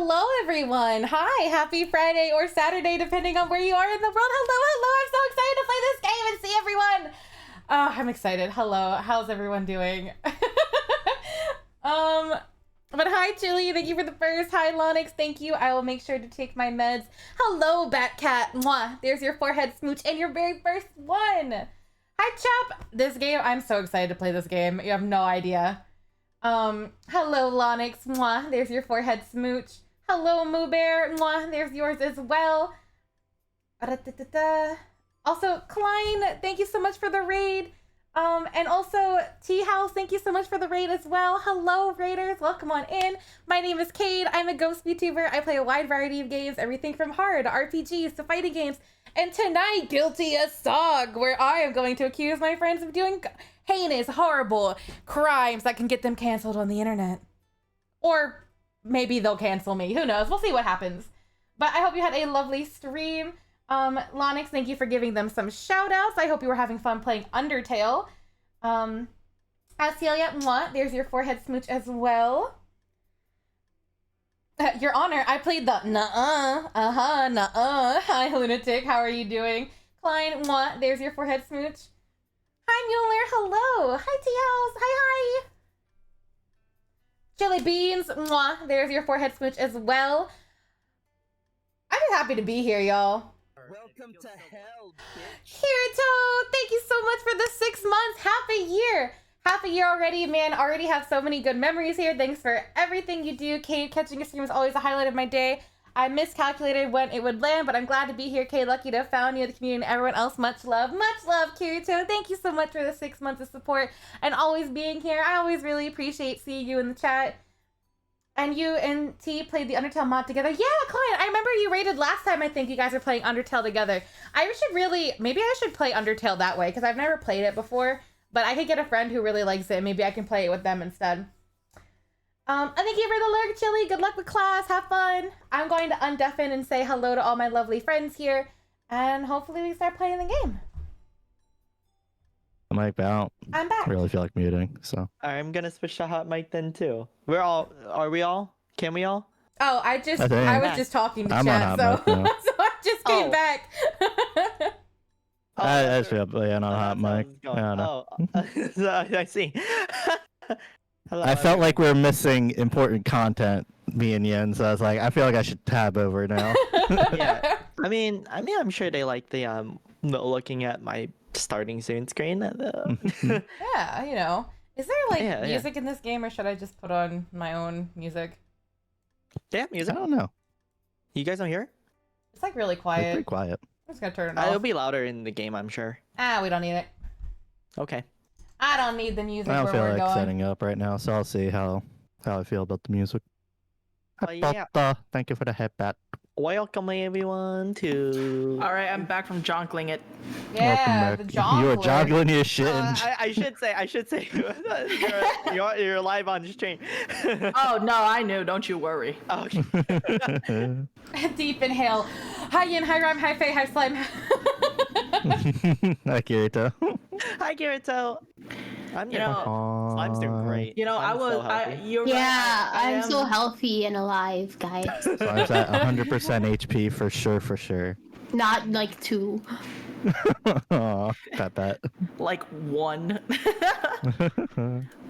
Hello, everyone. Hi, happy Friday or Saturday, depending on where you are in the world. Hello. I'm so excited to play this game and see everyone. I'm excited. Hello. How's everyone doing? But hi, Chili. Thank you for the first. Hi, Lonix. Thank you. I will make sure to take my meds. Hello, Batcat. Mwah. There's your forehead smooch and your very first one. Hi, Chap. This game, I'm so excited to play this game. You have no idea. Hello, Lonix. Mwah. There's your forehead smooch. Hello, Moo Bear. Mwah. There's yours as well. Also, Klein, thank you so much for the raid. And also, Tea House, thank you so much for the raid as well. Hello, raiders. Welcome on in. My name is Cade. I'm a ghost VTuber. I play a wide variety of games, everything from hard RPGs to fighting games. And tonight, Guilty as Sog, where I am going to accuse my friends of doing heinous, horrible crimes that can get them canceled on the internet. Or maybe they'll cancel me. Who knows? We'll see what happens. But I hope you had a lovely stream. Lonix, thank you for giving them some shout outs. I hope you were having fun playing Undertale. Celia, mwah, there's your forehead smooch as well. Your Honor, I played the nuh-uh, nuh-uh. Hi, Lunatic, how are you doing? Klein, mwah, there's your forehead smooch. Hi, Mueller, hello. Hi, T-House, hi. Chili Beans, mwah, there's your forehead smooch as well. I'm just happy to be here, y'all. Welcome to hell, bitch. Kirito, thank you so much for the 6 months. Half a year. Half a year already, man. Already have so many good memories here. Thanks for everything you do. Kate, catching a stream is always a highlight of my day. I miscalculated when it would land, but I'm glad to be here, Kate. Lucky to have found you, the community, and everyone else. Much love, Kirito. Thank you so much for the 6 months of support and always being here. I always really appreciate seeing you in the chat. And you and T played the Undertale mod together. Yeah, Klein, I remember you rated last time. I think you guys were playing Undertale together. Maybe I should play Undertale that way, because I've never played it before. But I could get a friend who really likes it, and maybe I can play it with them instead. And thank you for the lurk, Chili. Good luck with class. Have fun. I'm going to undeafen and say hello to all my lovely friends here. And hopefully we start playing the game. Mic out. I'm back. I really feel like muting, so. I'm gonna switch to hot mic then too. Are we all? Can we all? Oh, I was just talking to chat, so so I just came back. I feel playing on hot mic. I see. Hello, I felt like we were missing important content, me and Yen, so I was like, I feel like I should tab over now. Yeah. I mean, I'm sure they like the looking at my starting soon screen. Yeah, you know. Is there music in this game, or should I just put on my own music? Yeah, music. I don't know. You guys don't hear? It's like really quiet. It's pretty quiet. I'm just gonna turn it off. It'll be louder in the game, I'm sure. We don't need it. Okay. I don't need the music I don't where feel we're like going. setting up right now, so I'll see how I feel about the music. Yeah. Thank you for the headbat. Welcome everyone to. All right, I'm back from jonkling it. Yeah, the jonkler. You were joggling your shit. I should say, you're live on stream. Oh no, I knew. Don't you worry. Okay. Deep inhale. Hi Yin, hi Rhyme, hi Faye, hi Slime. Hi, Kirito. Hi, Kirito. Slime's doing great. You know, you're yeah, right, I'm so healthy and alive, guys. Slime's at 100% HP for sure. Not like 2. Aw, bet. like 1.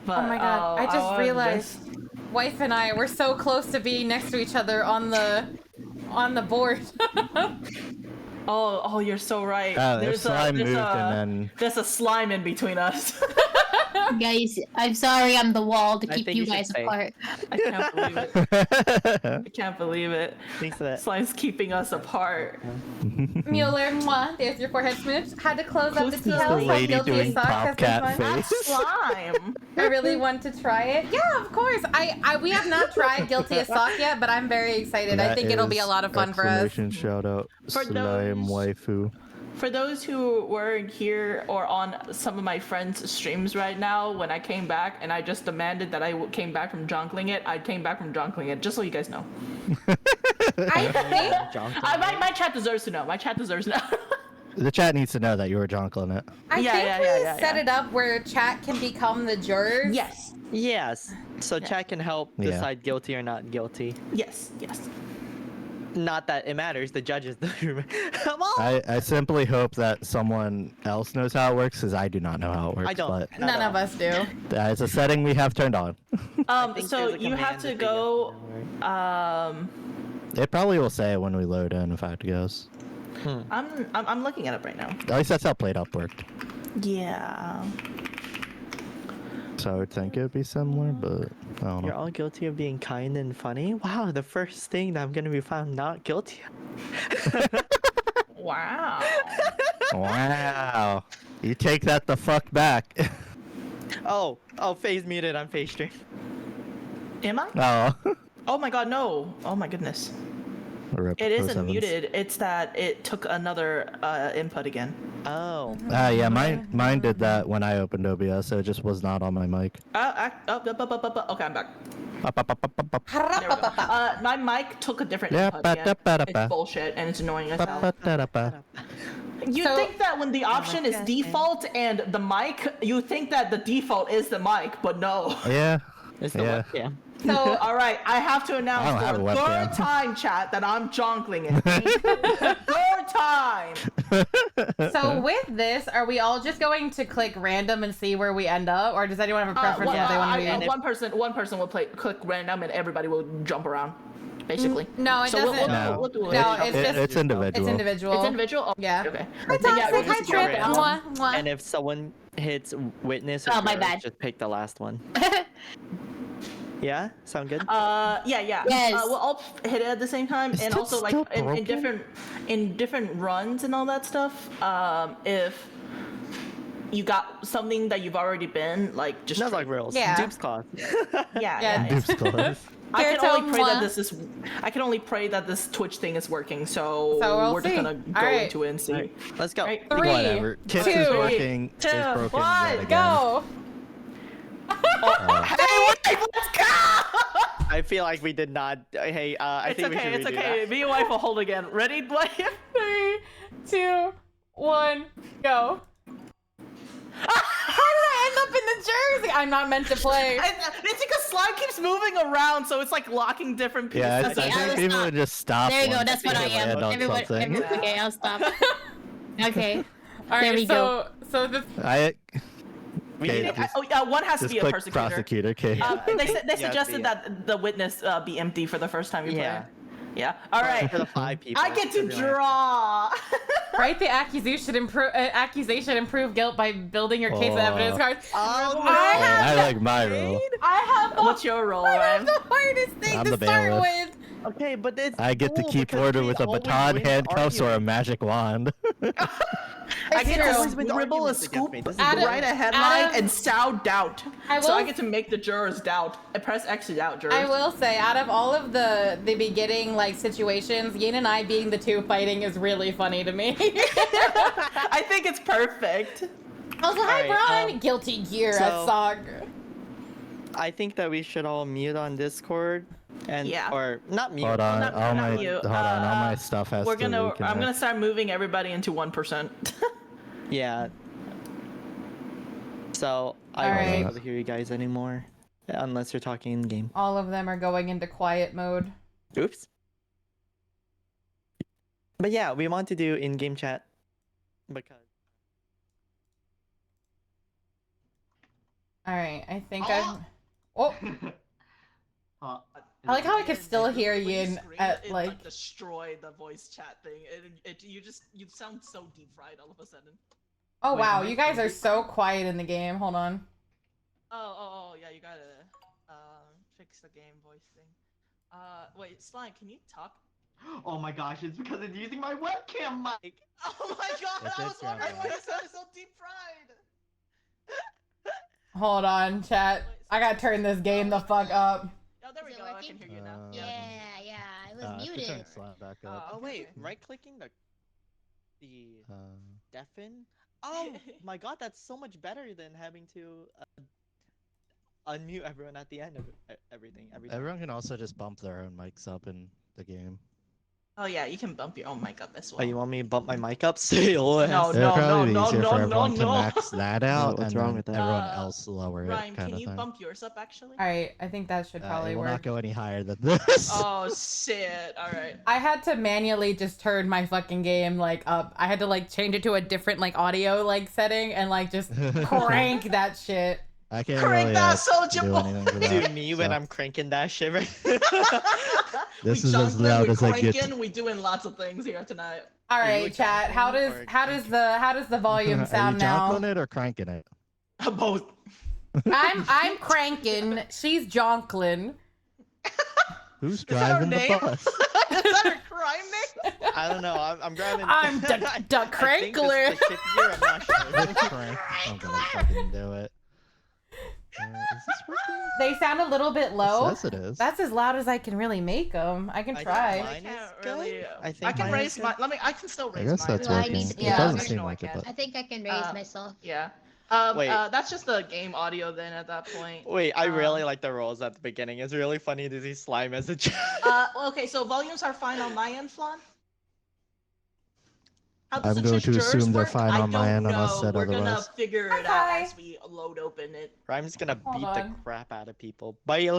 But, Oh my god, I just realized wife and I were so close to being next to each other on the board. Oh, you're so right. There's a slime in between us. Guys, I'm sorry I'm the wall to I keep think you you should guys stay. apart. I can't believe it. I can't believe it. Thanks for that. Slime's keeping us apart. Mueller, mwah, there's your forehead smooch. Had to close up the tea the house. lady Guilty doing as Sock has been Popcat fun. face? Slime. I really want to try it. Yeah, of course. We have not tried Guilty as Sock yet, but I'm very excited. I think it'll be a lot of fun for us. Shout out, For Slime those- waifu. For those who weren't here or on some of my friends' streams right now, when I came back and I just demanded that I came back from jonkling it, I came back from jonkling it, just so you guys know. I think My chat deserves to know. My chat deserves to know. The chat needs to know that you were jonkling it. I Yeah, think yeah, we yeah, yeah, set yeah. it up where chat can become the jurors. Yes. Yes. So Yeah. chat can help Yeah. decide guilty or not guilty. Yes, yes. Not that it matters. The judges do. Come on. I simply hope that someone else knows how it works, because I do not know how it works. I don't. But Not None at of all. us do. that is a setting we have turned on. I think So there's a you have command to say yes go. or no, It probably will say it when we load in, if I have to guess. right? I'm looking at it right now. At least that's how Played Up worked. Yeah. So I would think it would be similar, but I don't You're know. all guilty of being kind and funny. Wow, the first thing that I'm gonna be found not guilty of. Wow. Wow. You take that the fuck back. Oh, phase muted on phase stream. Am I? Oh. Oh my god, no. Oh my goodness. Rip It isn't 07s. muted. It's that it took another input again. Oh, Yeah, mine did that when I opened OBS, so it just was not on my mic. Okay, I'm back. Up, up, up, up, up, up. There we go. My mic took a different Yeah, input. ba- Yeah. da- ba- da- It's ba. bullshit and it's annoying as Ba- hell. ba- da- da- ba. You So- think that when the option is God. default and the mic, you think that the default is the mic, but no. Yeah. it's the Yeah. webcam. So All right, I have to I don't announce have for a the webcam. third time, chat, that I'm jonkling it. Third time. So with this, are we all just going to click random and see where we end up, or does anyone have a preference Well, on what they want to and be? if- one person will click random, and everybody will jump around, basically. No, it So doesn't. No. we'll do it. No, it's just It's individual. it's individual. It's individual. Oh, Yeah. Okay. Hi, Then, yeah, Toxic. we'll Hi, just Trip. go random. Mwah, mwah. And if someone hits witness, or Oh, my juror, bad. just pick the last one. Yeah, sound good? Yeah. Yes. We'll all hit it at the same time, Is and that also like still in broken? different runs and all that stuff. If you got something that you've already been like just Not like rules. Yeah. Dupe's cloth. yeah. Dupes close. I can only pray that Baritone I can only pray that this Twitch thing is working. So, So we'll we're just see. gonna go All right. into it and see. Alright, let's go. Right. 3, Whatever. Kiss is 2, working. two, Is broken one, yet again. go. Hey, let's go! I feel like we did not. Hey, I It's think we okay. should It's redo okay. that. Me and wife will hold again. Ready, wife? 3, 2, 1, go. How did I end up in the jersey? I'm not meant to play. It's because slime keeps moving around, so it's like locking different pieces. Yeah, I Okay, think I'll people stop. would just stop. There you go. once That's what they I am. land on Everyone, something. okay, I'll stop. Okay. All There right, we so the We Okay, need to- just- One has to Just be a click persecutor. prosecutor. Okay. They Yeah, suggested the- that the witness be empty for the first time you Yeah. play. Yeah. All right. For the 5 people. I get to everyone. draw. write the accusation improve guilt by building your case of evidence cards. Oh, no. I have I like my rule. I have the, What's your role, I have Ryan? the hardest thing I'm to the start bailiff. with. Okay, but it's I get to cool keep because order we with a always baton, win handcuffs, or a arguments. magic wand. I get true. to scribble a Arguments against scoop, me. This is Adam- write a headline, Adam- and sound doubt. I So I will- get to make the jurors doubt. I press X to doubt jurors. I will say, out of all of the beginning like situations, Yin and I being the two fighting is really funny to me. I think it's perfect. Also, hi, Alright, Braun. Guilty Gear so- at SOG. I think that we should all mute on Discord and Yeah. or not mute. Hold on, not- all not my you. hold on, all my stuff has We're to. gonna. reconnect. I'm gonna start moving everybody into 1%. Yeah. So I won't Alright. be able to hear you guys anymore unless you're talking in game. All of them are going into quiet mode. Oops. But yeah, we want to do in-game chat because All right, I think I've. Oh, I like how I could still hear Yin at like. destroy the voice chat thing. You sound so deep fried all of a sudden. Oh Wait, wow, am I you guys are crazy? so quiet in the game. Hold on. Oh yeah, you gotta fix the game voice thing. Wait, Slime, can you talk? Oh my gosh, it's because it's using my webcam mic. Oh my god, It I did was wondering sound why bad. you sounded so deep fried. Hold on, chat. I gotta turn this game the fuck up. Oh, there we Is it go. I working? can hear you now. Yeah, it was I should muted. turn Slap back up. oh wait, right-clicking the Uh, deafen. Oh my god, that's so much better than having to unmute everyone at the end of everything. Every time. everyone can also just bump their own mics up in the game. Oh yeah, you can bump your own mic up as well. Oh, you want me to bump my mic up? Say less. No, It'd probably be no, easier no, for no, everyone to no. max that out, what's and wrong then with that? everyone else lower Ryan, it, kind can of you thing. bump yours up actually? All right, I think that should probably It will work. not go any higher than this. Oh shit! All right. I had to manually just turn my fucking game like up. I had to like change it to a different like audio like setting and like just crank that shit. I can't Crank really that Soulja do Boy! anything for that. Dude, me when so. I'm cranking that shit right This we is as jungling, loud we as I get. cranking, we doing lots of things here tonight. All Are you right, chat. jonkling How or does the volume Are sound you now? jonkling it or cranking it? Both. I'm cranking. She's jonkling. Who's Is that her driving the name? bus? Is that her crime name? I don't know. I'm grabbing. I'm the I think crankler. this is the ship here, I'm not sure. Crank. I'm gonna fucking do it. Is this working? They sound a little bit It low. says it is. That's as loud as I can really make them. I can I try. think mine is Can't good. really. I think I can mine is raise good. my. I can still raise guess mine. that's Do I working. need It to- yeah, doesn't I seem know I like it, can. but I think I can raise myself. Yeah. Wait. That's just the game audio then at that point. Wait, I really Um, like the rolls at the beginning. It's really funny to see slime as a child. Okay, so volumes are fine on my end, Flan. How I'm going to yours assume they're work? fine I on my don't end unless know. said We're gonna otherwise. figure it out Hi. as we load open it. Rhyme's gonna Hold beat on. the crap out of people. Bye. Oh,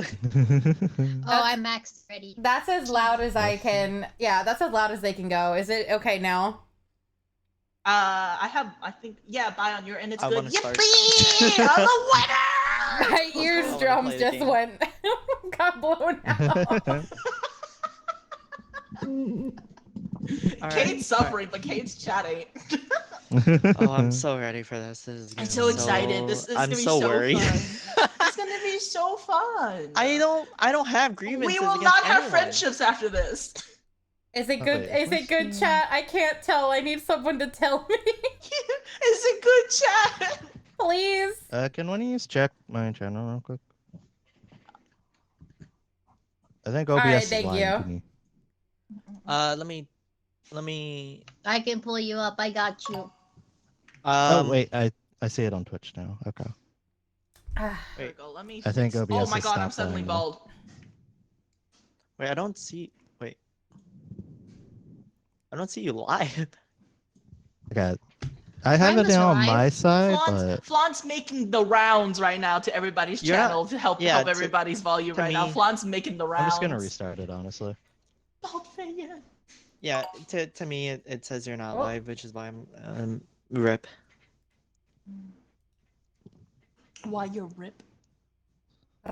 I'm maxed already. That's as loud as I can. Yeah, that's as loud as they can go. Is it okay now? I think, yeah, bye on your end. It's I good. wanna start. Yippee! I'm the winner! My eardrums play the just game. went got blown out. All right. Kate's suffering, but Kate's chatting. Oh, I'm so ready for this. This is I'm gonna so be excited. This is I'm gonna be so so worried. fun. It's gonna be so fun. I don't have grievances. We will against not have anyone. friendships after this. Is it Oh, good? wait, Is it good, what's chat? I can't tell. I need someone to tell me, It's a good chat. please. Can one of you check my channel real quick? I think OBS right, is thank lying you. to me. Let me. I can pull you up. I got you. Oh wait, I see it on Twitch now. Okay. There we go. Let me. I think fix- OBS Oh my has god, I'm stopped suddenly playing now. bald. Wait, I don't see. Wait. I don't see you live. Okay. I have Mine it was now on live. my side, Flaunt's, but Flaunt's making the rounds right now to everybody's You're not- channel to help yeah, help to- everybody's volume to right now. me- Flaunt's making the rounds. I'm just gonna restart it honestly. Bald fan. Yeah, to me it says you're not Oh. live, which is why I'm rip. Why you rip?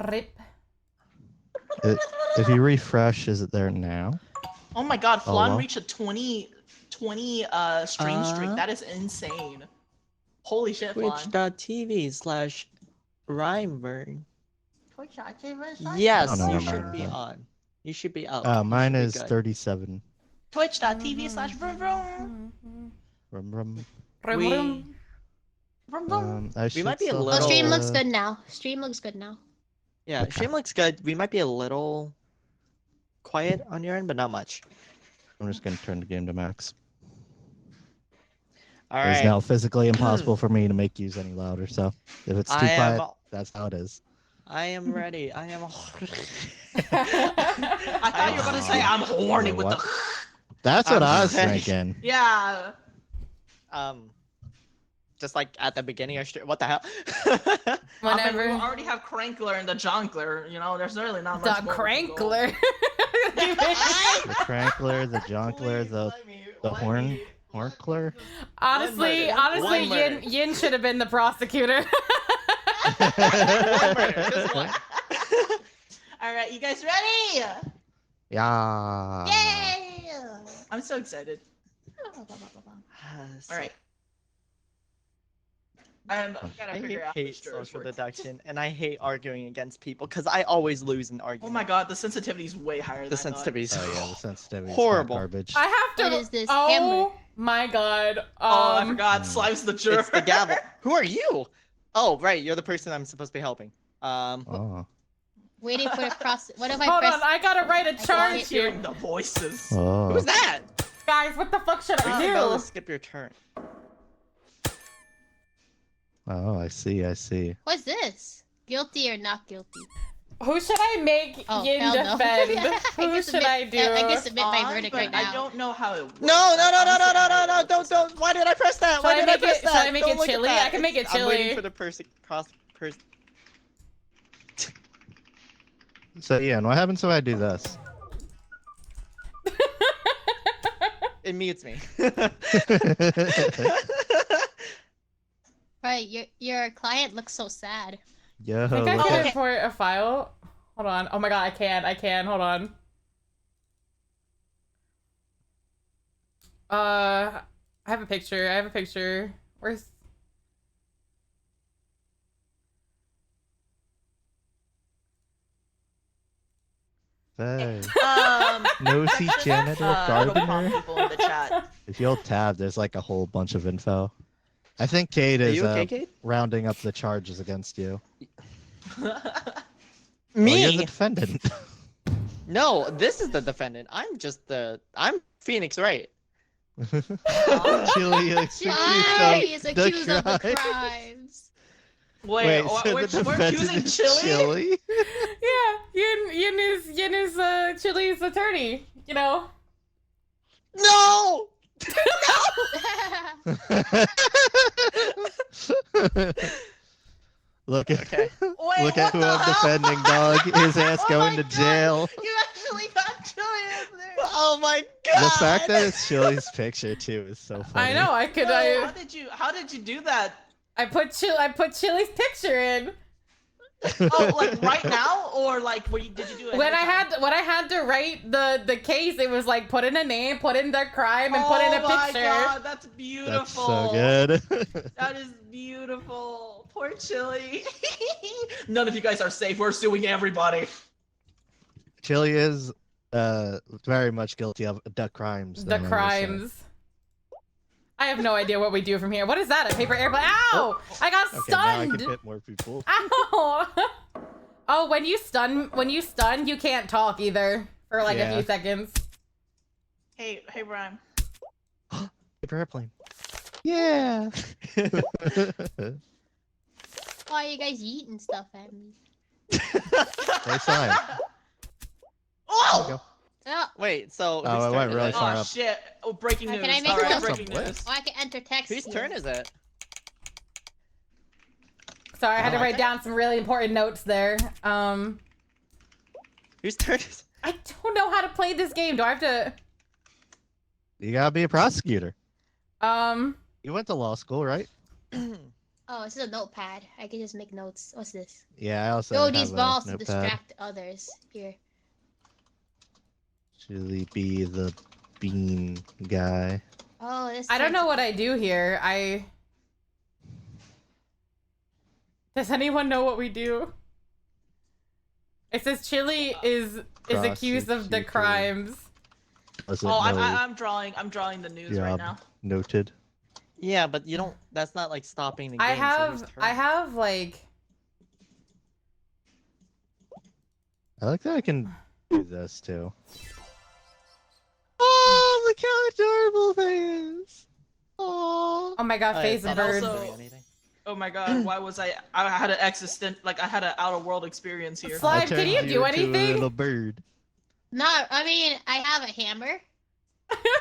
Rip. If you refresh, is it there now? Oh my god, Flan well. reached a 20 stream streak. That is insane. Holy shit, Flan. Twitch.tv/Rhymeburn. Yes, Oh, no, you no, should no, be no. on. You should be out. Mine You should is be good. 37. Twitch.tv/vroom Rum, rum. We- vroom vroom. I should might be a still Oh, little- stream have, looks good now. Stream looks good now. Yeah, Okay. stream looks good. We might be a little quiet on your end, but not much. I'm just gonna turn the game to max. All It's right. now physically impossible for me to make use any louder. So if it's too I am- quiet, that's how it is. I am ready. I am. I thought you were gonna say I'm horny with What? the. That's what I'm I was ready. thinking. Yeah. Just like at the beginning of what the hell? Whatever. I mean, we already have Crankler and the Jonkler. You know, there's really not The much more. we can go. crankler. The crankler, the jonkler, the hornkler. honestly, One honestly, murder. Yin should have been the prosecutor. All right, you guys ready? Yeah. Yay! I'm so excited. All right. I gotta I figure out hate this George social word. deduction, and I hate arguing against people because I always lose an Oh argument. my god, the sensitivity is way higher The than I thought. sensitivity is Oh yeah, the sensitivity. Horrible. Garbage. I have to. What is this? Oh Hammer. my god. Oh, I forgot. Slime's the jerk. It's the gavel. Who are you? Oh, right, you're the person I'm supposed to be helping. Oh. Waiting for the process. What if I Hold press? on, I gotta write a got charge it. here. Hearing the voices. Oh. Who's that? Guys, what the fuck should I You're supposed do? to skip your turn. Oh, I see. I see. What's this? Guilty or not guilty? Who should I make Oh, Yin hell no. defend? I Who can should I do? I can submit my On, verdict but right now. I don't know how it works. No, no, no, no, no, Honestly, no, I no, no! don't Don't, don't! Why did I press that? Should Why I did I make press it- that? should I make Don't it look at chili? that. I can make it I'm waiting chili. for the cross. So Ian, what happens if I do this? It mutes me. Right, your client looks so sad. Yo, I think I look can at- import a file. Hold on. Oh my god, I can. Hold on. I have a picture. Where's... Hey. Nosy Nosy janitor little pop gardener. people in the chat. If you'll tab, there's like a whole bunch of info. I think Kate Are is you okay, Kate? rounding up the charges against you. Well, Me? you're the defendant. No, this is the defendant. I'm Phoenix Wright. Chili is He is the accused of the crime. crimes. Wait, so we're the accusing defendant is Chili? Chili? Yeah, Yin is Chili's attorney. You know. No! Look at Okay. Wait, look what at who the I'm hell? defending, dog. His ass Oh going my to God, jail. You actually got Chili in there. Oh my god! The fact that it's Chili's picture too is so funny. I know. I could. Whoa, how did you do that? I put Chili's picture in. Oh, like right now, or like did you do it? When I had to write the case, it was like put in a name, put in their crime, and put in a Oh my picture. god, that's beautiful. That's so good. That is beautiful. Poor Chili. None of you guys are safe. We're suing everybody. Chili is very much guilty of the crimes. The then, I will say. crimes. I have no idea what we do from here. What is that? A paper airplane? Ow! I got Okay, now I stunned. can hit more people. Ow! Oh, when you stun, you can't talk either for like a Yeah. few seconds. Hey, Ryan. Paper airplane. Yeah. Why are you guys eating stuff at me? Nice sign. Oh! Oh, Wait, so Oh, whose it turn went is really it? far Oh up. shit! Oh, breaking news. Can I make All right, some- breaking Some news. oh, I can enter text. Whose here. turn is it? Sorry, I had to Oh, write okay. down some really important notes there. Whose turn is I don't know how to play this game. Do I have to? You gotta be a prosecutor. Um, You went to law school, right? Oh, this is a notepad. I can just make notes. What's this? Yeah, I also Throw have these a balls to notepad. distract others. Here. Chili be the bean guy. Oh, this. I don't know what I do here. Does anyone know what we do? It says Chili is accused of the Prosecutor. crimes. Was it Oh, no I'm drawing the news right job now. noted? Yeah, but you don't. That's not like stopping the game. I so whose have turn? like I like that I can do this too. Oh, look how adorable that is! Oh. oh my god, Oh, face yeah, of that birds. doesn't Also- do anything. Oh my god, why was I had an I had an outer world experience here. Slime, can you do into a anything? little bird. No, I mean I have a hammer.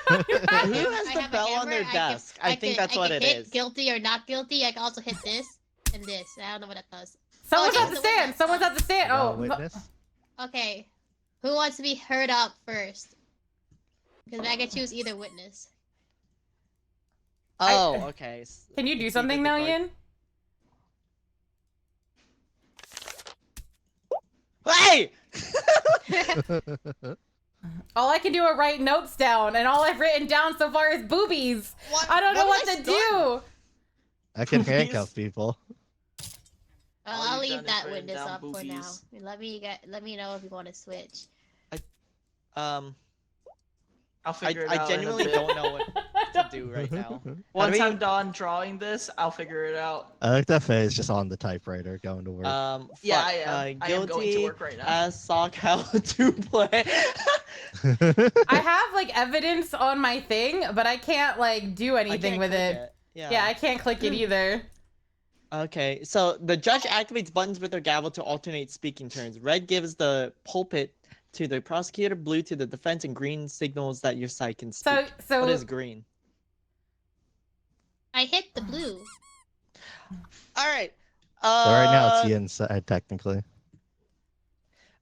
Who has I the have a bell on hammer, their desk? I think that's what it hit is. Guilty or not guilty. I can also hit this and this. I don't know what that does. Someone's Oh, at the yes, stand. Someone's at the stand. You got a Oh, witness? Okay, who wants to be heard up first? Because I can choose either witness. Oh, okay. can you do See something the now, card. Ian? Hey! All I can do are write notes down, and all I've written down so far is boobies. What? I don't know what have to I done? do. I can Boobies. handcuff people. All I'll you've leave done is that written witness down up for now. boobies. Let me know if you want to switch. I'll figure it I out. in a genuinely bit. don't know what to do right now. Once How do we- I'm done drawing this, I'll figure it out. I like that Faye is just on the typewriter going to work. Yeah, fuck, I am. I am going to guilty work right now. as sock how to play. I have like evidence on my thing, but I can't like do I anything can't with click it. Yeah. Yeah, I can't click it either. Okay, so the judge activates buttons with their gavel to alternate speaking turns. Red gives the pulpit to the prosecutor, blue to the defense, and green signals that your side can speak. So What is green? I hit the blue. All right. So right now it's Yen's side, technically.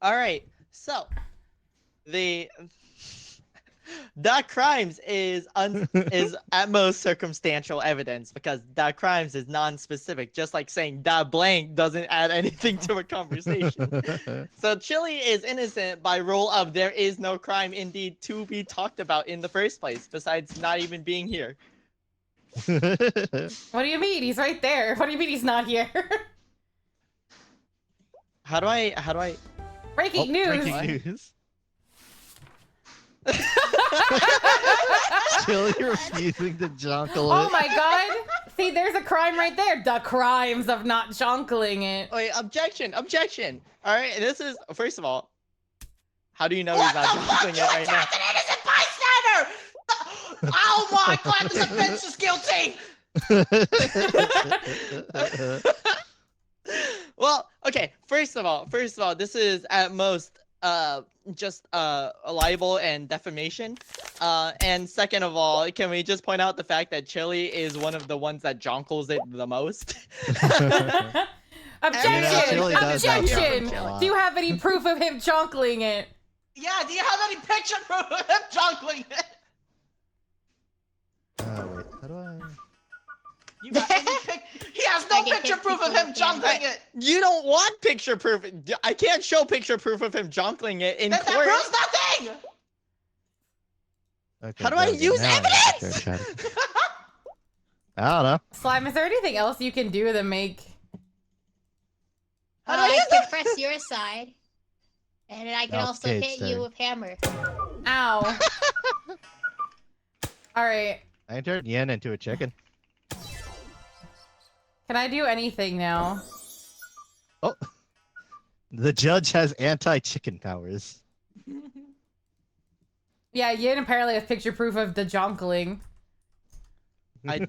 All right. So the crimes is at most circumstantial evidence because crimes is non-specific, just like saying blank doesn't add anything to a conversation. So Chili is innocent by rule of there is no crime indeed to be talked about in the first place, besides not even being here. what do you mean? He's right there. What do you mean he's not here? How do I Breaking news. Breaking news. Chili refusing to jonkle Oh it. my god. See, there's a crime right there. The crimes of not jonkling it. Wait, objection. All right, and this is first of all, how do you know he's not jonkling it right now? An innocent bystander! Oh my god, the defense is guilty! Well, okay. First of all, this is at most just a libel and defamation. And second of all, can we just point out the fact that Chili is one of the ones that jonkles it the most? Objection! Chili does that Objection! a lot. Do you have any proof of him jonkling it? Yeah, do you have any picture proof of him juggling it? Wait, how do I? You got any He has no I can picture hit proof of people him with juggling it! You don't want picture proof. I can't show picture proof of him jonkling it in That court. proves nothing! Okay, How do I there we go. use Now I can start chatting. I don't know. Slime, is there anything else you can do to make... How do I I use can it? press your side. And then I can Now it's also Kate's hit turn. you with hammer. Ow. Alright. I turned Yen into a chicken. Can I do anything now? Oh, the judge has anti-chicken powers. Yeah, Yin apparently has picture proof of the jonkling. I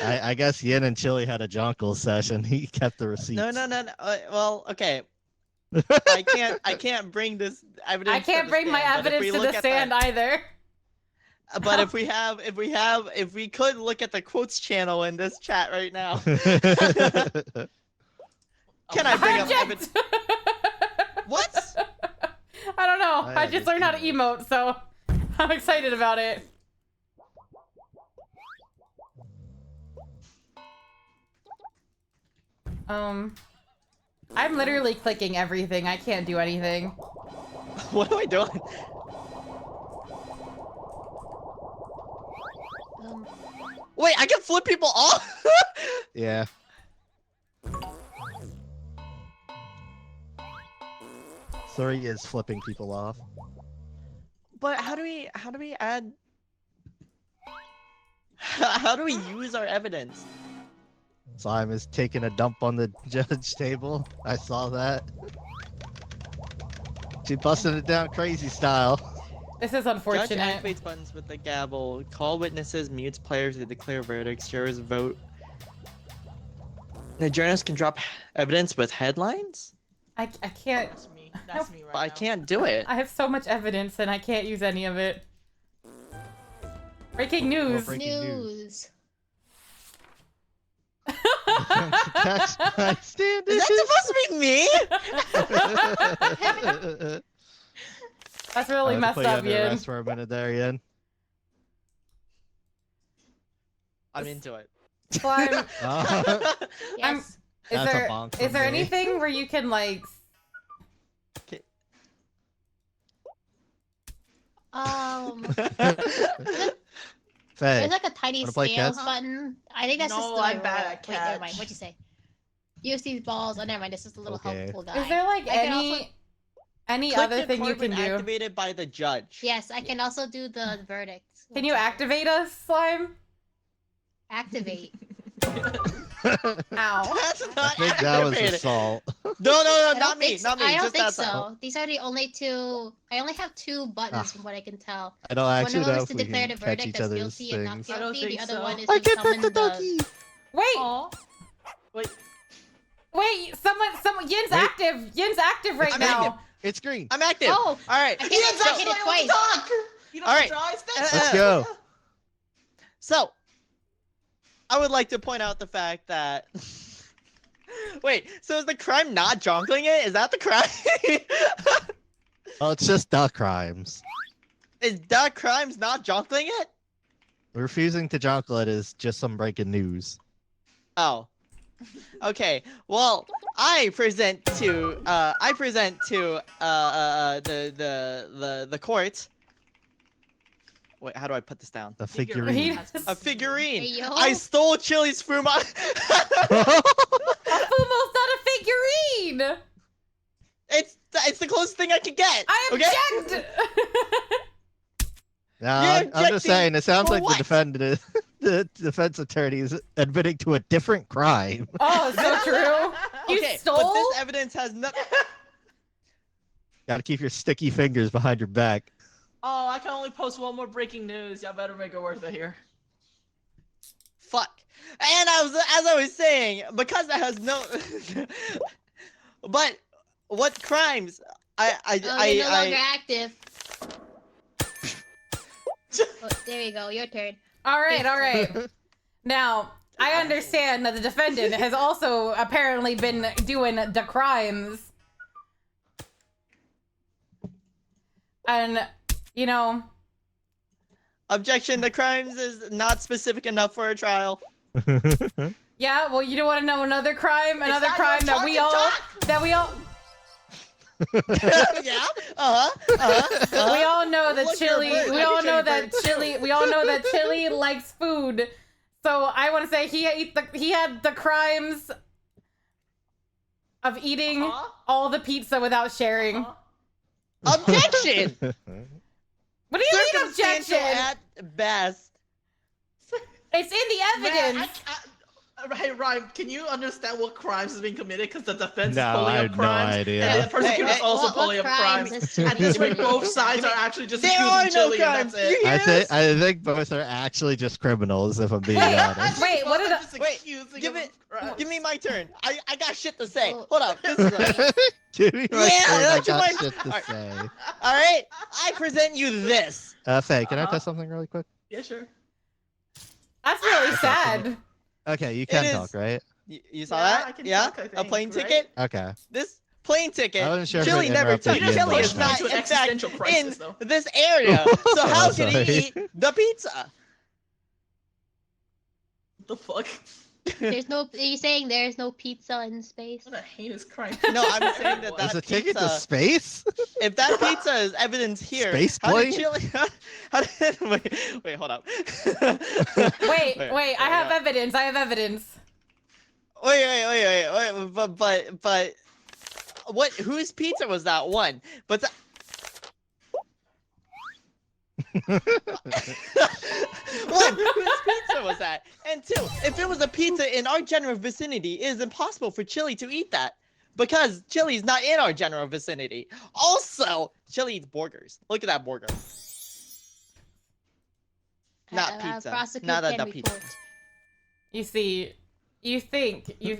I guess Yen and Chili had a jonkle session. He kept the receipts. No. Well, okay. I can't bring this evidence. I can't to the bring my stand, but if evidence we to look the at stand either. But if we could look at the quotes channel in this chat right now. Can I bring up evidence? Object! What? I don't know. I I just learned how to emote, so I'm excited about it. I'm literally clicking everything. I can't do anything. What am I doing? Wait, I can flip people off? Yeah. Sorry is flipping people off. But how do we add? How do we use our evidence? Slime is taking a dump on the judge table. I saw that. She busting it down crazy style. This is Judge unfortunate. activates buttons with the gavel. Call witnesses, mutes players to declare verdicts. Jurors vote. The journalist can drop evidence with headlines. I can't. That's me. That's me right But I now. can't do it. I have so much evidence and I can't use any of it. Breaking news. Breaking news. News. That's my stand. Is that supposed to be me? That's really messed up, Yin. Rest for a minute there, Yen. I'm into it. Slime, Yes. is That's a there bonk is from there me. anything where you can like? Faye, There's like a tiny wanna play scales catch? button. I think that's No, just the I'm way bad roll. at Wait, never mind. catch. What'd you say? Use these balls. Oh, never mind. This is the little Okay. helpful guy. Is there like I can any also- any Click other the thing you card can when do? activated by the judge. Yes, I can also do the verdict. Can you activate us, Slime? Activate? Ow. That's I not think that was aggravating. assault. No, I not don't me, think so. not me. I don't Just think that so. side. These are the only two. I only have two buttons from what I can tell. I don't One actually of them know is if to we declare can the catch verdict each as other's guilty and not things. I don't guilty. The think other so. one is I to can pet summon the the. doggy. Wait, Aw. Wait. wait, someone, Yin's Wait. active. Yin's active right I'm now. active. It's green. I'm active. Oh, All right. I He can't is I actually hit it able to twice. talk. You don't All have right. to draw his Let's go. So, I would like to point out the fact that. Wait, so is the crime not jonkling it? Is that the crime? Well, it's just duck crimes. Is that crimes not jonkling it? Refusing to jonkle it is just some breaking news. Oh. Okay. Well, I present to the court. Wait, how do I put this down? The Figurine. figurine. A figurine. Hey, yo. I stole Chili's Fuma. A Fumo's not a figurine. It's the closest thing I could get. I Okay? object. Now, You're I'm just objecting saying, it sounds for like what? the defense attorney is admitting to a different crime. Oh, so true. You Okay, stole? but this evidence has nothing. Gotta keep your sticky fingers behind your back. Oh, I can only post one more breaking news. Y'all better make it worth it here. Fuck. And as I was saying, because it has no. But what crimes? Oh, you're no longer active. Oh, there you go. Your turn. All right. Now, I understand that the defendant has also apparently been doing the crimes. And, you know, Objection, the crimes is not specific enough for a trial. yeah, well, you don't want to know another crime? Another not crime your that we turn to all, talk. that we all, Yeah? we all know that Look, you're Chili, a bird. we I all can show know you that birds. Chili, we all know that Chili likes food. So I want to say he had the crimes of eating Uh-huh. all the pizza without sharing. Uh-huh. Objection! What do you mean Circumstantial objection? at best. It's in the evidence. Hey, Ryan, can you understand what crimes is being committed? Because the defense No, is pulling I up have no crimes, idea. and the prosecutor is Hey, also What pulling up crimes. is At this rate, committed? both sides are actually just There are accusing no Chili, and crimes. that's You it. hear I this? think both are actually just criminals, if I'm being Wait, honest. wait, what did I- Just Wait, accusing give him it- of crimes. Give me my turn. I got shit to say. Oh. Hold up. This is Give me my Yeah, turn, I that's got my- shit to Alright. say. all right. I present you this. Faye, can I Uh-huh. test something really quick? Yeah, sure. That's really sad. Okay, you can is- talk, right? You saw Yeah, that? I can Yeah. talk, I A think, plane right? ticket. Okay. This plane ticket. I wasn't sure if Chili it never interrupted touched. you Chili in is that not To an in fact existential crisis, though. in this area. So how Oh, could sorry. he eat the pizza? What the fuck? There's no. Are you saying there's no pizza in space? What a heinous crime. No, I'm saying that There's that a ticket to pizza- space? If that pizza is evidence here, Space how did plane? Chili? How did, wait, hold up. Wait, I have no. evidence. I have evidence. Wait, but what? Whose pizza was that? One, but one, whose pizza was that? And two, if it was a pizza in our general vicinity, it is impossible for Chili to eat that because Chili's not in our general vicinity. Also, Chili eats burgers. Look at that burger. Not pizza. Prosecute Not can the pizza. report. You see, you think you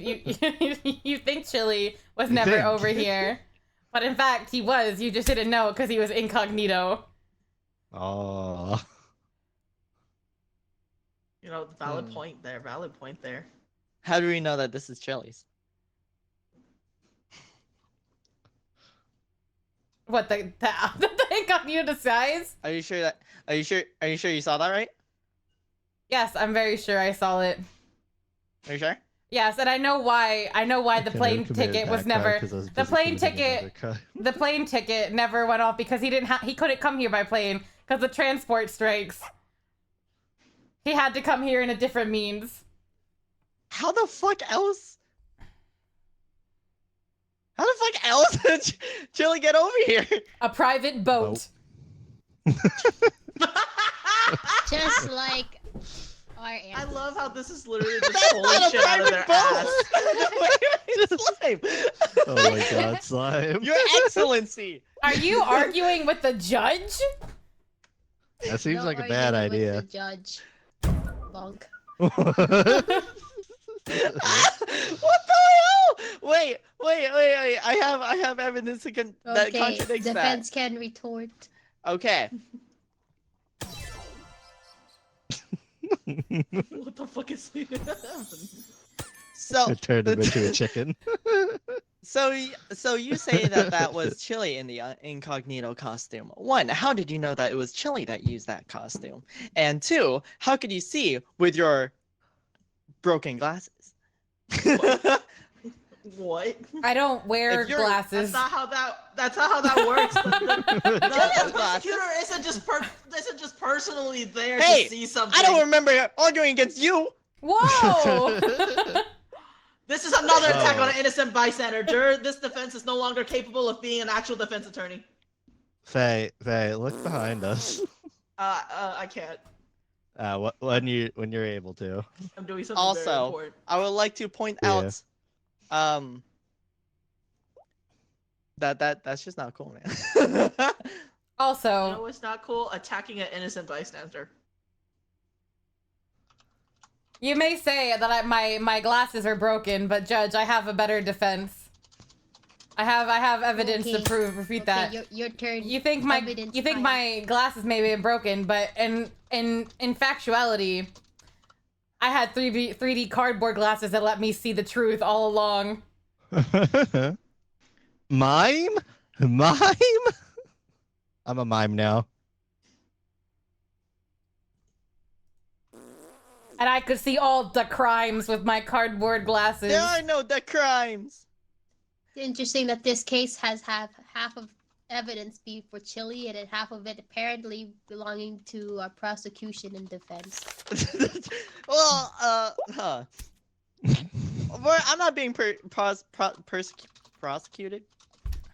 think Chili was You never think. over here, but in fact he was. You just didn't know because he was incognito. Oh. You know, valid point there. Valid point there. How do we know that this is Chili's? What the incognito disguise? Are you sure that? Are you sure you saw that right? Yes, I'm very sure I saw it. Are you sure? Yes, and I know why. I know why the Can plane never committed ticket was that crime never 'cause I was the busy plane committing ticket. another crime. The plane ticket never went off because he couldn't come here by plane because of transport strikes. He had to come here in a different means. How the fuck else? How the fuck else did Chili get over here? A private boat. Boat. Just like our I answers. love how this is literally just That's pulling not a shit out of their private ass. vote. Slime. Oh my god, slime. Your Excellency. Are you arguing with the judge? That seems No like a bad arguing with idea. the judge. Bonk. What the hell? Wait. I have evidence that Okay, contradicts that. defense can retort. Okay. What the fuck is happening? So It turned him into a chicken. So you say that was Chili in the incognito costume. One, how did you know that it was Chili that used that costume? And two, how could you see with your broken glasses? What? I don't wear If you're- glasses. That's not how that works. The Glasses. prosecutor isn't just personally there Hey, to see something. I don't remember arguing against you. Whoa! This is another attack Oh. on an innocent bystander. This defense is no longer capable of being an actual defense attorney. Faye, look behind us. I can't. When you're able to. I'm doing something very Also, important. I would like to point Yeah. out, that's just not cool, man. You Also, know what's not cool? Attacking an innocent bystander. you may say that my glasses are broken, but Judge, I have a better defense. I have evidence to Okay. refute Okay, that. your turn. You think Evidence time. my glasses may be broken, but in factuality, I had 3D cardboard glasses that let me see the truth all along. Mime? I'm a mime now. And I could see all the crimes with my cardboard glasses. There are no the crimes. It's interesting that this case has half of evidence be for Chile and then half of it apparently belonging to prosecution and defense. Well, I'm not being prosecuted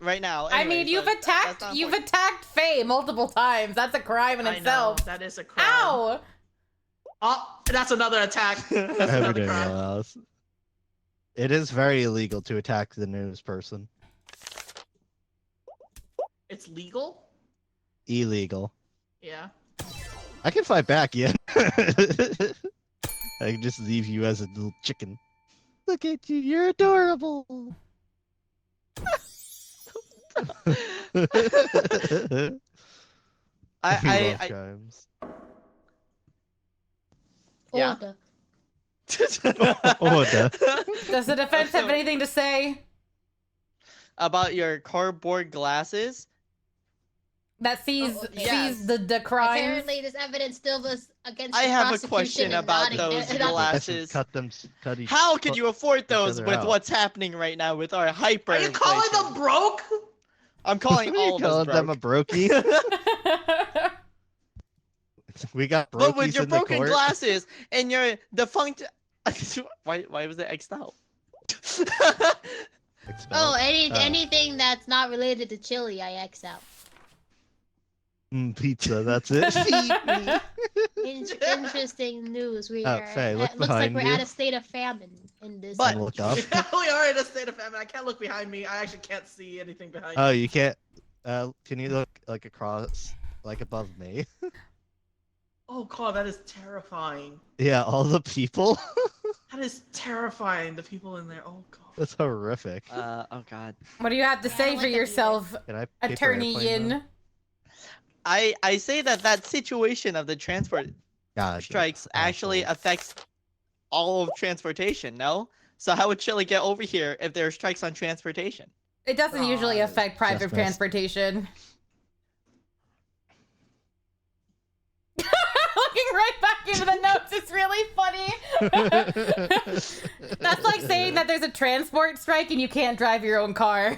right now. I mean, Anyways, you've that's attacked not you've important. attacked Faye multiple times. That's a crime in I know itself. that is a crime. Ow! Oh, that's another attack. That's Everything another crime. else. It is very illegal to attack the news person. It's legal. Illegal. Yeah. I can fight back, yeah. I can just leave you as a little chicken. Look at you, you're adorable. I crimes. Yeah. Order. Order. Does the defense have So- anything to say about your cardboard glasses. that sees Oh, okay. Yes. the crimes? Apparently, this evidence still was against I the have a prosecution question and about not those against- glasses. Cut each. How could you afford those other with out. what's happening right now with our hyper? Are you calling them broke? I'm calling What are you all of us calling them a broke. brokey? We got brokies But with your in the broken court. glasses and your defunct. why was it X'd out? Expelled. Oh, Oh. anything that's not related to Chile, I X out. Pizza, that's it. Feed me. Interesting news. We Oh, are. Faye, look looks like behind we're you. at a state of famine in this. But- Look up. We are in a state of famine. I can't look behind me. I actually can't see anything behind me. Oh, you can't. Can you look like across, like above me? Oh god, that is terrifying. Yeah, all the people. That is terrifying. The people in there. Oh god. That's horrific. Oh god. What do you have to I say don't for like that yourself, Can I paper Attorney airplane Yin? I say that situation of the transport mode? God, strikes actually affects all of transportation. No. So how would Chile get over here if there are strikes on transportation? It doesn't usually God, affect private just missed. transportation. Looking right back into the notes, it's really funny. That's like saying that there's a transport strike and you can't drive your own car.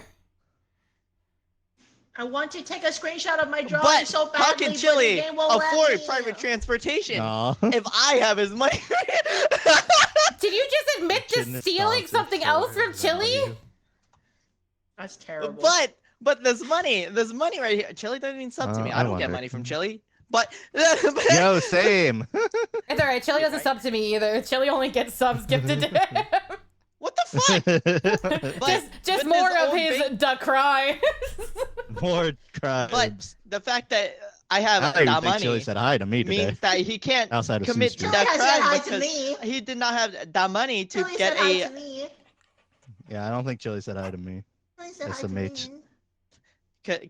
I want to take a screenshot of my drawing But so badly. how can but Chile the game won't let afford me. private transportation Aw. if I have his money? Did you just admit to Shouldn't stealing stop something it else for from Chile? value. That's terrible. But there's money right here. Chile doesn't mean sub to me. I I don't get wonder. money from Chile. But Yo, same. It's alright. Chili doesn't Right. sub to me either. Chili only gets subs gifted to him. what the fuck? But just with more this of old his big- duck cry. More crimes. But the fact that I I have don't even that think money Chili said hi to me today. means that he can't Outside of commit Sue Street. that Chili has said crime hi to because me. he did not have that money to Chili get said hi a to me. Yeah, I don't think Chili said hi to me. Chili said hi to SMH. me.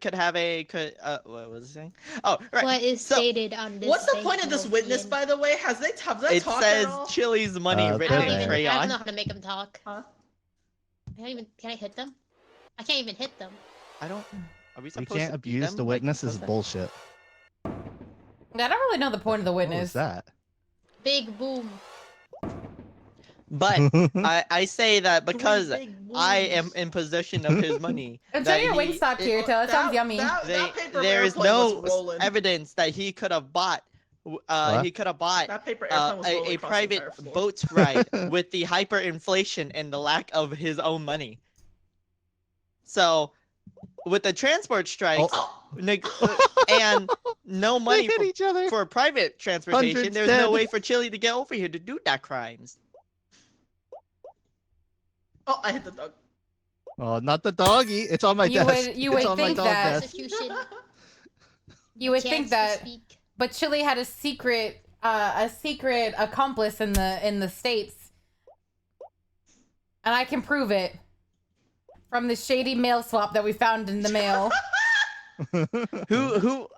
could have a could what was it saying? Oh, right. What is So, stated on this? What's the thing, point of this witness, Lokian? by the way? Have they It talked says at all? Chili's money they're I written don't in there. even. I don't crayon. know how to make them talk. Huh? I don't even. Can I hit them? I can't even hit them. I don't. Are we You supposed can't to beat abuse them? the Like, witness is supposed to- bullshit. I don't really know the point of the What was witness. that? Big boom. But I say that because Three big I am wounds. in possession of his money. Enjoy that your he- Wingstop, it- Kirito. That sounds yummy. That paper there is airplane no was rolling. evidence that he could have bought. What? He could have bought That paper airplane was rolling a across the private entire floor. boat ride with the hyperinflation and the lack of his own money. So, with the transport strikes Oh, and no They money hit each other. for private transportation, Hundreds there's no dead. way for Chili to get over here to do that crimes. oh, I hit the dog. Oh, not the doggy. It's on my You desk. would- you It's would on my think dog that- desk. Prosecution. You would chance think to that, speak. but Chili had a secret accomplice in the States, and I can prove it from the shady mail swap that we found in the mail. Who?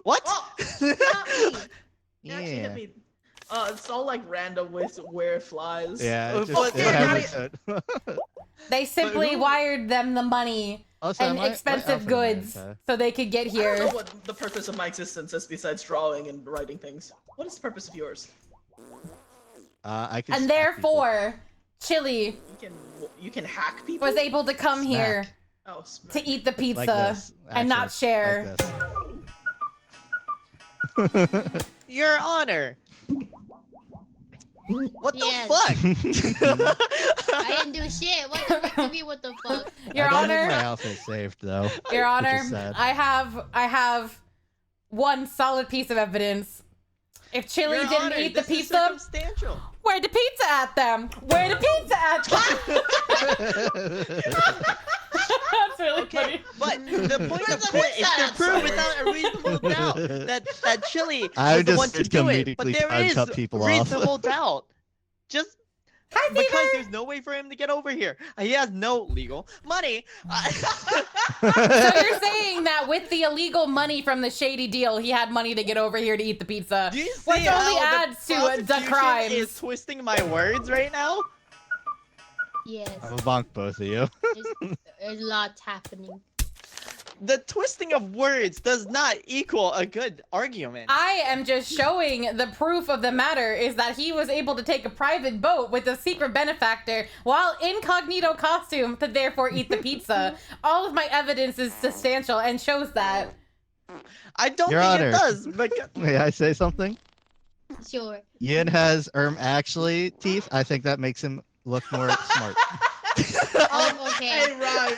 What? Oh, not me. He actually Yeah. hit me. It's all like random with where it flies. Yeah, it But- just it but- happens. They simply who- wired them the money Also, and my expensive outfit goods is, so they could get I don't here. know what the purpose of my existence is besides drawing and writing things. What is the purpose of yours? I can And smack people. therefore, Chili You can hack people. was able to come here Smack. Oh, smack. to eat the Like pizza this, and not actually, share. like this. Your Honor. What Yes. the fuck? I didn't do shit. What the fuck do you mean? What the fuck? Your I don't Honor, have my outfit saved though. Your which Honor, is sad. I have one solid piece of evidence. If Chili Your didn't Honor, eat the this is pizza, circumstantial. where the pizza at them? Where the pizza at them? That's really Okay, funny. but the point Where's of the court pizza is to at, prove sir? without a reasonable doubt that Chili I was the just one to do it. But immediately there try and is cut people off. reasonable doubt. Just Hi, because Fever. there's no way for him to get over here. He has no legal money. So you're saying that with the illegal money from the shady deal, he had money to get over here to eat the pizza, Do you which see only how adds to the prosecution crimes. is twisting my words right now? Yes. I'll bonk both of you. There's lots happening. The twisting of words does not equal a good argument. I am just showing the proof of the matter is that he was able to take a private boat with a secret benefactor while incognito costume to therefore eat the pizza. All of my evidence is substantial and shows that. I don't Your think Honor. it does. But May I say something? Sure. Yin has actually teeth. I think that makes him look more smart. Oh, okay. Hey, right.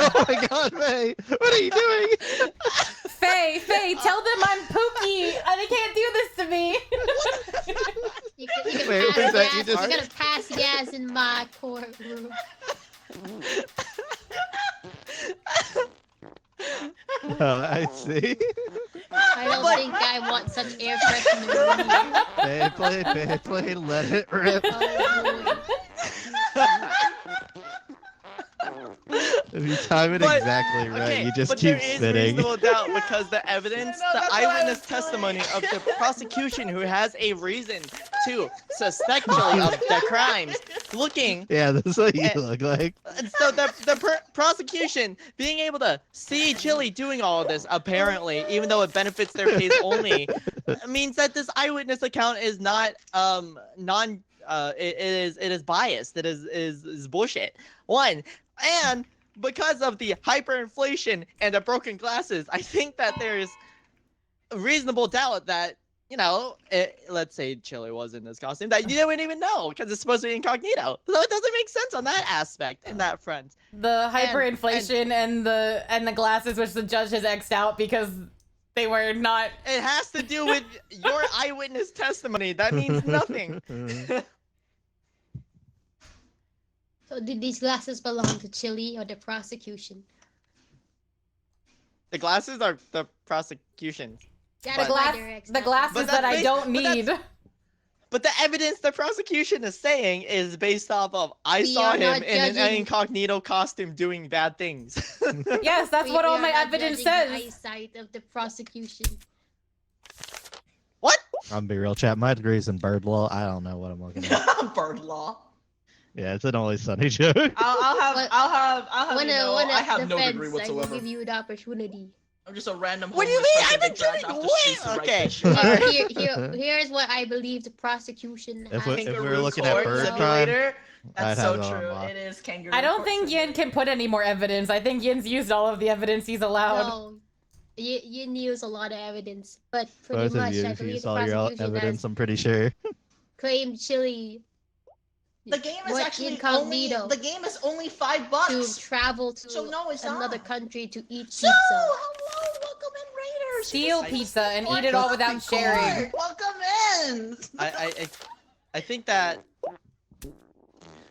Oh my god, May! What are you doing? Faye, tell them I'm Pookie and they can't do this to me. You can Wait, pass was that gas. you You just- are gonna pass gas in my courtroom. Oh, I see. I don't think I want such air freshener. Pay play, let it rip. Oh, If you time it But- exactly right, okay, you just but keep there is spitting. reasonable doubt because the evidence, No, the that's why I eyewitness was testimony playing. of the prosecution who has a reason to suspect Chili of the crimes, looking. Yeah, that's what you Eh, look like. And so prosecution being able to see Chili doing all of this, apparently, even though it benefits their case only, means that this eyewitness account is not it is biased. It is bullshit. One, and because of the hyperinflation and the broken glasses, I think that there's a reasonable doubt that, you know, let's say Chili was in this costume, that you wouldn't even know because it's supposed to be incognito. So it doesn't make sense on that aspect, in that front. The hyperinflation and the glasses, which the judge has X'd out because They were not. It has to do with your eyewitness testimony. That means nothing. So did these glasses belong to Chili or the prosecution? The glasses are the prosecution. That's The, why they're the glasses But that that's I don't but that's- need. But the evidence the prosecution is saying is based off of I We saw are him not in an judging- incognito costume doing bad things. Yes, that's what We all are my not evidence judging the says. eyesight of the prosecution. What? I'm be real, chat. My degree's in bird law. I don't know what I'm looking at. Bird law. Yeah, it's an Always Sunny joke. I'll have When you know, I have no defense, degree I will whatsoever. give you the opportunity. I'm just a random. What do you homeless mean? person I've been they dragged doing off the what? streets to write Okay. this shit. Here's what I believe the prosecution If has. we were Kangaroo looking at court bird crime, simulator. I'd That's have so it true. unlocked. It is kangaroo. I don't court think Yin simulator. can put any more evidence. I think Yin's used all of the evidence he's allowed. No, you use a lot of evidence, but pretty Both of much you, I if you believe the saw your prosecution evidence, has I'm pretty sure. claimed Chili The game is went actually incognito only. The game is only $5. to travel to So no, it's another not. country to eat So, pizza. hello, welcome in, Raiders. Steal This is pizza and the eat it all court. without sharing. Welcome in. I think that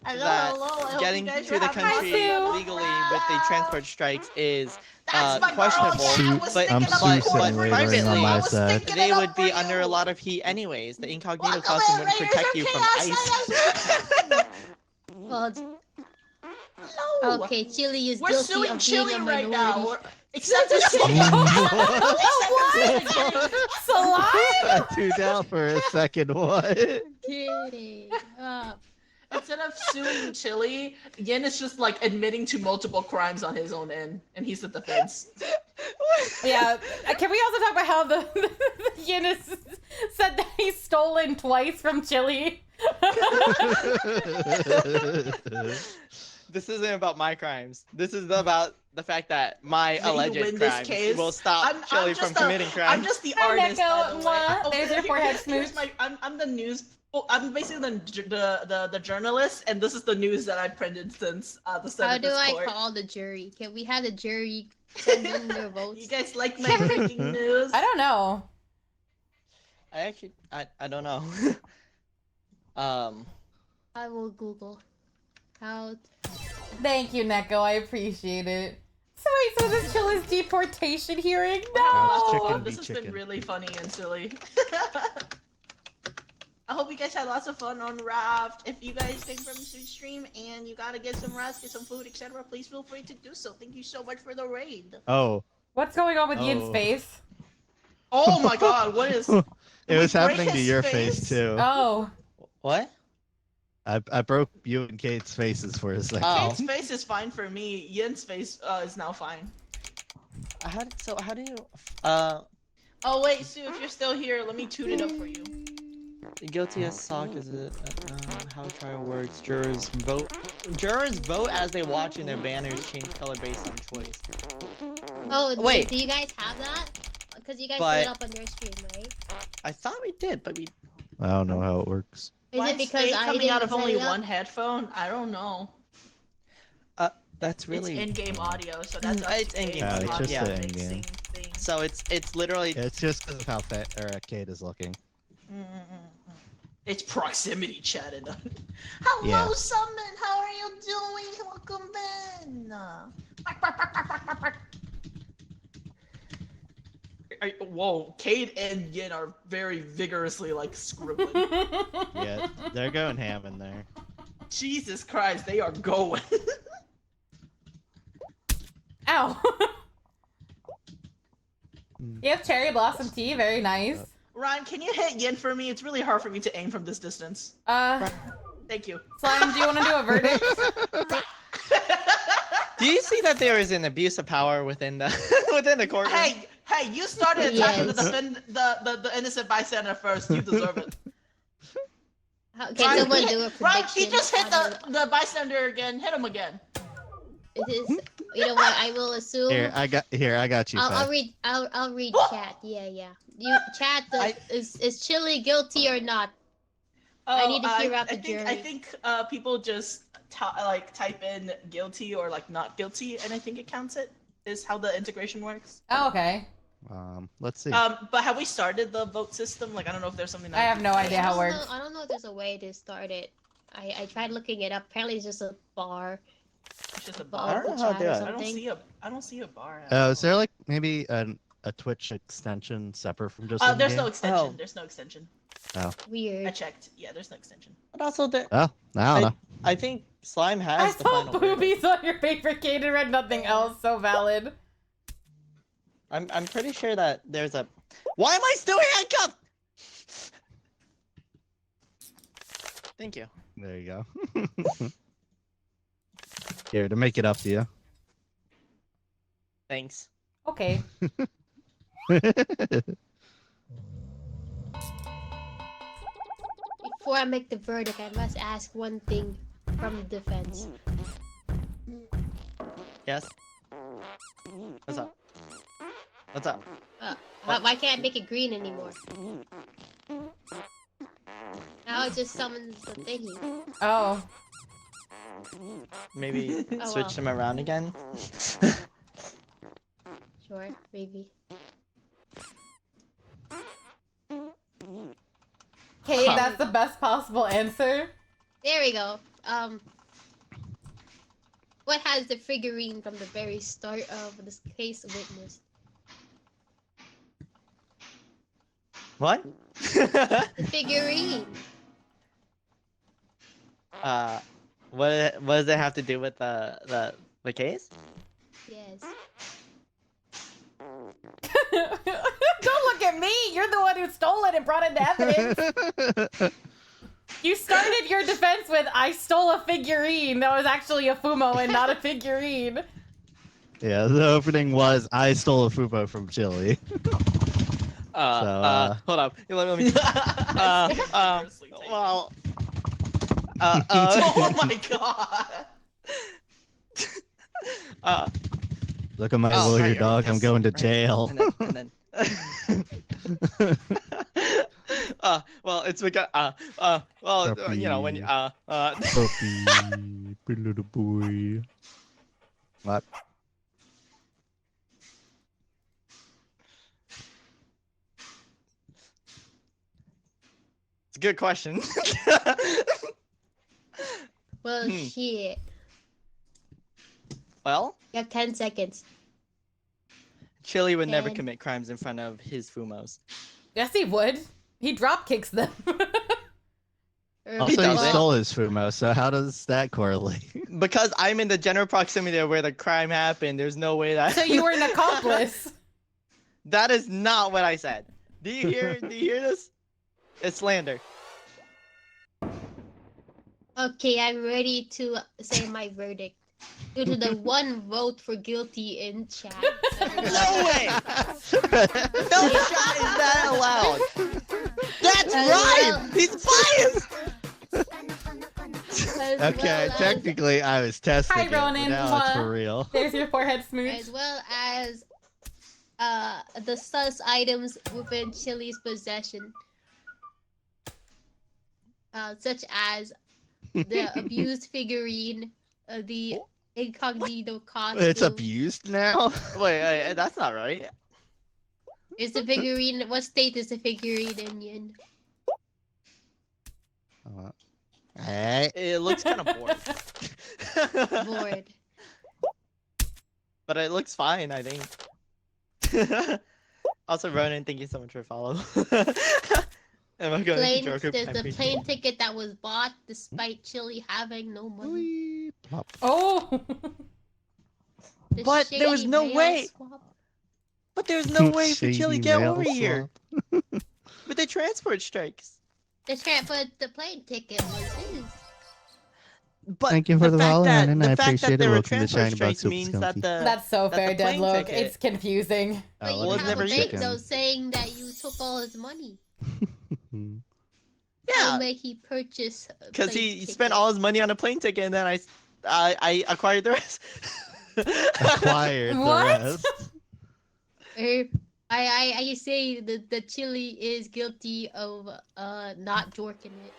Hello, that hello. I hope getting you guys to are the having country Sue. legally with the transport strikes is That's my questionable, girl. Yeah, I was but- thinking I'm of Sue the sitting court right privately, on my I was side. thinking they it would up be for under a you. lot of heat anyways. The incognito Welcome costume in, wouldn't Raiders protect you of from Chaos. ice. Well, Hello. okay, Chili is We're guilty suing of Chili being a right minority. now. Except for Chili. Slime? I tuned out for a second. What? Kidding. Instead of suing Chili, Yin is just like admitting to multiple crimes on his own end, and he's the defense. Yeah. Can we also talk about how the Yin is, said that he's stolen twice from Chili? This isn't about my crimes. This is about the fact that my That you alleged win this crimes case? will stop Chili from committing I'm crimes. just the Hi, artist, Neko. by the way. Mwah. There's your forehead here's smooch. I'm the news. I'm basically the journalist, and this is the news that I've printed since the start How of do this I court. call the jury? Can we have the jury send in their votes? You guys like my breaking news? I don't know. I don't know. I will Google. How? Thank you, Neko. I appreciate it. So wait, so this Chili's deportation hearing? Couch No! chicken. This be has chicken. been really funny and silly. I hope you guys had lots of fun on Raft. If you guys came from the stream and you gotta get some rest, get some food, etc., please feel free to do so. Thank you so much for the raid. Oh, What's going on with Yin's Oh. face? Oh my god, what is... it we was break happening to his your face? face too. Oh. What? I broke you and Kate's faces for a second. Oh. Kate's face is fine for me. Yin's face is now fine. How do you Oh wait, Sue, if you're still here, let me tune it up for you. guilty as sock is it how trial works? Jurors vote as they watch and their banners change color based on choice. Oh, Wait. do you guys have that? Because you guys But- put it up on your stream, right? I thought we did, but we I don't know how it works. Is Why it because Spade I coming didn't out of set only it up? one headphone? I don't know. that's really It's in-game audio, so that's up It's to in-game Kate's audio. It's just audio the mixing in-game. thing. so it's literally It's just because of how Kate is looking. It's proximity chatted. Hello, Yeah. Summon. How are you doing? Welcome in. Whoa, Kate and Yin are very vigorously like scribbling. Yeah, they're going ham in there. Jesus Christ, they are going. Ow. You have cherry blossom tea, very nice. Ryan, can you hit Yin for me? It's really hard for me to aim from this distance. Thank you. Slime, do you want to do a verdict? Do you see that there is an abuse of power within the within the courtroom? Hey, you started attacking Yes. the innocent bystander first. You deserve it. Can Ryan, someone he- do a Ryan, prediction? he just hit on the bystander again. Hit him again. It is. You know what? I will assume. Here, I got you. I'll Faye. read. I'll read chat. Yeah. You chat. Is Chili guilty or not? I need to hear out the jury. I think people just type in guilty or like not guilty, and I think it counts it. Is how the integration works. Oh, okay. Let's see. But have we started the vote system? Like, I don't know if there's something. I have no idea how it I works. don't know. I don't know if there's a way to start it. I tried looking it up. Apparently, it's just a bar. It's just a But bar. I don't know how to chat do or it. something. I don't see a bar. at Is there all. like maybe a Twitch extension separate from just? There's no in-game? extension. Oh. There's no extension. I Weird. checked. Yeah, there's no extension. But also, there, Oh, I don't know. I think Slime I has the saw final word. boobies on your favorite kid and read nothing else. So valid. I'm pretty sure that there's a. Why am I still handcuffed? Thank you. There you go. Here to make it up to you. Thanks. Okay. Before I make the verdict, I must ask one thing from the defense. Yes. What's up? What's up? Why can't I make it green anymore? Now it just summons the thingy. Oh. Maybe Oh, switch well. them around again. Sure, maybe. Okay, that's the best possible answer. There we go. What has the figurine from the very start of this case witnessed? What? Figurine. What does it have to do with the case? Yes. Don't look at me. You're the one who stole it and brought it to evidence. You started your defense with, I stole a figurine. That was actually a Fumo and not a figurine. Yeah, the opening was I stole a fubo from Chile. Hold up. Let me. Well. Oh my god. Look at my Oh, lawyer, right, dog. I'm yes, going to right. jail. And then. Well, it's because well, you know, when Puppy, pretty little boy. What? it's a good question. Well, shit. Well, You have 10 seconds. Chili would never Ten. commit crimes in front of his Fumos. Yes, he would. He drop kicks them. Also, you doesn't. stole his fumo, so how does that correlate? Because I'm in the general proximity of where the crime happened, there's no way that. So you were an accomplice. That is not what I said. Do you hear? Do you hear this? It's slander. Okay, I'm ready to say my verdict. Due to the one vote for guilty in chat. No way! No shot is that allowed. That's As right. well- He's biased. As Okay, well as- technically I was testing Hi, it, but Ronan. now it's Mwah. for real. There's your forehead smooch. As well as the sus items within Chili's possession. Such as the abused figurine, the incognito costume. It's abused now? Wait, that's not right. Is the figurine, what state is the figurine in? Hey. It looks kind of bored. Bored. But it looks fine, I think. Also, Ronan, thank you so much for following. Am I going Plane, to joke? there's the plane ticket that was bought despite Chili having no money. Wee, plop. Oh. The But there was shady no mail way. swap. But there's no way for Shady Chili to get mail over here swap. with the transport strikes. But the plane ticket was his. But Thank you for the fact follow, that, and the I fact appreciate that it. there were Welcome to transport Shiny strikes Box means Super that Skunky. the That's so that fair, the plane Deadlock. ticket- It's confusing. But Oh, you let was me have never a check bank in. though saying that you took all his money. Yeah, How may he purchase? because he spent all his money on a plane ticket, and then I acquired the rest. Acquired the What? rest. I say that the Chili is guilty of not jorking it,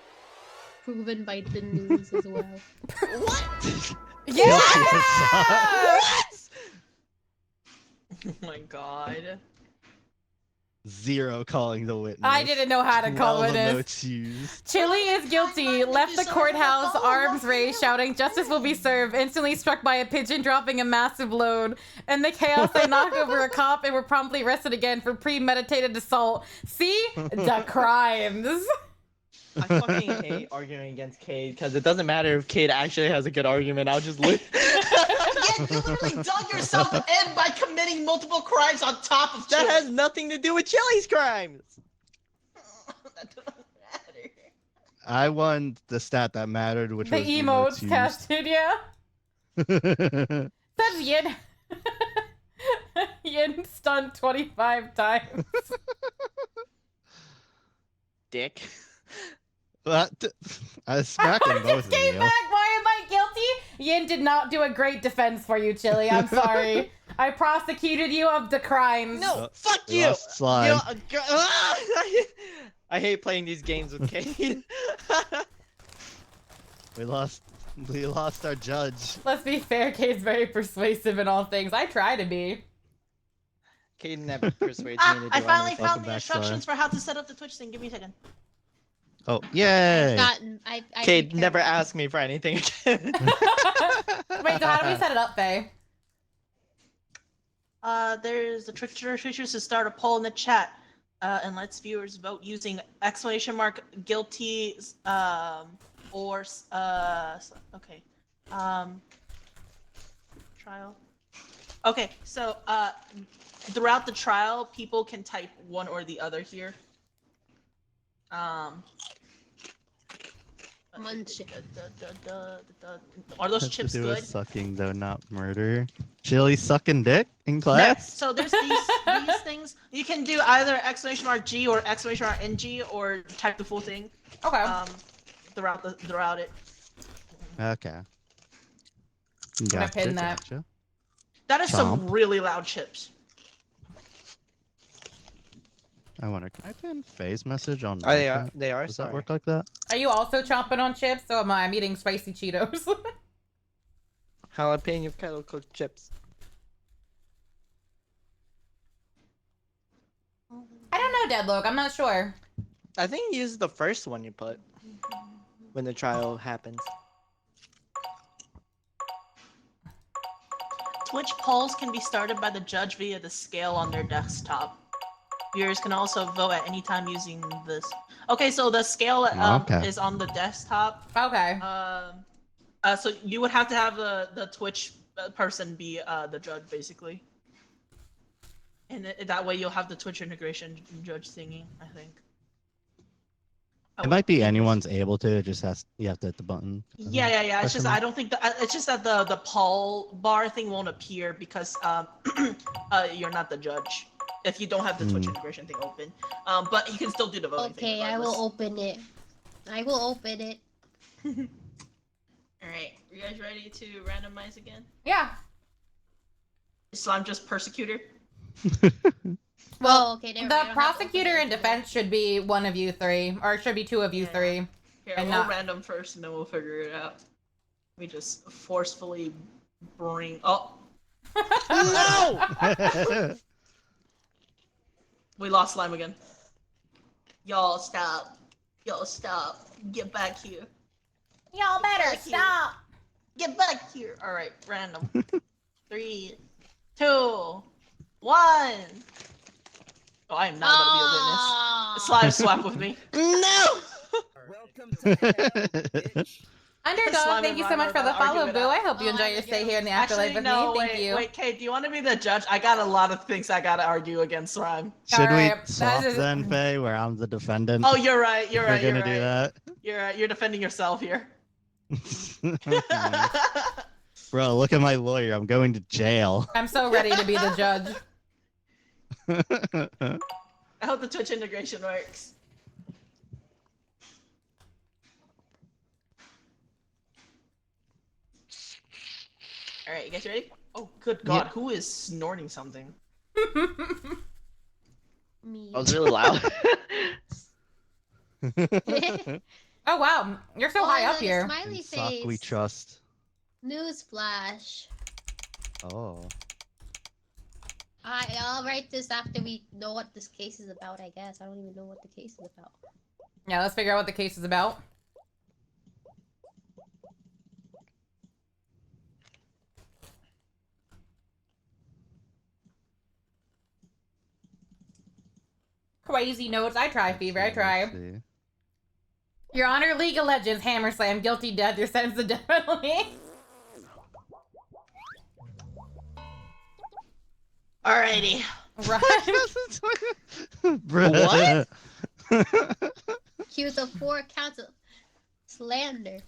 proven by the news as well. What? Yeah! Oh my god. 0 calling the witness. I didn't know how to call 12 witness. emotes used. Chili is guilty. Left the courthouse, arms raised, shouting, "Justice will be served." Instantly struck by a pigeon, dropping a massive load. In the chaos, they knocked over a cop and were promptly arrested again for premeditated assault. See? The crimes. I fucking hate arguing against Cade because it doesn't matter if Cade actually has a good argument. I'll just lose. Yeah, you literally dug yourself in by committing multiple crimes on top of That Chili. has nothing to do with Chili's crimes. That doesn't matter. I won the stat that mattered, which The was emotes used. casted, yeah. Says Yin. Yin stunned 25 times. Dick. I was smacking I both just of came you. back. Why am I guilty? Yin did not do a great defense for you, Chili. I'm sorry. I prosecuted you of the crimes. No, fuck we you. lost slime. I hate playing these games with Cade. We lost our judge. Let's be fair, Kate's very persuasive in all things. I try to be. Cade never persuades me to do I finally anything. found the back, instructions for how to set up the Twitch thing. Give me a second. Oh, yay! I Cade think never that- asked me for anything again. Wait, so how do we set it up, Faye? There's the features to start a poll in the chat, and lets viewers vote using ! guilty, or okay, trial. Okay, so throughout the trial, people can type one or the other here. Munch. Are those Has to chips do good? with sucking, though not murder. Chili sucking dick in Yeah, class? so there's these things. You can do either !G or !NG or type the full thing Okay. throughout it. Okay. gonna pin that. Gotcha. That is some Chomp. really loud chips. I wonder, can I pin Faye's message on Oh, they are. Minecraft? They are. Does Sorry. that work like that? Are you also chomping on chips? So am I. I'm eating spicy Cheetos. Jalapeno kettle cooked chips. I don't know, Deadlock. I'm not sure. I think use the first one you put when the trial happens. Twitch polls can be started by the judge via the scale on their desktop. Viewers can also vote at any time using this. Okay, so the scale Okay. is on the desktop. Okay. So you would have to have the Twitch person be the judge, basically. And that way you'll have the Twitch integration judge thingy, I think. It might be anyone's able to, it just has, you have to hit the button. Yeah. It's just Question? I don't think it's just that the poll bar thing won't appear because you're not the judge if you don't have the Twitch integration thing open. But you can still do the voting thing. Okay, I will open it. I will open it. All right, you guys ready to randomize again? Yeah. So I'm just persecutor. Well, Oh, okay, there we the go. I don't have to prosecutor open and it. defense should be one of you three, or it should be two of you Yeah. three. Here, And we'll not- random first, and then we'll figure it out. We just forcefully bring. Oh, No! we lost slime again. Y'all stop. Y'all stop. Get back here. Y'all better Thank you. stop. Get back here. All right, random. 3, 2, 1. Oh, I am not gonna be a witness. Ah! Slime swap with me. No! Welcome to hell, bitch. Underdog, Slime thank and you so Ryan much are for the gonna argue follow, it Boo. out. I hope you Oh, enjoy I your like stay it. here in the afterlife Actually, with no, me. wait, Thank you. wait, Kate, do you want to be the judge? I got a lot of things I gotta argue against Slime. Should Alright, we that swap is- then, Faye, where I'm the defendant? Oh, you're right. You're We're right. You're gonna right. do that. You're right. You're defending yourself here. Bro, look at my lawyer. I'm going to jail. I'm so ready to be the judge. I hope the Twitch integration works. All right, you guys ready? Oh, good God! Yeah. Who is snorting something? Me. That was really loud. Oh wow, you're so Oh, high look, up a here. Smiley In Sock we face. trust. News flash. Oh. I I'll write this after we know what this case is about, I guess. I don't even know what the case is about. Yeah, let's figure out what the case is about. Crazy notes. I try, Fever. I try. Let's see. Your Honor, League of Legends, Hammer Slam, guilty death. Your sentence to death penalty. Alrighty. Right. Bruh. Accused of 4 counts of slander.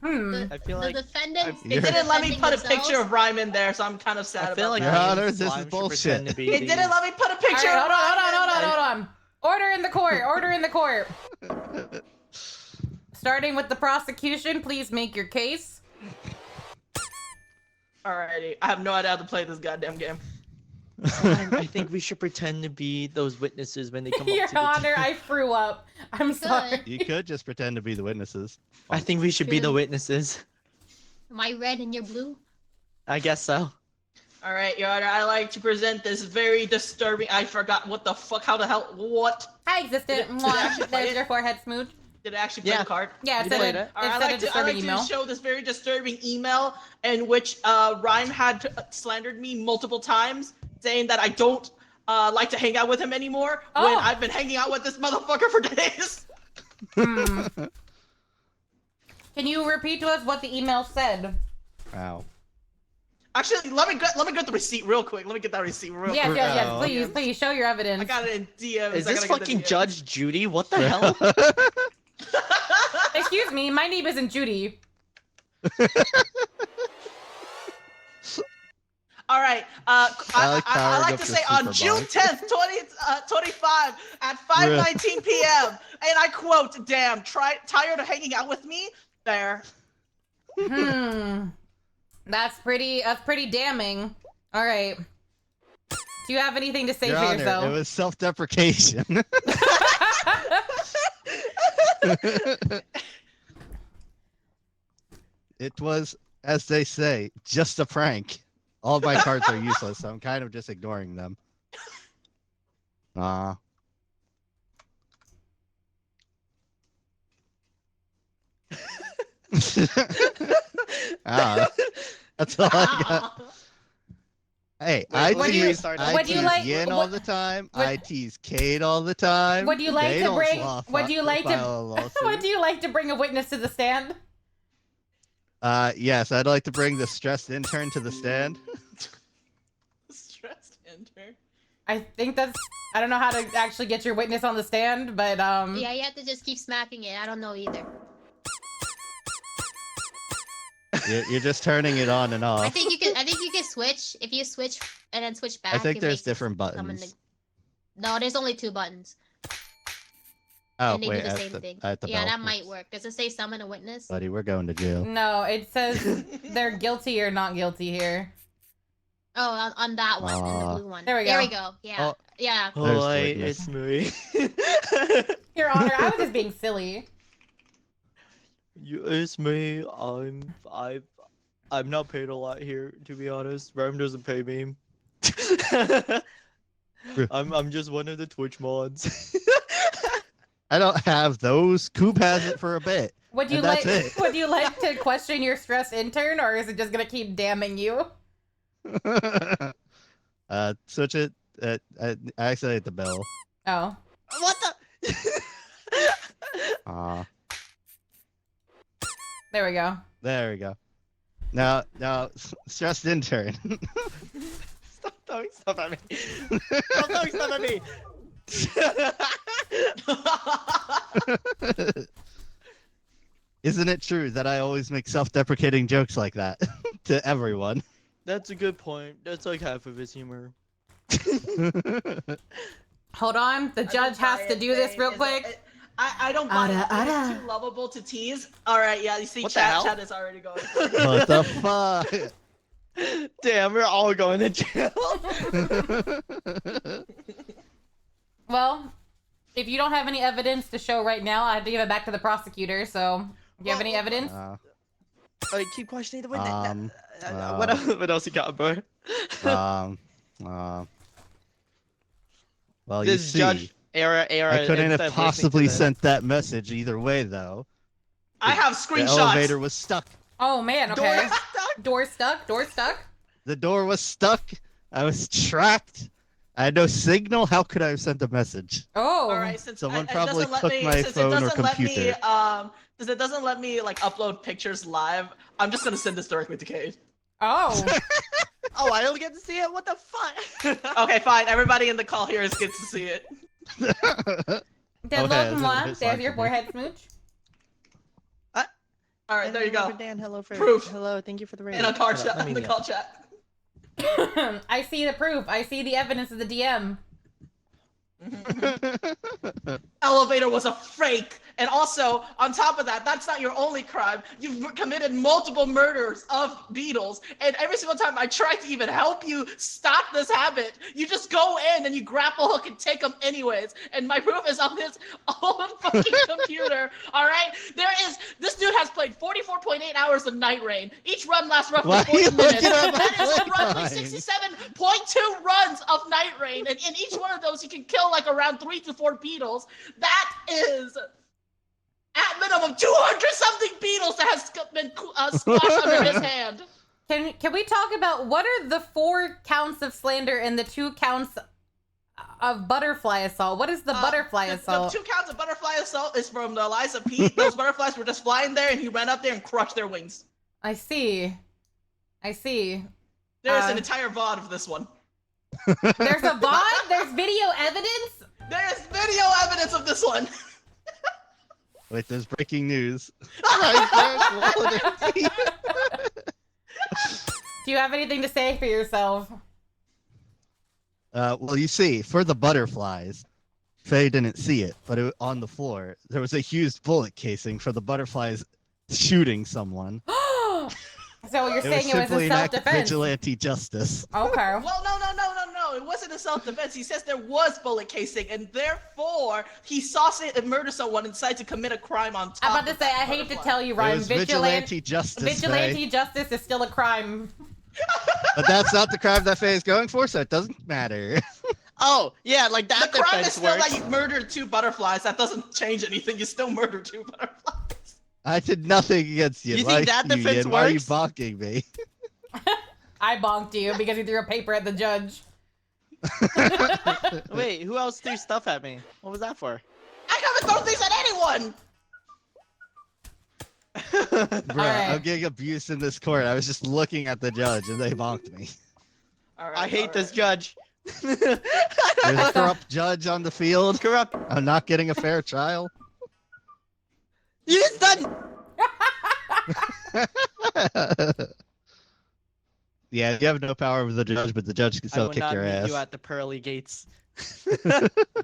Hmm. I feel The like defendant. They You're- didn't let me defending put a picture themselves- of Rhyme in there, so I'm kind of sad I feel about like Your that. Honor, me this and is Slime should bullshit. pretend to be They the- didn't let me put a All picture right, of hold on, hold on, Rhyme hold on, in hold there. on. Order in the court. Order in the court. Starting with the prosecution, please make your case. Alrighty. I have no idea how to play this goddamn game. Slime, I think we should pretend to be those witnesses when they come Your up to the Honor, I threw up. I'm sorry. Good. You could just pretend to be the witnesses. I think we should be the True. witnesses. Am I red and you're blue? I guess so. Alright, Your Honor, I like to present this very disturbing. I forgot what the fuck. How the hell? What? Hi, existent. Did it actually play There's it? your forehead smooch. Did I actually play Yeah. the card? Yeah, it You said played it. it. It Alright, said a I disturbing like email. to show this very disturbing email in which Rhyme had slandered me multiple times, saying that I don't like to hang out with him anymore when Oh. I've been hanging out with this motherfucker for days. Hmm. Can you repeat to us what the email said? Ow. Actually, let me get the receipt real quick. Let me get that receipt real Yes, quick. yes, yes. Wow. Please, please show your evidence. I got it in DMs. Is I this gotta get the fucking DMs. Judge Judy? What the hell? Excuse me, my name isn't Judy. All right. I like I powering like up to the say on super June box. 10th, 2025 at 5:19 p.m. And I quote, "Damn, tired of hanging out with me?" There. Hmm. That's pretty damning. All right. Do you have anything to say Your for Honor, yourself? it was self-deprecation. It was, as they say, just a prank. All my cards are useless, so I'm kind of just ignoring them. Ah. Ah, that's all I got. Hey, I Would tease, you- I would you tease like- Yin all what- the time. would- I tease Kate all the time. Would you like They to don't bring- file- would you like to- file a lawsuit. Would you like to bring a witness to the stand? Yes, I'd like to bring the stressed intern to the stand. Stressed intern. I think that's. I don't know how to actually get your witness on the stand, but Yeah, you have to just keep smacking it. I don't know either. You're just turning it on and I off. think you can. I think you can switch. If you switch and then switch back. I think it there's makes it different come in buttons. No, there's only 2 buttons. Oh, And they wait, do the same thing. at the Yeah, bell. that might work. Does it say summon a witness? Buddy, we're going to jail. no, it says they're guilty or not guilty here. Oh, on that one, on the Aw. blue one. There we There go. we go. Yeah. Oh. Yeah. There's the Hi, witness. it's me. Your Honor, I was just being silly. It's me. I'm not paid a lot here, to be honest. Rhyme doesn't pay me. I'm just one of the Twitch mods. I don't have those. Coop has it for a bit. Would you And like? that's it. Would you like to question your stressed intern, or is it just gonna keep damning you? Switch it. I actually hit the bell. Oh. What the? There we go. There we go. Now, stressed intern. Stop throwing stuff at me. Stop throwing stuff at me. Isn't it true that I always make self-deprecating jokes like that to everyone? That's a good point. That's like half of his humor. Hold on. The judge has to do this real quick. I don't buy it. Ada. It's too lovable to tease. All right, yeah. You see, What the hell? chat is already going. What the fuck? Damn, we're all going to jail. Well, if you don't have any evidence to show right now, I have to give it back to the prosecutor. So, do you have any evidence? Like, keep questioning the witness. Um, What else you got, bro? Well, you This see, judge era. I couldn't instead have of listening possibly to this. sent that message either way, though. I have The screenshots. elevator was stuck. Oh man, okay. Door stuck. Door stuck, door stuck. The door was stuck. I was trapped. I had no signal. How could I have sent a message? Oh. All right, since Someone it probably doesn't let took me, my since it phone or doesn't let me, computer. since it doesn't let me like upload pictures live, I'm just gonna send this directly to Cade. Oh. Oh, I don't get to see it. What the fuck? Okay, fine. Everybody in the call here gets to see it. Dead Okay, love, that's a mwah. bit There's slimy your for me. forehead smooch. All right, there you Hello go. for Dan. Hello for Proof. Hello, thank you for the rating. In a car Hold on, chat. let me In the mute. call chat. I see the proof. I see the evidence of the DM. Elevator was a fake. And also, on top of that, that's not your only crime. You've committed multiple murders of beetles, and every single time I try to even help you stop this habit, you just go in and you grapple hook and take them anyways. And my proof is on his own fucking computer. All right, this dude has played 44.8 hours of Night Rain. Each run lasts roughly Why are 40 you minutes. looking at my That is roughly playtime? 67.2 runs of Night Rain, and in each one of those, you can kill like around 3 to 4 beetles. That is at minimum 200 something beetles that has been squashed under his hand. Can we talk about what are the 4 counts of slander and the 2 counts of butterfly assault? What is the butterfly assault? The 2 counts of butterfly assault is from the Eliza Pete. Those butterflies were just flying there, and he ran up there and crushed their wings. I see. I see. There's an entire VOD of this one. There's a VOD? There's video evidence? There is video evidence of this one. Wait, there's breaking news. Do you have anything to say for yourself? Well, you see, for the butterflies, Faye didn't see it, but on the floor, there was a used bullet casing for the butterflies shooting someone. So you're saying it was simply in an act of self-defense? vigilante justice. Okay. Well, no. It wasn't a self-defense. He says there was bullet casing, and therefore he saw it murder someone and decided to commit a crime on top. I'm about to of say, that I hate to butterfly. tell you, It Ryan, was vigilante justice, vigilante Faye. justice is still a crime. But that's not the crime that Faye is going for, so it doesn't matter. Oh, yeah, like The that crime is defense still works. that you murdered 2 butterflies. That doesn't change anything. You still murdered 2 butterflies. I did nothing against you. You Why think that you, defense Yin? Why are you works? bonking me? I bonked you because you threw a paper at the judge. Wait, who else threw stuff at me? What was that for? I haven't thrown things at anyone. Bruh, Alright. I'm getting abused in this court. I was just looking at the judge and they bonked me. All right, I hate all this right. judge. There's a corrupt judge on the field. Corrupt. I'm not getting a fair trial. You just done. Yeah, you have no power over the judge, but the judge can I still will kick not your meet ass. you at the pearly gates.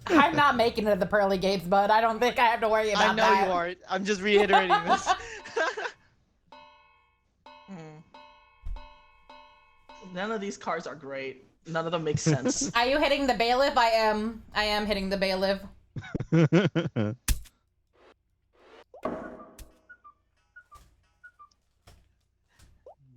I'm not making it to the pearly gates, bud. I don't think I have to worry about I know that. you are. I'm just reiterating this. None of these cards are great. None of them make sense. Are you hitting the bailiff? I am hitting the bailiff.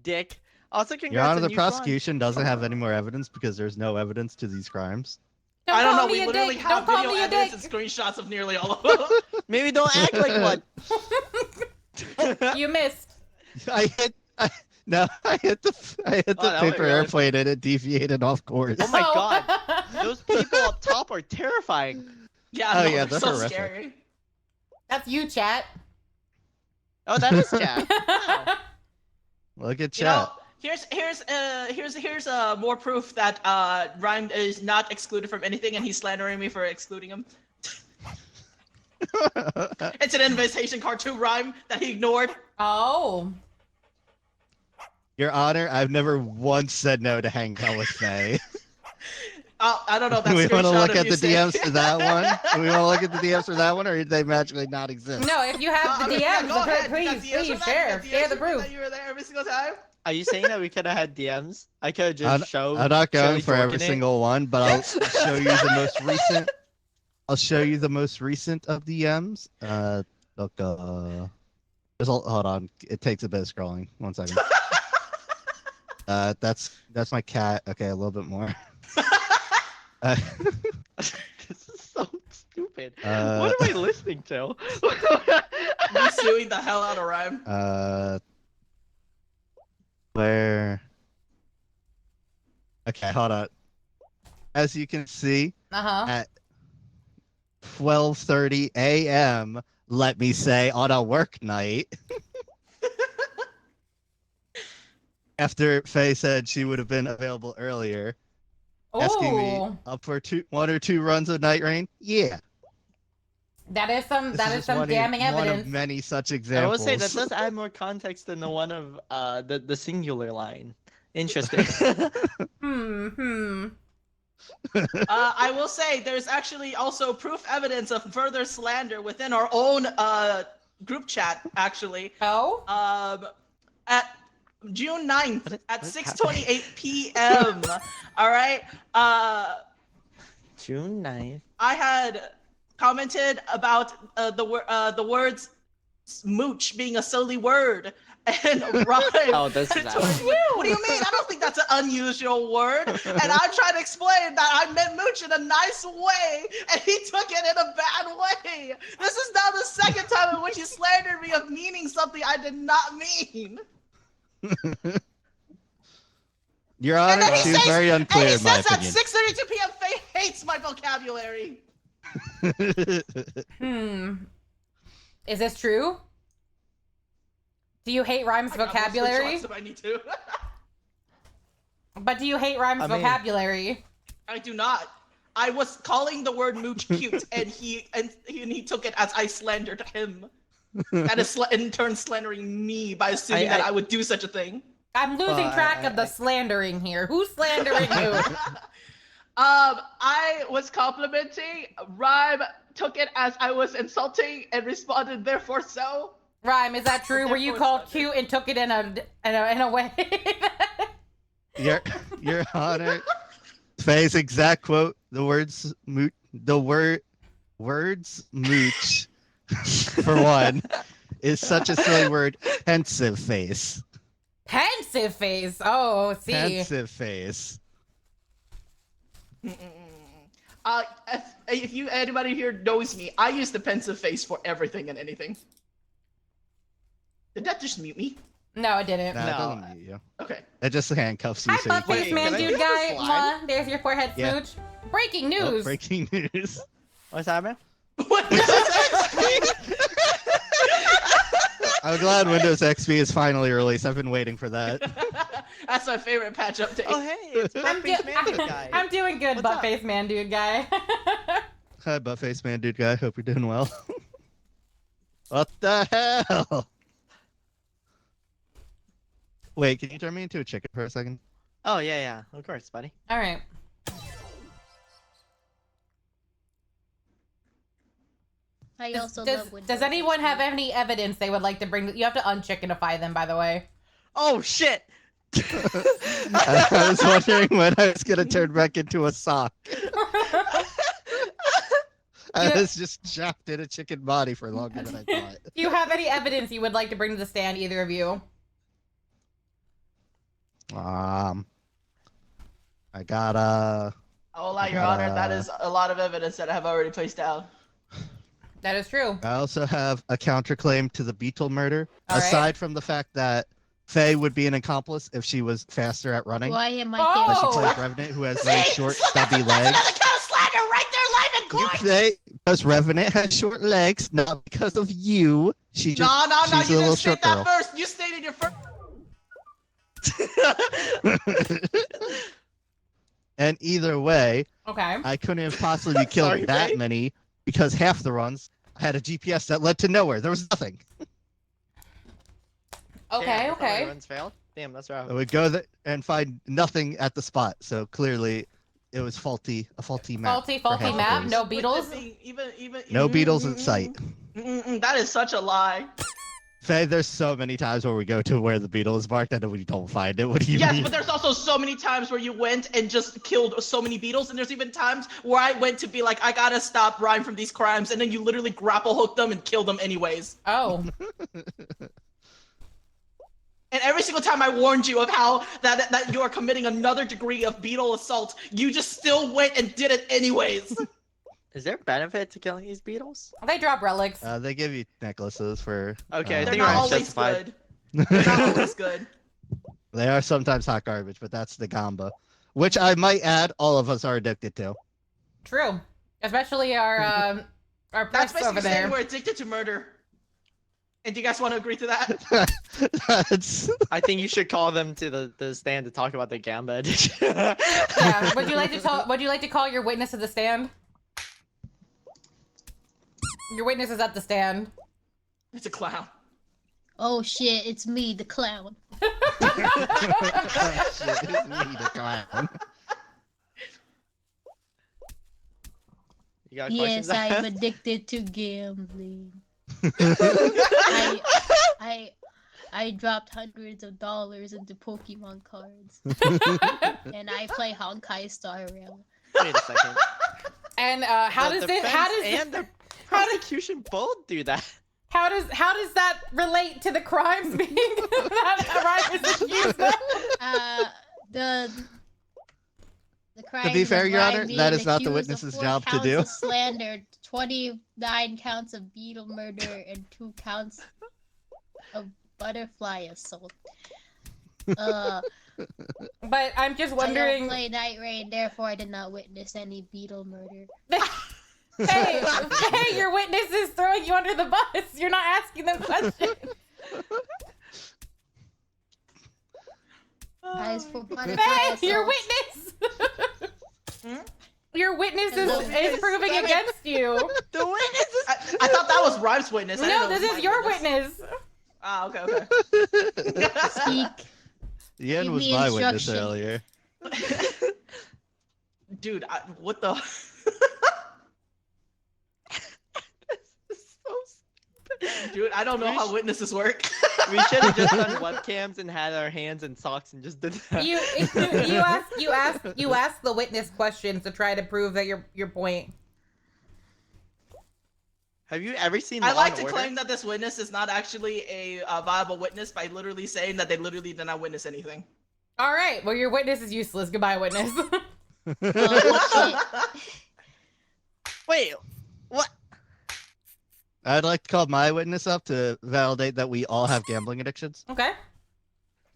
Dick. Also, congrats Your Honor, on the you flying. prosecution doesn't have any more evidence because there's no evidence to these crimes. Don't I don't call know. me We a literally dick. have Don't call video me a evidence dick. and screenshots of nearly all of them. Maybe don't act like one. You missed. I hit the that went paper really airplane and it deviated off course. Oh my god. Those people up top are terrifying. Yeah, Oh, no, yeah, they're they're so horrific. scary. That's you, chat. Oh, that is chat. Wow. Look at You know, chat. here's more proof that Rhyme is not excluded from anything, and he's slandering me for excluding him. It's an invitation card to Rhyme that he ignored. Oh. Your Honor, I've never once said no to hang out with Faye. I don't know if that's We want to screenshot look of at you the saying- DMs for that one. Do we want to look at the DMs for that one, or do they magically not exist? No, if you have the I mean, yeah, DMs, go ahead. You got please DMs share. for that? You got Share DMs the for proof. that you were there every single time. Are you saying that we could have had DMs? I could have just showed. I'm not going Chili for every dorking it. single one, but I'll show you the most recent. I'll show you the most recent of DMs. Look, hold on. It takes a bit of scrolling. 1 second. That's my cat. Okay, a little bit more. What am I listening to? Me suing the hell out of Rhyme. Where? Okay, hold on. As you can see, at 12:30 a.m., let me say, on a work night, after Faye said she would have been available earlier, asking me Oh, up for one or two runs of Night Rain. Yeah, that is some just damning one of evidence. many such I examples. will say that does add more context than the one of the singular line. Interesting. Hmm. I will say there's actually also proof evidence of further slander within our own group chat, actually. Oh? At June 9th What at is 6:28 p.m. All right. June 9th. I had commented about the words smooch being a silly word. And Ryan Oh, this is told me, what do you mean? I don't think that's an unusual word. And I tried to explain that I meant mooch in a nice way, and he took it in a bad way. This is now the second time in which he slandered me of meaning something I did not mean. Your Honor, And then she was very unclear and he in my says at opinion. 6:32 p.m. Faye hates my vocabulary. Is this true? Do you hate Rhyme's I got more vocabulary? screenshots if I need to. But do you hate Rhyme's vocabulary? I do not. I was calling the word mooch cute, and he took it as I slandered him. That is in turn slandering me by assuming that I would do such a thing. I'm losing track of the slandering here. Who's slandering who? I was complimenting. Rhyme took it as I was insulting and responded, therefore so. Rhyme, is that true? Were you called cute and took it in a way? Your Honor, Faye's exact quote: words mooch for one is such a silly word. Pensive face. Pensive face. Oh, see. Pensive face. If anybody here knows me, I use the pensive face for everything and anything. Did that just mute me? No, it didn't. No, it No. doesn't mute you. Okay. It just handcuffs you. Hi, so you butt face can't man, do dude it. guy. slide? Mwah. There's your forehead Yeah. smooch. Breaking Oh, news. breaking news. What's happening? I'm glad Windows XP is finally released. I've been waiting for that. That's my favorite patch update. Oh, hey, it's Buttface Man Dude Guy. I'm doing good, What's butt up? face man, dude guy. Hi, buttface man, dude guy. Hope you're doing well. What the hell? Wait, can you turn me into a chicken for a second? Oh, yeah, of course, buddy. All right. I also Does, love Windows. does anyone have any evidence they would like to bring? You have to unchickenify them, by the way. Oh, shit! I was wondering when I was gonna turn back into a sock. I was just trapped in a chicken body for longer than I thought. Do you have any evidence you would like to bring to the stand, either of you? I got Hola, Your Honor. That is a lot of evidence that I have already placed down. That is true. I also have a counterclaim to the Beetle murder. All right. Aside from the fact that Faye would be an accomplice if she was faster at running. Why am I Oh! But she getting plays Revenant, who has very short, stubby legs. Another kind of slander right there, live and You court. say because Revenant has short legs, not because of you. She just No, she's you a little didn't short state that girl. first. You stated your first. And either way, Okay. I couldn't have possibly killed Sorry, that Faye? many because half the runs had a GPS that led to nowhere. There was nothing. Okay. Damn, that's how many Okay. runs failed? Damn, that's rough. I would go there and find nothing at the spot. So clearly, it was a faulty map. Faulty for half map. of those. No beetles. No beetles in sight. That is such a lie. Faye, there's so many times where we go to where the beetle is marked and we don't find it. What do you Yes, mean? but there's also so many times where you went and just killed so many beetles, and there's even times where I went to be like, I gotta stop Ryan from these crimes, and then you literally grapple hook them and kill them anyways. Oh. And every single time I warned you of how that you are committing another degree of beetle assault, you just still went and did it anyways. Is there benefit to killing these beetles? They drop relics. They give you necklaces for. Okay, I They're think not I'm always justified. good. They're not always good. They are sometimes hot garbage, but that's the gamba, which I might add, all of us are addicted to. True. Especially our That's press basically over saying there. we're addicted to murder. And do you guys want to agree to that? That's... I think you should call them to the stand to talk about the gamba addiction. Yeah. Would you like to call your witness to the stand? Your witness is at the stand. It's a clown. Oh shit, it's me, the clown. Shit, it's me, the clown. You got Yes, questions? I'm addicted to gambling. I dropped hundreds of dollars into Pokemon cards. And I play Honkai Star Rail. Wait a second. And how The does this? defense How does and the prosecution both do that? how does that relate to the crimes being that Ryan is accused of? The crime be fair, of Your Ryan Honor, being that is not the accused of witness's 4 job to counts do. of slander, 29 counts of beetle murder, and 2 counts of butterfly assault. But I'm just I don't wondering. play Night Rain, therefore I did not witness any beetle murder. Hey, your witness is throwing you under the bus. You're not asking them questions. As for butterfly Hey, assault, your witness. Your witness is proving Damn it. against you. The witness is... I thought that was Rhyme's witness. I didn't No, know it this was is my your witness. Ah, okay. speak. Yen Give was me my witness instruction. earlier. Dude, what the? This is so stupid. Dude, I don't know how witnesses work. We should have just done webcams and had our hands in socks and just did that. You ask the witness questions to try to prove that your point. Have you ever seen I Law like and to Order? claim that this witness is not actually a viable witness by literally saying that they literally did not witness anything. All right. Well, your witness is useless. Goodbye, witness. Oh, shit. Wait, what? I'd like to call my witness up to validate that we all have gambling addictions. Okay.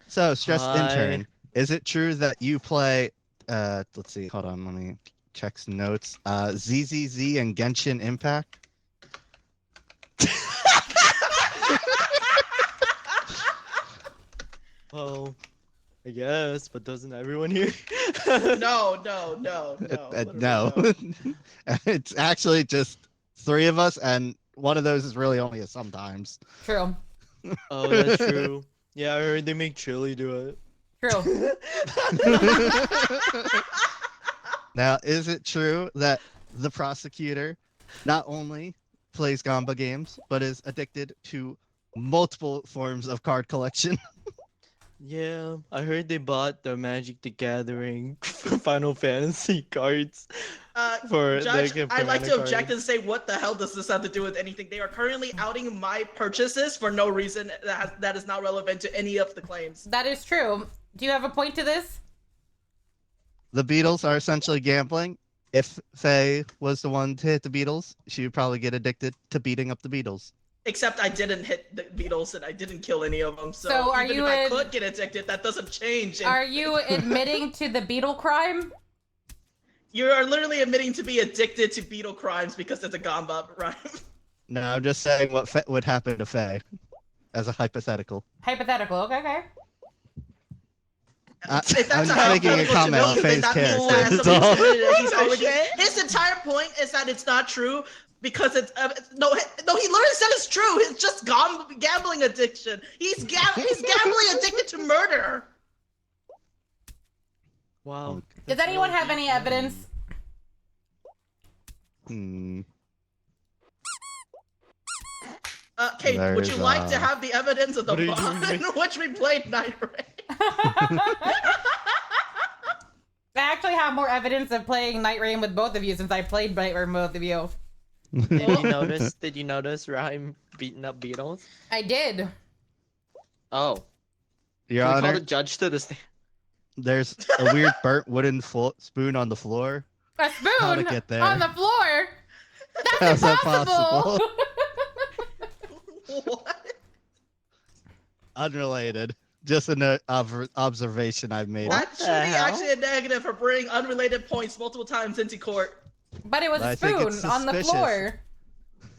So, stressed Hi. intern, is it true that you play? Let's see. Hold on. Let me check some notes. ZZZ and Genshin Impact. Well, I guess, but doesn't everyone here? No. literally No, it's actually just 3 of us, and one of those is really only a sometimes. True. Oh, that's true. Yeah, I heard they make Chili do it. True. Now, is it true that the prosecutor not only plays Gamba games, but is addicted to multiple forms of card collection? Yeah, I heard they bought the Magic the Gathering Final Fantasy cards for Judge, their I'd like to commander object cards. and say, what the hell does this have to do with anything? They are currently outing my purchases for no reason that is not relevant to any of the claims. That is true. Do you have a point to this? The Beatles are essentially gambling. If Faye was the one to hit the Beatles, she would probably get addicted to beating up the Beatles. Except I didn't hit the Beatles and I didn't kill any of them. So, So are even you if I in- could get addicted, that doesn't change. And Are you admitting to the beetle crime? you are literally admitting to be addicted to Beetle crimes because it's a Gamba rhyme. No, I'm just saying what would happen to Faye as a hypothetical. Hypothetical. Okay. If that's I'm a making a hypothetical comment on civilian, Faye's then that means character. that That's all. somebody's admitted he's already. His entire point is that it's not true because it's no. He literally said it's true. It's just gambling addiction. He's gambling addicted to murder. Wow. Does anyone have any evidence? Hmm. Kate, would you There's, like to have the evidence of the What are you bond doing? in which we played Night Rain? I actually have more evidence of playing Night Rain with both of you since I played Night Rain with both of you. Did you notice Rhyme beating up Beatles? I did. Oh. Your Can we call Honor, the judge to the stand? there's a weird burnt wooden spoon on the floor. A How to spoon get there? on the floor. How's that Impossible. possible? What? Unrelated. Just an observation I've made. That What should the be hell? actually a negative for bringing unrelated points multiple times into court. But it was I a think spoon it's on the suspicious. floor.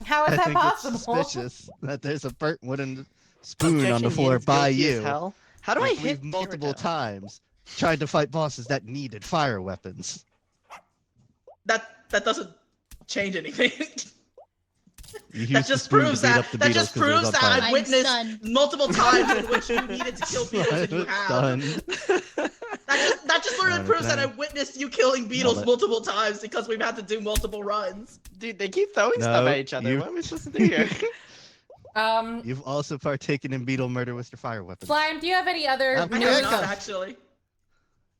How is I that think possible? it's suspicious that there's a burnt wooden spoon on the Objection, floor Yin's by guilty as you. hell. How do I We've hit multiple Kirito? times tried to fight bosses that needed fire weapons. That doesn't change anything. You That used the just spoon to proves beat that up the that beetles just 'cause it was proves on that fire. I've I'm witnessed stunned. multiple times in which you needed to kill beetles and you have. Stunned. That just literally proves that Okay. I've witnessed you killing beetles Love it. multiple times because we've had to do multiple runs. Dude, they keep throwing stuff No, at each other. you- What am I supposed to do here? You've also partaken in beetle murder with your fire weapons. Slime, do you have any other I'm I news? have not handcuffed. actually.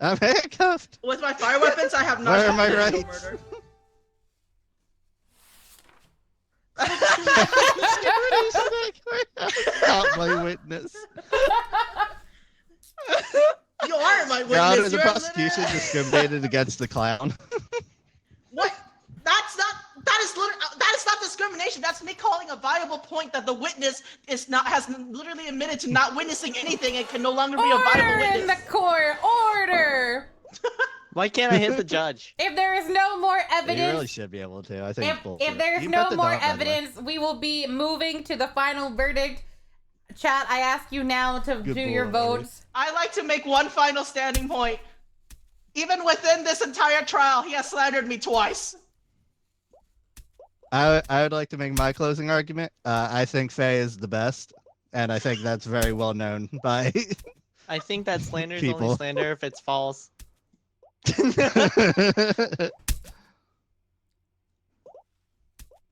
I'm handcuffed. With my fire weapons, I have not. Where am I committed right? murder. Not my witness. You are my Your Honor, witness. the You're prosecution literally- discriminated against the clown. What? That's not. That is not discrimination. That's me calling a viable point that the witness has literally admitted to not witnessing anything and can no longer be a viable Order in the witness. court! Order! Why can't I hit the judge? If there is no more You evidence, really should be able to. I think it's bullshit. if there's You no bet the more dog, by the way. evidence, we will be moving to the final verdict. Chat, I ask you now to Good do your boy. votes. I like to make one final standing point. Even within this entire trial, he has slandered me twice. I would like to make my closing argument. I think Faye is the best, and I think that's very well known by. I think that slander is People. only slander if it's false.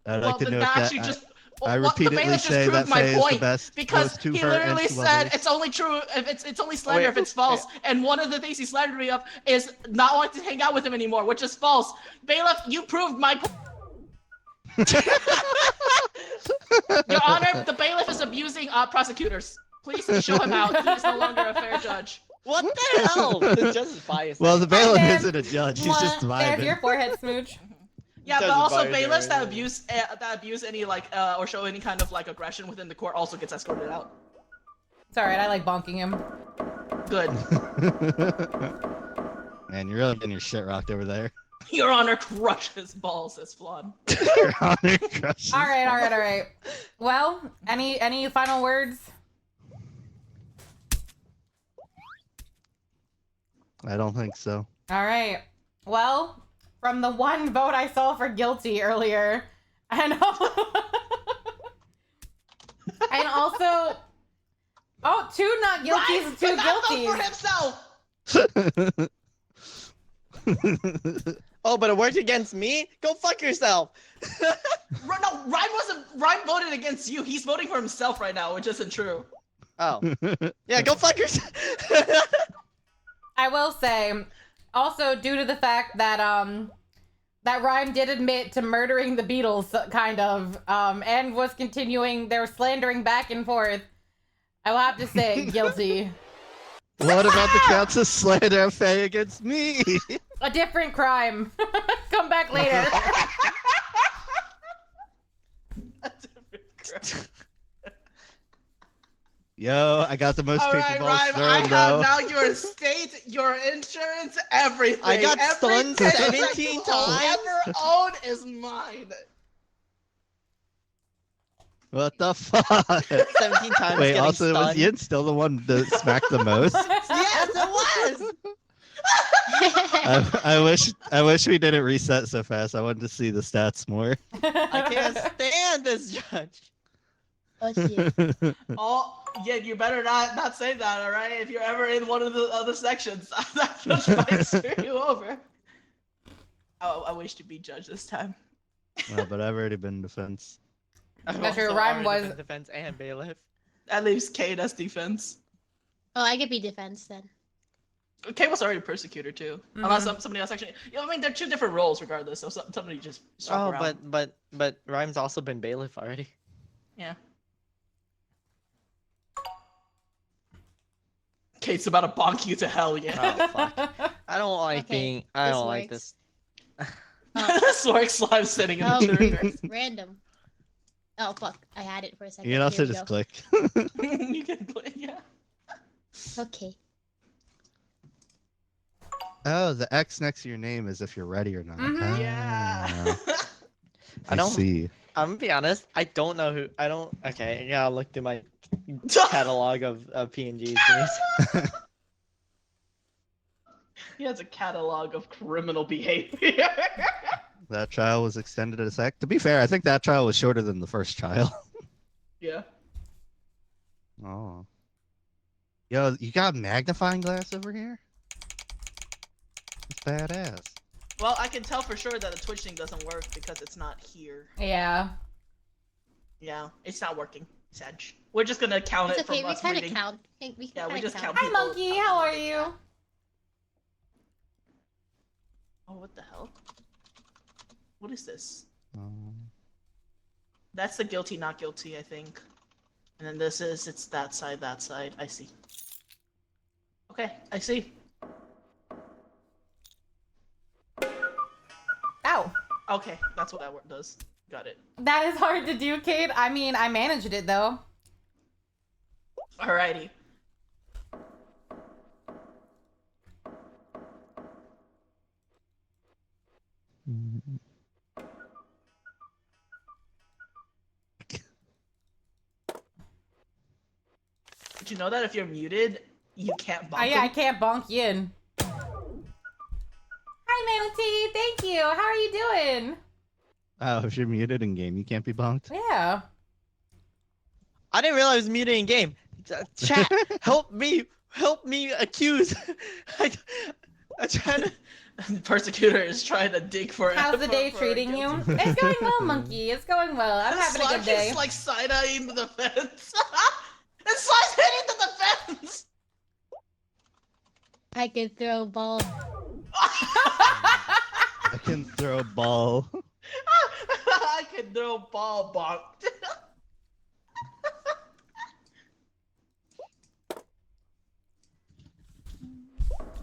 I'd like to then note that that actually just. I what the repeatedly bailiff just say that proved my Faye is the point. best. Because both to he her and literally to said others. it's only true if it's only slander Wait, if it's false. And one of the things he slandered me of is not wanting to hang out with him anymore, which is false. Bailiff, you proved my point. Your Honor, the bailiff is abusing prosecutors. Please show him out. He is no longer a fair judge. What the hell? The judge is biased. Well, the bailiff man. isn't a judge. He's just There's vibing. your forehead smooch. Yeah, Judge but is also biased bailiffs that already. abuse any or show any kind of aggression within the court also gets escorted out. It's alright, I like bonking him. Good. Man, you're really getting your shit rocked over there. Your Honor, crush his balls, says Flan. Your Honor crushes. Alright. Well, any final words? I don't think so. Alright. Well, from the one vote I saw for guilty earlier, and and also, oh, two not guilties, Right? two Did not vote guilties. for himself. Oh, but it worked against me? Go fuck yourself! No, Ryan voted against you. He's voting for himself right now, which isn't true. Oh. Yeah, go fuck yourself! I will say, also due to the fact that that Rhyme did admit to murdering the Beatles, kind of, and was continuing their slandering back and forth, I will have to say guilty. What about the counts of slander of Faye against me? A different crime. Come back later. Yo, I got the most All paper right, balls Ryan, I thrown, have though. now your estate, your insurance, everything. I got Every stunned penny that 17 you times. ever own is mine. What the fuck? 17 times Wait, getting also, was stunned. Yin still the one that smacked the most? Yes, it was! I wish we didn't reset so fast. I wanted to see the stats more. I can't stand this judge. Oh shit. Oh, yeah, you better not say that, all right? If you're ever in one of the other sections, that judge might screw you over. Oh, I wish to be judge this time. Well, but I've already been in defense. I've That's true, also Ryan already was- been defense and bailiff. That leaves Kate as defense. Oh, I could be defense then. Kate was already persecutor too, unless somebody else actually. You know, I mean, they're two different roles regardless. So somebody just swap Oh, around. but Rhyme's also been bailiff already. Yeah. Kate's about to bonk you to hell, yeah. Oh fuck! I don't like Okay, being. I this don't like works. this. This prehistoric slime sitting in the Oh, turret. random. Oh fuck! I had it for a second. You can also Here we just go. click. You can play, yeah. Okay. Oh, the X next to your name is if you're ready or not. Mhm. Yeah. I don't- see. I'm gonna be honest. I don't know who. I don't. Okay, yeah. I'll look through my catalog of PNGs. He has a catalog of criminal behavior. That trial was extended a sec. To be fair, I think that trial was shorter than the first trial. Yeah. Oh. Yo, you got a magnifying glass over here? That's badass. Well, I can tell for sure that the Twitch thing doesn't work because it's not here. Yeah. Yeah, it's not working, Sedge. We're just gonna count It's it okay. from We us kind of reading. count. We Yeah, we kinda just count Hi, people. Monkey. How are you? Oh, what the hell? What is this? Um, That's the guilty, not guilty, I think. And then this is, it's that side, that side. I see. Okay, I see. Ow. Okay, that's what that word does. Got it. That is hard to do, Kate. I mean, I managed it though. Alrighty. Did you know that if you're muted, you can't bump Yeah, I them? can't bonk you in. Hi, Manatee. Thank you. How are you doing? Oh, if you're muted in game, you can't be bonked. Yeah. I didn't realize I was muted in game. Chat, help me accuse. I'm trying to. Persecutor is trying to dig for. How's the day for treating you? guilty. It's going well, Monkey. It's going well. I'm having a Slime good day. is like side-eyeing the fence. And Slime's hitting the fence. I can throw balls. I can throw a ball. I can throw ball bonked.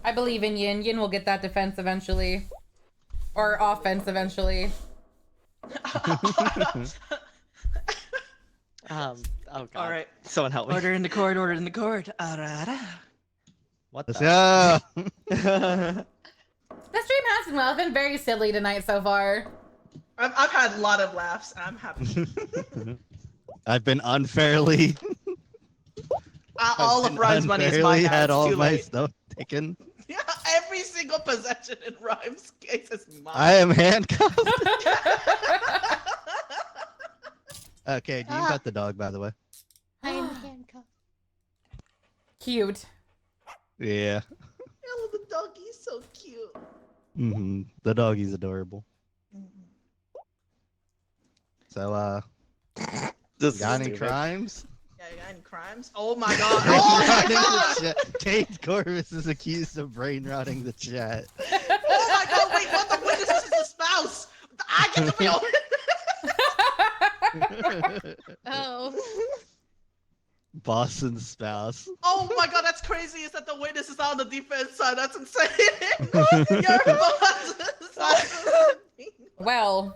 I believe in Yin. Yin will get that defense eventually. Or offense eventually. Oh god. All right. Someone help me. Order in the court. Order in the court. What Let's the? go. The stream has been well. It's been very silly tonight so far. I've had a lot of laughs. I'm happy. I've been unfairly. All I've of been Ryan's money is mine unfairly now. had It's all too my late. stuff taken. Yeah, every single possession in Rhyme's case is mine. I am handcuffed. Okay, you got the dog, by the way. I'm handcuffed. Cute. Yeah. Oh, the doggy's so cute. Mm-hmm. The doggy's adorable. So, This got is any stupid. crimes? Yeah, you got any crimes? Oh my god. Oh my god. Kate Corvus is accused of brain rotting the chat. Oh my god, wait, what? The witness is the spouse. I get to be on Oh. Boston's spouse. Oh my god, that's crazy. Is that the witness is on the defense side? That's insane. Your boss is on the Well,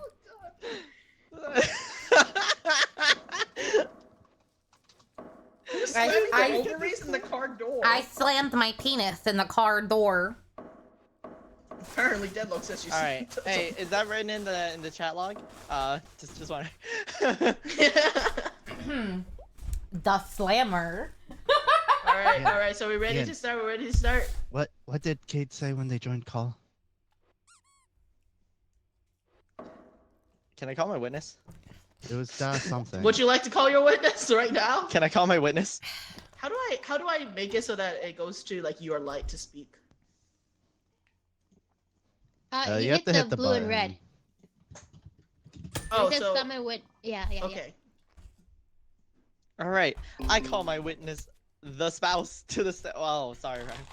I- ovaries in the car door. I slammed my penis in the car door. Apparently Deadlock says she's All right. Hey, is that written in the chat log? Just wondering. The slammer. all right. So we ready Yeah. to start? We're ready to start. What did Kate say when they joined call? Can I call my witness? It was something. Would you like to call your witness right now? Can I call my witness? How do I make it so that it goes to like your light to speak? You you have hit to the hit the blue and button. red. Oh, It says so summon with yeah. okay. All right. I call my witness the spouse to the. Oh, sorry, Ryan.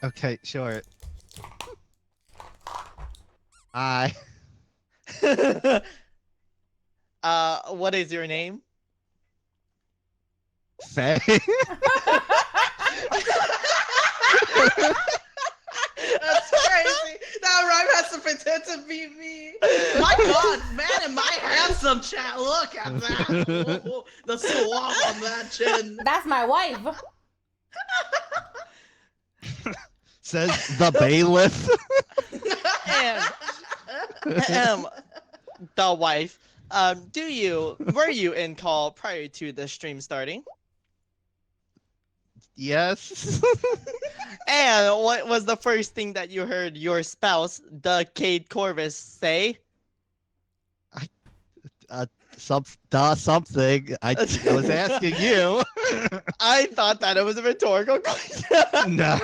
Okay, sure. I. What is your name? Faye. That's crazy. That now Rhyme has to pretend to be me. My God, man, am I handsome, chat? Look at that. Oh, the swab on that chin. That's my wife. Says the bailiff. And the wife. Were you in call prior to the stream starting? Yes. And what was the first thing that you heard your spouse, the Cade Corvus, say? Something. I was asking you. I thought that it was a rhetorical question. No.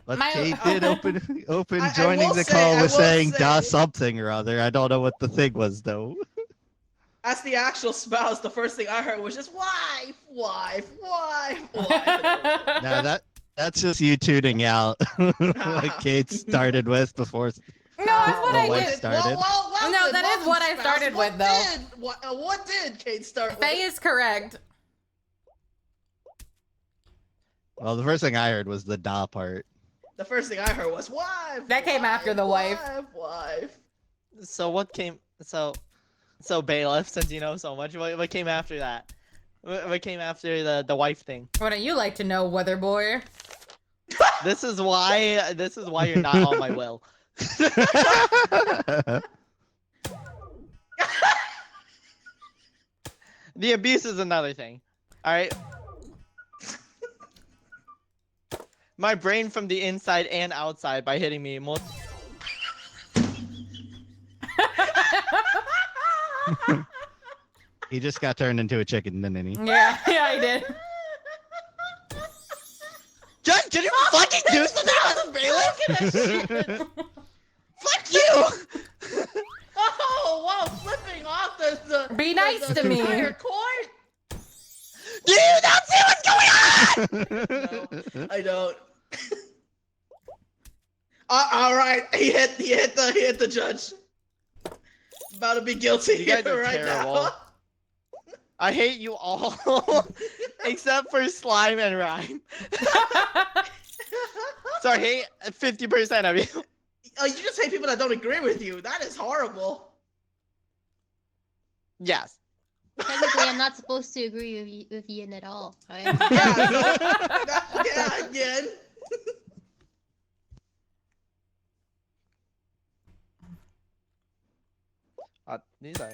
But My- Kate did open I joining will the say- call I with will saying say- "da something or other." I don't know what the thing was though. As the actual spouse, the first thing I heard was just wife. No, that's just you tuning out. What Kate started with before. No, that's what The I wife did. started. No, that is what I started with, though. What did Kate start with? Faye is correct. Well, the first thing I heard was the "da" part. The first thing I heard was wife. That came after the wife. Wife. So what came? So bailiff, since you know so much, what came after that? What came after the wife thing? Wouldn't you like to know, Weather Boy? This is why you're not on my will. The abuse is another thing. All right. My brain from the inside and outside by hitting me. He just got turned into a chicken, didn't he? Yeah, I did. Just can you fucking do something, bailiff? Fuck you! Oh, wow, flipping off the Be nice to me. entire court? Do you not see what's going on? No, I don't. All right, he hit the judge. About to be guilty You guys are right terrible. now. I hate you all, except for Slime and Rhyme. So I hate 50% of you. Oh, you just hate people that don't agree with you. That is horrible. Yes. Technically, I'm not supposed to agree with Ian at all. Right? Yeah, again. These are.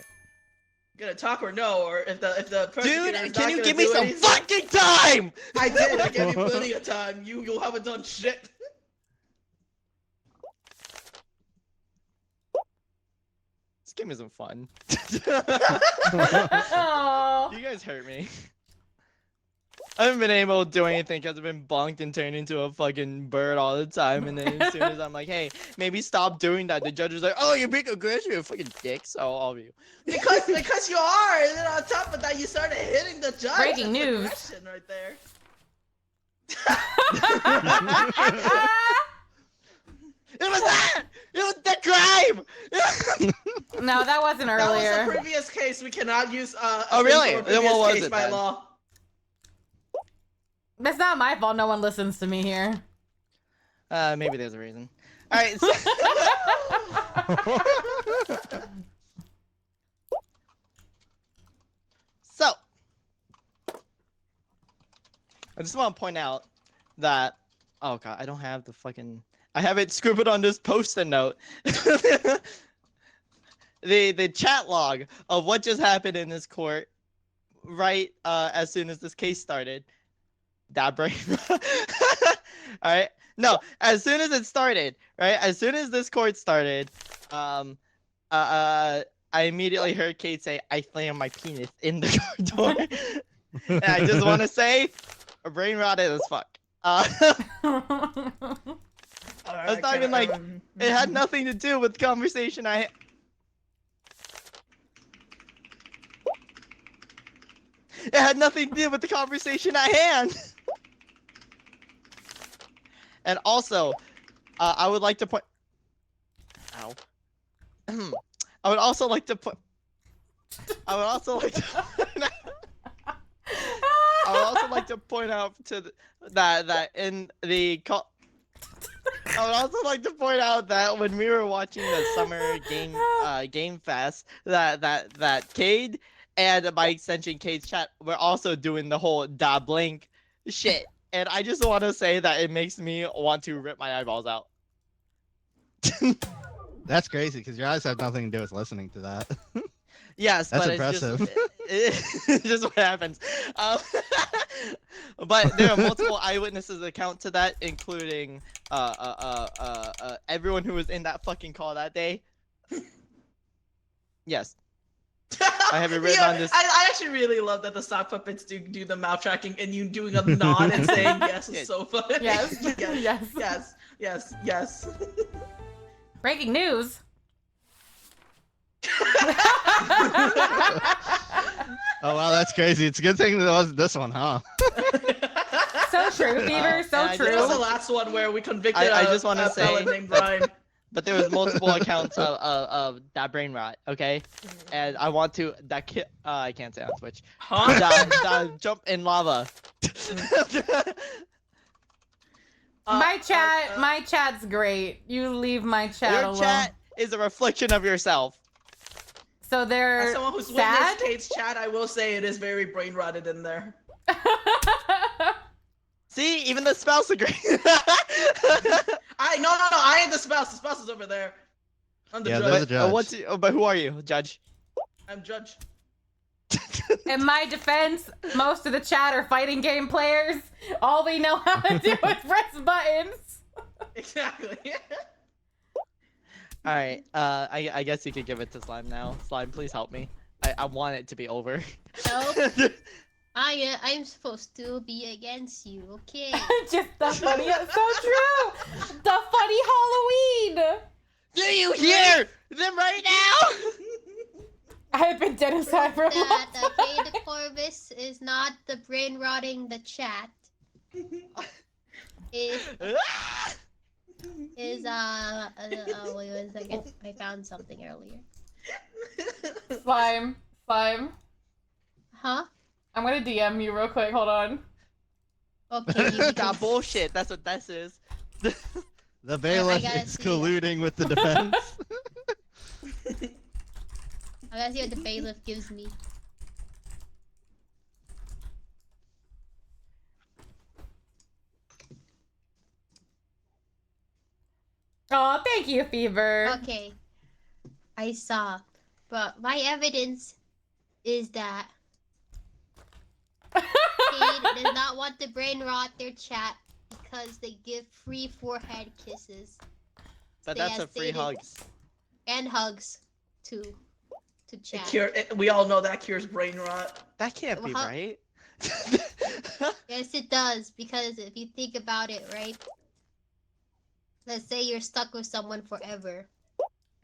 Gonna talk or no, or if the prosecutor is Dude, not can you gonna give me do some anything- fucking time? I did. I gave you plenty of time. You haven't done shit. This game isn't fun. Aw. You guys hurt me. I haven't been able to do anything because I've been bonked and turned into a fucking bird all the time. And then as soon as I'm like, hey, maybe stop doing that, the judge is like, oh, you're being aggressive, you fucking dick. So all of you. Because you are, and then on top of that, you started hitting the judge. Breaking That's news. aggression right there. It was that! It was the crime! No, that wasn't That was earlier. a previous case. We cannot use a Oh, really? thing from a Then what previous was case it by then? law. That's not my fault. No one listens to me here. Maybe there's a reason. All right. So, so I just want to point out that oh god, I don't have the fucking. I have it scribbled on this post-it note. The chat log of what just happened in this court, right as soon as this case started. That brain. All right. No, as soon as it started, right? As soon as this court started, I immediately heard Kate say, "I slammed my penis in the car door," and I just want to say, brain rotted as fuck. That's not even like it had nothing to do with the conversation I. It had nothing to do with the conversation I had. And also, I would like to point. Ow. I would also like to put. I would also like to. I would also like to point out to that in the I would also like to point out that when we were watching the summer game fest, that Cade and by extension Cade's chat were also doing the whole da blink shit, and I just want to say that it makes me want to rip my eyeballs out. That's crazy because your eyes have nothing to do with listening to that. Yes, That's but impressive. it's just what happens. But there are multiple eyewitnesses account to that, including everyone who was in that fucking call that day. Yes, I have it written on this. I actually really love that the sock puppets do the mouth tracking and you doing a nod and saying yes is so funny. Yes. yes, Yes. yes. Breaking news. Oh wow, that's crazy. It's a good thing that it wasn't this one, huh? So true, Fever. So and I true. It was the last one where we convicted I just wanna a fella say- named Brian. But there was multiple accounts of that brain rot. Okay, and I want to I can't say on Twitch. Huh? Da jump in lava. My chat's great. You leave my chat Your alone. chat is a reflection of yourself. So they're As someone who's sad. witnessed Kate's chat, I will say it is very brain rotted in there. See, even the spouse agrees. No, I ain't the spouse. The spouse is over there. I'm the Yeah, judge. there's a judge. But who are you, Judge? I'm judge. In my defense, most of the chat are fighting game players. All we know how to do is press buttons. Exactly. All right. I guess you could give it to Slime now. Slime, please help me. I want it to be over. Nope. I'm supposed to be against you, okay? Just the funny, so true. The funny Halloween. Do you hear them right now? I've been dead inside for a long That time. Kay the Corvus is not the brain rotting the chat. Is wait one second. I found something earlier. Slime. Huh? I'm gonna DM you real quick. Hold on. Okay, you That can... bullshit. That's what this is. The bailiff gotta is see it. colluding with the defense. I gotta see what the bailiff gives me. Oh, thank you, Fever. Okay. I saw. But my evidence is that Cade does not want to brain rot their chat because they give free forehead kisses. But They that's have a free stated- hugs. And hugs to chat. We all know that cures brain rot. That can't be Well, right. Yes, it does, because if you think about it, right? Let's say you're stuck with someone forever,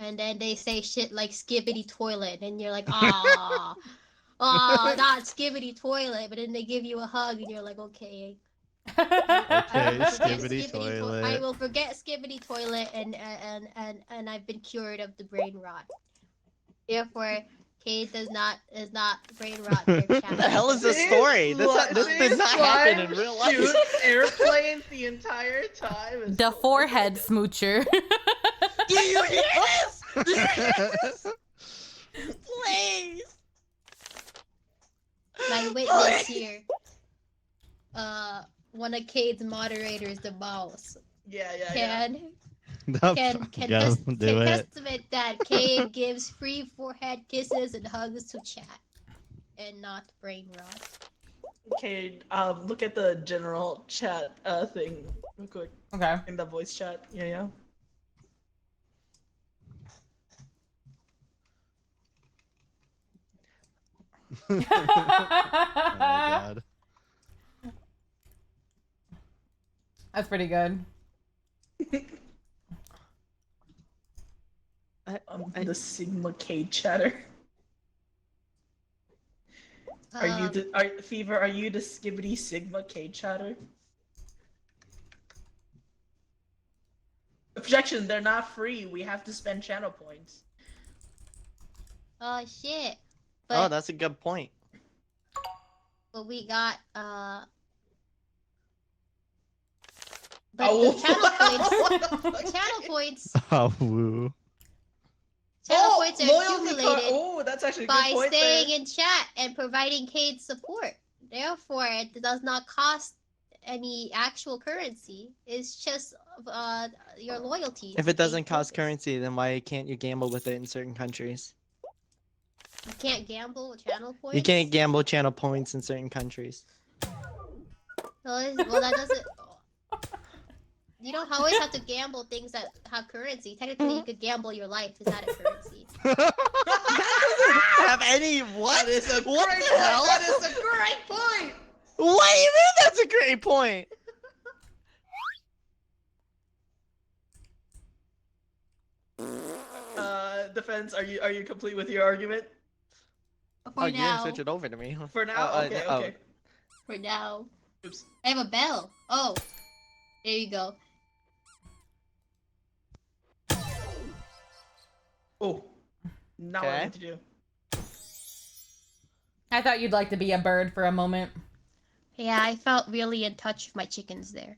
and then they say shit like skibbity toilet, and you're like, ah, not skibbity toilet, but then they give you a hug, and you're like, okay. Okay, I will forget skibbity toilet. I will forget skibbity toilet, and I've been cured of the brain rot. Therefore, Kate is not brain rot their chat. What the hell is this story? This did not happen in real life. Shoots airplanes the entire time. It's The so forehead ridiculous. smoocher. Do you hear this? Do you hear this? Please. My witness here. One of Cade's moderators, the mouse, Yeah. can No, can go, can do it. testament that Cade gives free forehead kisses and hugs to chat, and not brain rot. Okay, look at the general chat thing real quick Okay. in the voice chat. Yeah. Oh my god. That's pretty good. The Sigma K chatter. Are you the Fever? Are you the Skibbity Sigma K chatter? Objection! They're not free. We have to spend channel points. Oh shit! Oh, But that's a good point. but we got But Oh, the channel points, what the fuck? channel points, Oh, woo. channel points are loyalty card. accumulated Oh, that's actually a good by point staying there. in chat and providing Cade support. Therefore, it does not cost any actual currency. It's just your loyalty. If to it doesn't Cade cost purpose. currency, then why can't you gamble with it in certain countries? You can't gamble with channel points. You can't gamble channel points in certain countries. Well, that doesn't. You don't always have to gamble things that have currency. Technically, you could gamble your life. Is that a currency? Have any what? That is a What great the point. hell? That is a great point. What do you mean that's a great point? Defense, are you complete with your argument? For You didn't now. switch it over to me. For now, okay, oh. okay. For now. Oops. I have a bell. Oh. There you go. Oh, not what I Okay. need to do. I thought you'd like to be a bird for a moment. Yeah, I felt really in touch with my chickens there.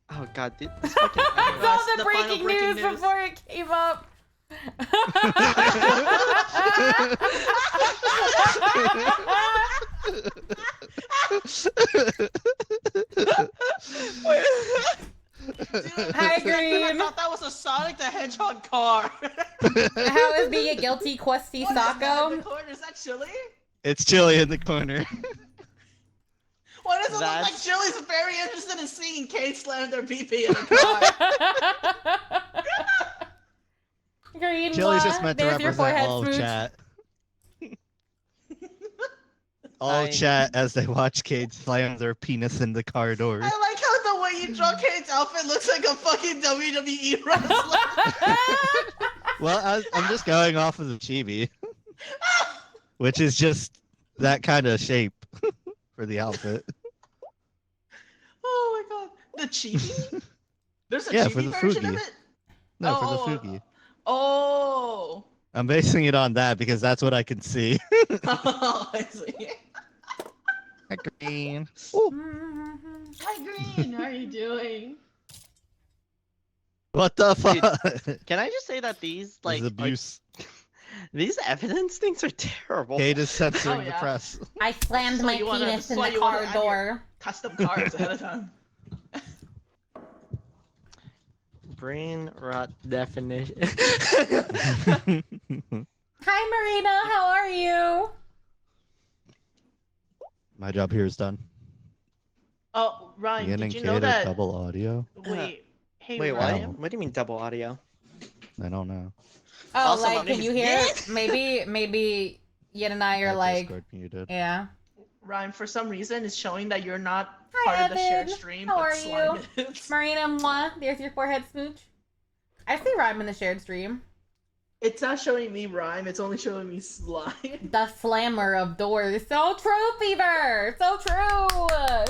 Oh god, this fucking I saw That's the the final breaking breaking news news. before it came up. Dude, Hi, I Green. thought that was a Sonic the Hedgehog car. How is being a guilty questy What is that in Sacco? the corner? Is that Chili? It's chilly in the corner. Why does it look like That's- Chili's very interested in seeing Kate slam their PP in a car? Green, Chili's mwah. just meant to There's your represent forehead all of smooch. chat. All I'm- chat as they watch Cade slam their penis in the car doors. I like how the way you draw Kate's outfit looks like a fucking WWE wrestler. Well, I'm just going off of the chibi, which is just that kind of shape for the outfit. Oh my god. The chibi? There's a Yeah, chibi for the version of Fugi. it? No, Oh, for oh, the Fugi. Oh. I'm basing it on that because that's what I can see. Oh, I see. Green. Hi, Green. How are you doing? What the Dude, fuck? Can I just say that these This is like abuse. these evidence things are terrible. Cade is censoring Oh, the yeah. press. I slammed So my you wanna- penis in so the you wanna car add your- door. Custom cars ahead of time. Brain rot definition. Hi, Marina. How are you? My job here is done. Oh, Ryan, Ian did and you Cade know are that? double audio. Wait. Hey, Wait, Ryan. what? What do you mean double audio? I don't know. Oh, Also, my like, name can you is hear? Nick. Maybe Yin and I are That like, Discord muted. yeah. Ryan, for some reason, it's showing that you're not Hi, part of the shared Evan. stream, How but are Slime you? is. Marina, mwah. There's your forehead smooch. I see Rhyme in the shared stream. It's not showing me Rhyme, it's only showing me Slime. The slammer of doors. So true, Fever. So true.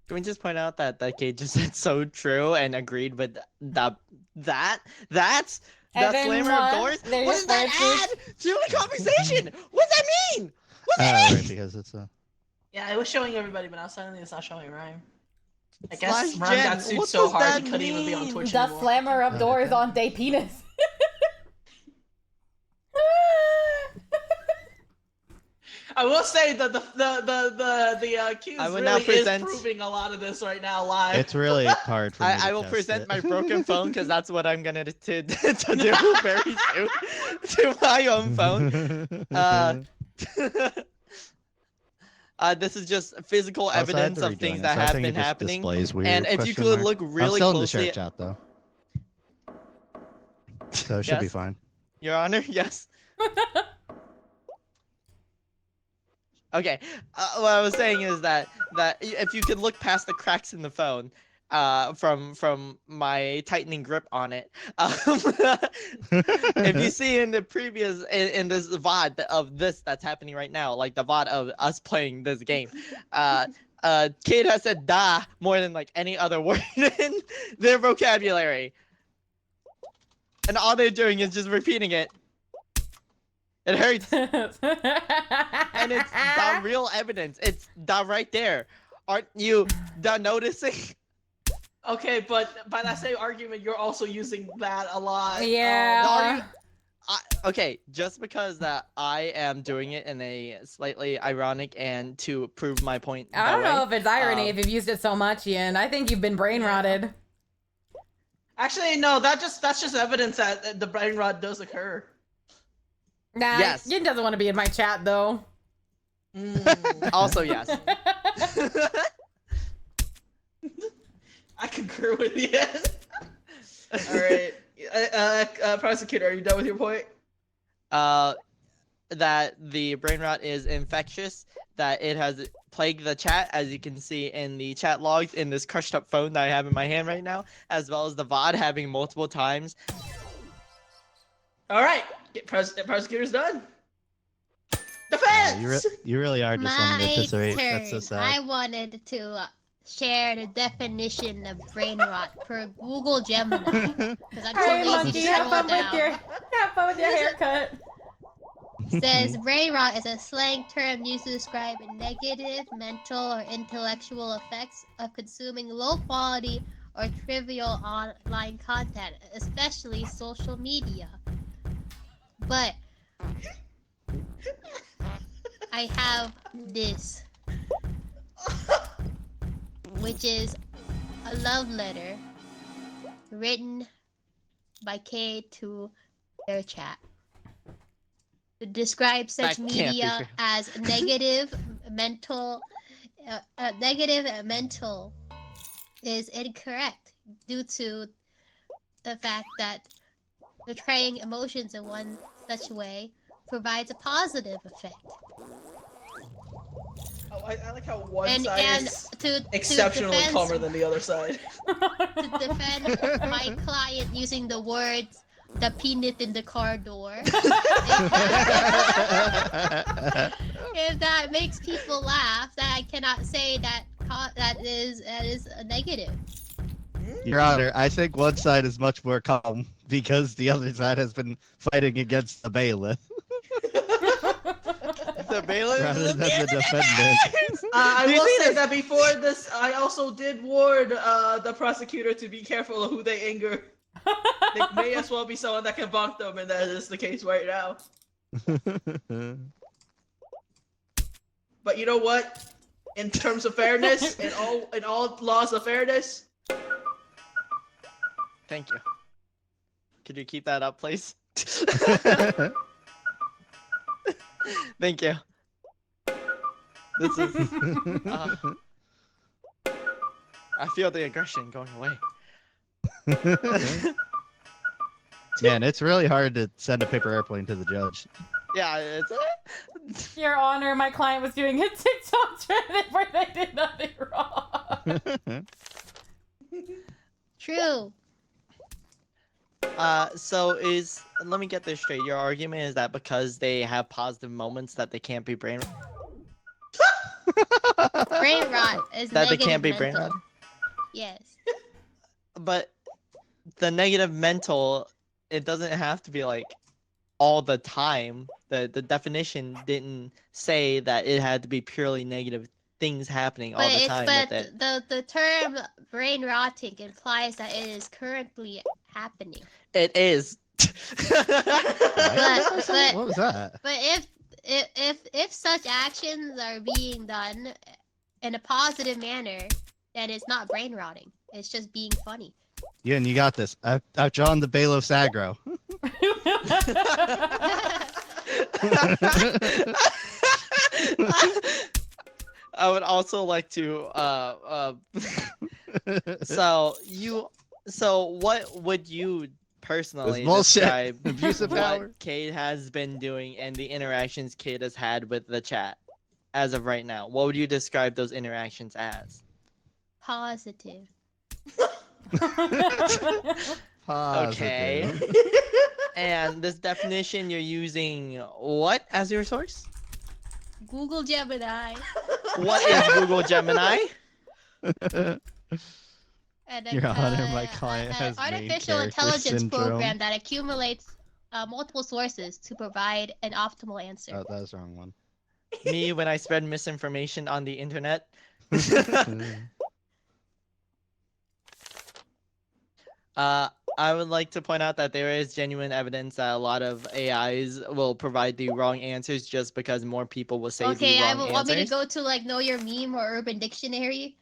Can we just point out that Kate just said so true and agreed with that's the Evan, slammer what? of doors? There's What your does that forehead add to the conversation? What does that mean? What does Oh, that right, mean? because it's a. Yeah, it was showing everybody, but now suddenly it's not showing Rhyme. I Slash guess Rhyme Jen, got sued what so does hard that he couldn't even be on mean? Twitch The anymore. slammer of Oh, doors okay. on day penis. I will say that the accused I will really now is present- proving a lot of this right now live. It's really hard for me. I to will test present it. my broken phone because that's what I'm gonna to do very soon to my own phone. This is just physical Also, I had evidence to of rejoin things it, that so I have think it been just happening. displays weird And if you question could mark. look I'm really still in the closely, shared chat though, so it should be Yes? fine. Your Honor, yes. Okay. What I was saying is that if you could look past the cracks in the phone, from my tightening grip on it, if you see in the previous in this VOD of this that's happening right now, like the VOD of us playing this game, Kate has said "da" more than like any other word in their vocabulary, and all they're doing is just repeating it. It hurts. And it's the real evidence. It's the right there. Aren't you the noticing? Okay, but by that same argument, you're also using that a lot. Yeah. Okay, just because that I am doing it in a slightly ironic and to prove my point. I don't know if it's irony um, if you've used it so much, Ian. I think you've been brain rotted. Actually, no. That's just evidence that the brain rot does occur. Nah, Yes. Ian doesn't want to be in my chat though. Also, yes. I concur with you. All right, prosecutor, are you done with your point? That the brain rot is infectious, that it has plagued the chat, as you can see in the chat logs in this crushed up phone that I have in my hand right now, as well as the VOD having multiple times. All right, prosecutor's done. Defense. You really are just on the My eviscerate. turn. That's so sad. I wanted to share the definition of brain rot per Google Gemini. Because I'm Hey, too lazy monkey, to have scroll fun with your down. haircut. Says brain rot is a slang term used to describe negative mental or intellectual effects of consuming low quality or trivial online content, especially social media. But I have this, which is a love letter written by K to their chat. To describe such That can't be media true. as negative mental is incorrect due to the fact that portraying emotions in one such way provides a positive effect. Oh, I like how one And side is to exceptionally defend, calmer than the other side. to defend my client using the words "the peanut in the car door," if that makes people laugh, then I cannot say that that is a negative. Your Honor, I think one side is much more calm because the other side has been fighting against the bailiff The bailiff. rather than the defendant. I Do you will see say this? that before this, I also did warn the prosecutor to be careful of who they anger. They may as well be someone that can bonk them, and that is the case right now. But you know what? In terms of fairness, in all laws of fairness, Thank you. Could you keep that up, please? Thank you. This is. I feel the aggression going away. Man, it's really hard to send a paper airplane to the judge. Yeah, it's. Your Honor, my client was doing a TikTok trend where they did nothing wrong. True. So let me get this straight. Your argument is that because they have positive moments that they can't be brain. Brain rot is That they negative can't be brain mental. rot. Yes. But the negative mental, it doesn't have to be like all the time. The definition didn't say that it had to be purely negative things happening all the time with it. the term brain rotting implies that it is currently happening. It is. But What was that? but if such actions are being done in a positive manner, then it's not brain rotting. It's just being funny. Ian, you got this. I've drawn the bailiff's aggro. I would also like to so what would you personally bullshit. describe Abuse of power. what Cade has been doing and the interactions Cade has had with the chat as of right now? What would you describe those interactions as? Positive. Okay. Positive. And this definition, you're using what as your source? Google Gemini. What is Google Gemini? And Your Honor, my client has main artificial character intelligence syndrome. program that accumulates multiple sources to provide an optimal answer. Oh, that was the wrong one. Me when I spread misinformation on the internet. I would like to point out that there is genuine evidence that a lot of AIs will provide the wrong answers just because more people will say Okay, the I wrong will want me to answers. go to like Know Your Meme or Urban Dictionary.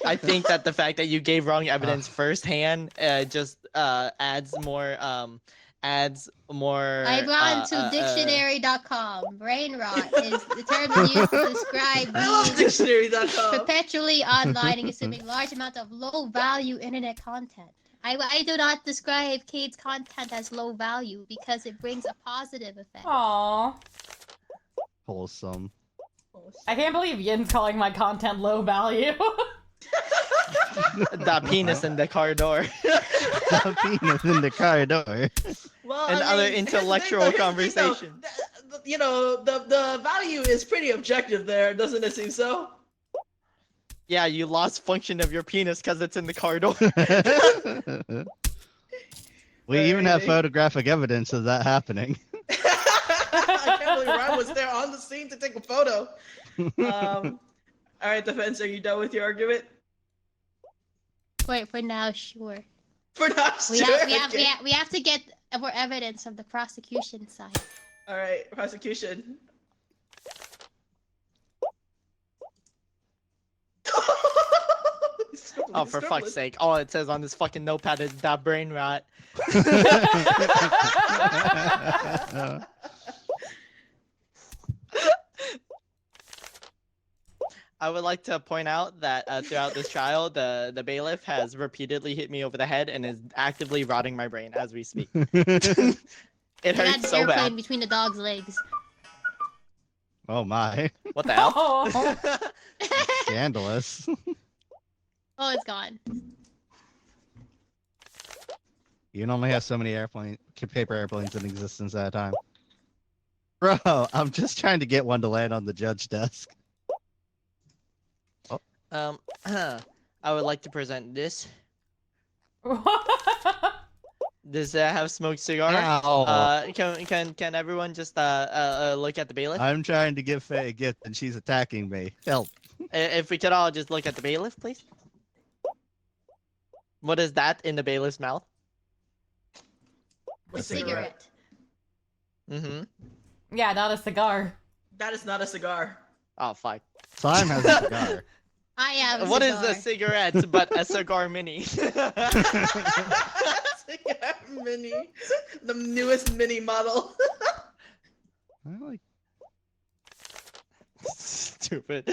I think that the fact that you gave wrong evidence firsthand just adds more I've gone to dictionary.com. Brain rot is the term used to describe I love being dictionary.com. perpetually online and consuming large amounts of low-value internet content. I do not describe Cade's content as low value because it brings a positive effect. Aw. Wholesome. I can't believe Yin's calling my content low value. the penis in the corridor. The penis in the corridor. Well, And other here's the thing, intellectual though, conversation. You know, the value is pretty objective there, doesn't it seem so? Yeah, you lost function of your penis because it's in the corridor. We even have Alrighty. photographic evidence of that happening. I can't believe Ryan was there on the scene to take a photo. All right, defense, are you done with your argument? For now, sure. For now, We sure. we have to get more evidence from the prosecution side. All right, prosecution. Oh, for fuck's sake. All it says on this fucking notepad is that brain rot. I would like to point out that throughout this trial, the bailiff has repeatedly hit me over the head and is actively rotting my brain as we speak. It That hurts so airplane bad. between the dog's legs. Oh my. What the hell? Oh. Scandalous. Oh, it's gone. You can only have so many paper airplanes in existence at a time. Bro, I'm just trying to get one to land on the judge desk. I would like to present this. Does that have smoked cigar? Ow. Can everyone just look at the bailiff? I'm trying to give Faye a gift and she's attacking me. Help. If we could all just look at the bailiff, please. What is that in the bailiff's mouth? A cigarette. Mm-hmm. Yeah, not a cigar. That is not a cigar. Oh, fuck. Slime has a cigar. I have a What is cigar. a cigarette but a cigar mini? Cigar mini, the newest mini model. I like Stupid.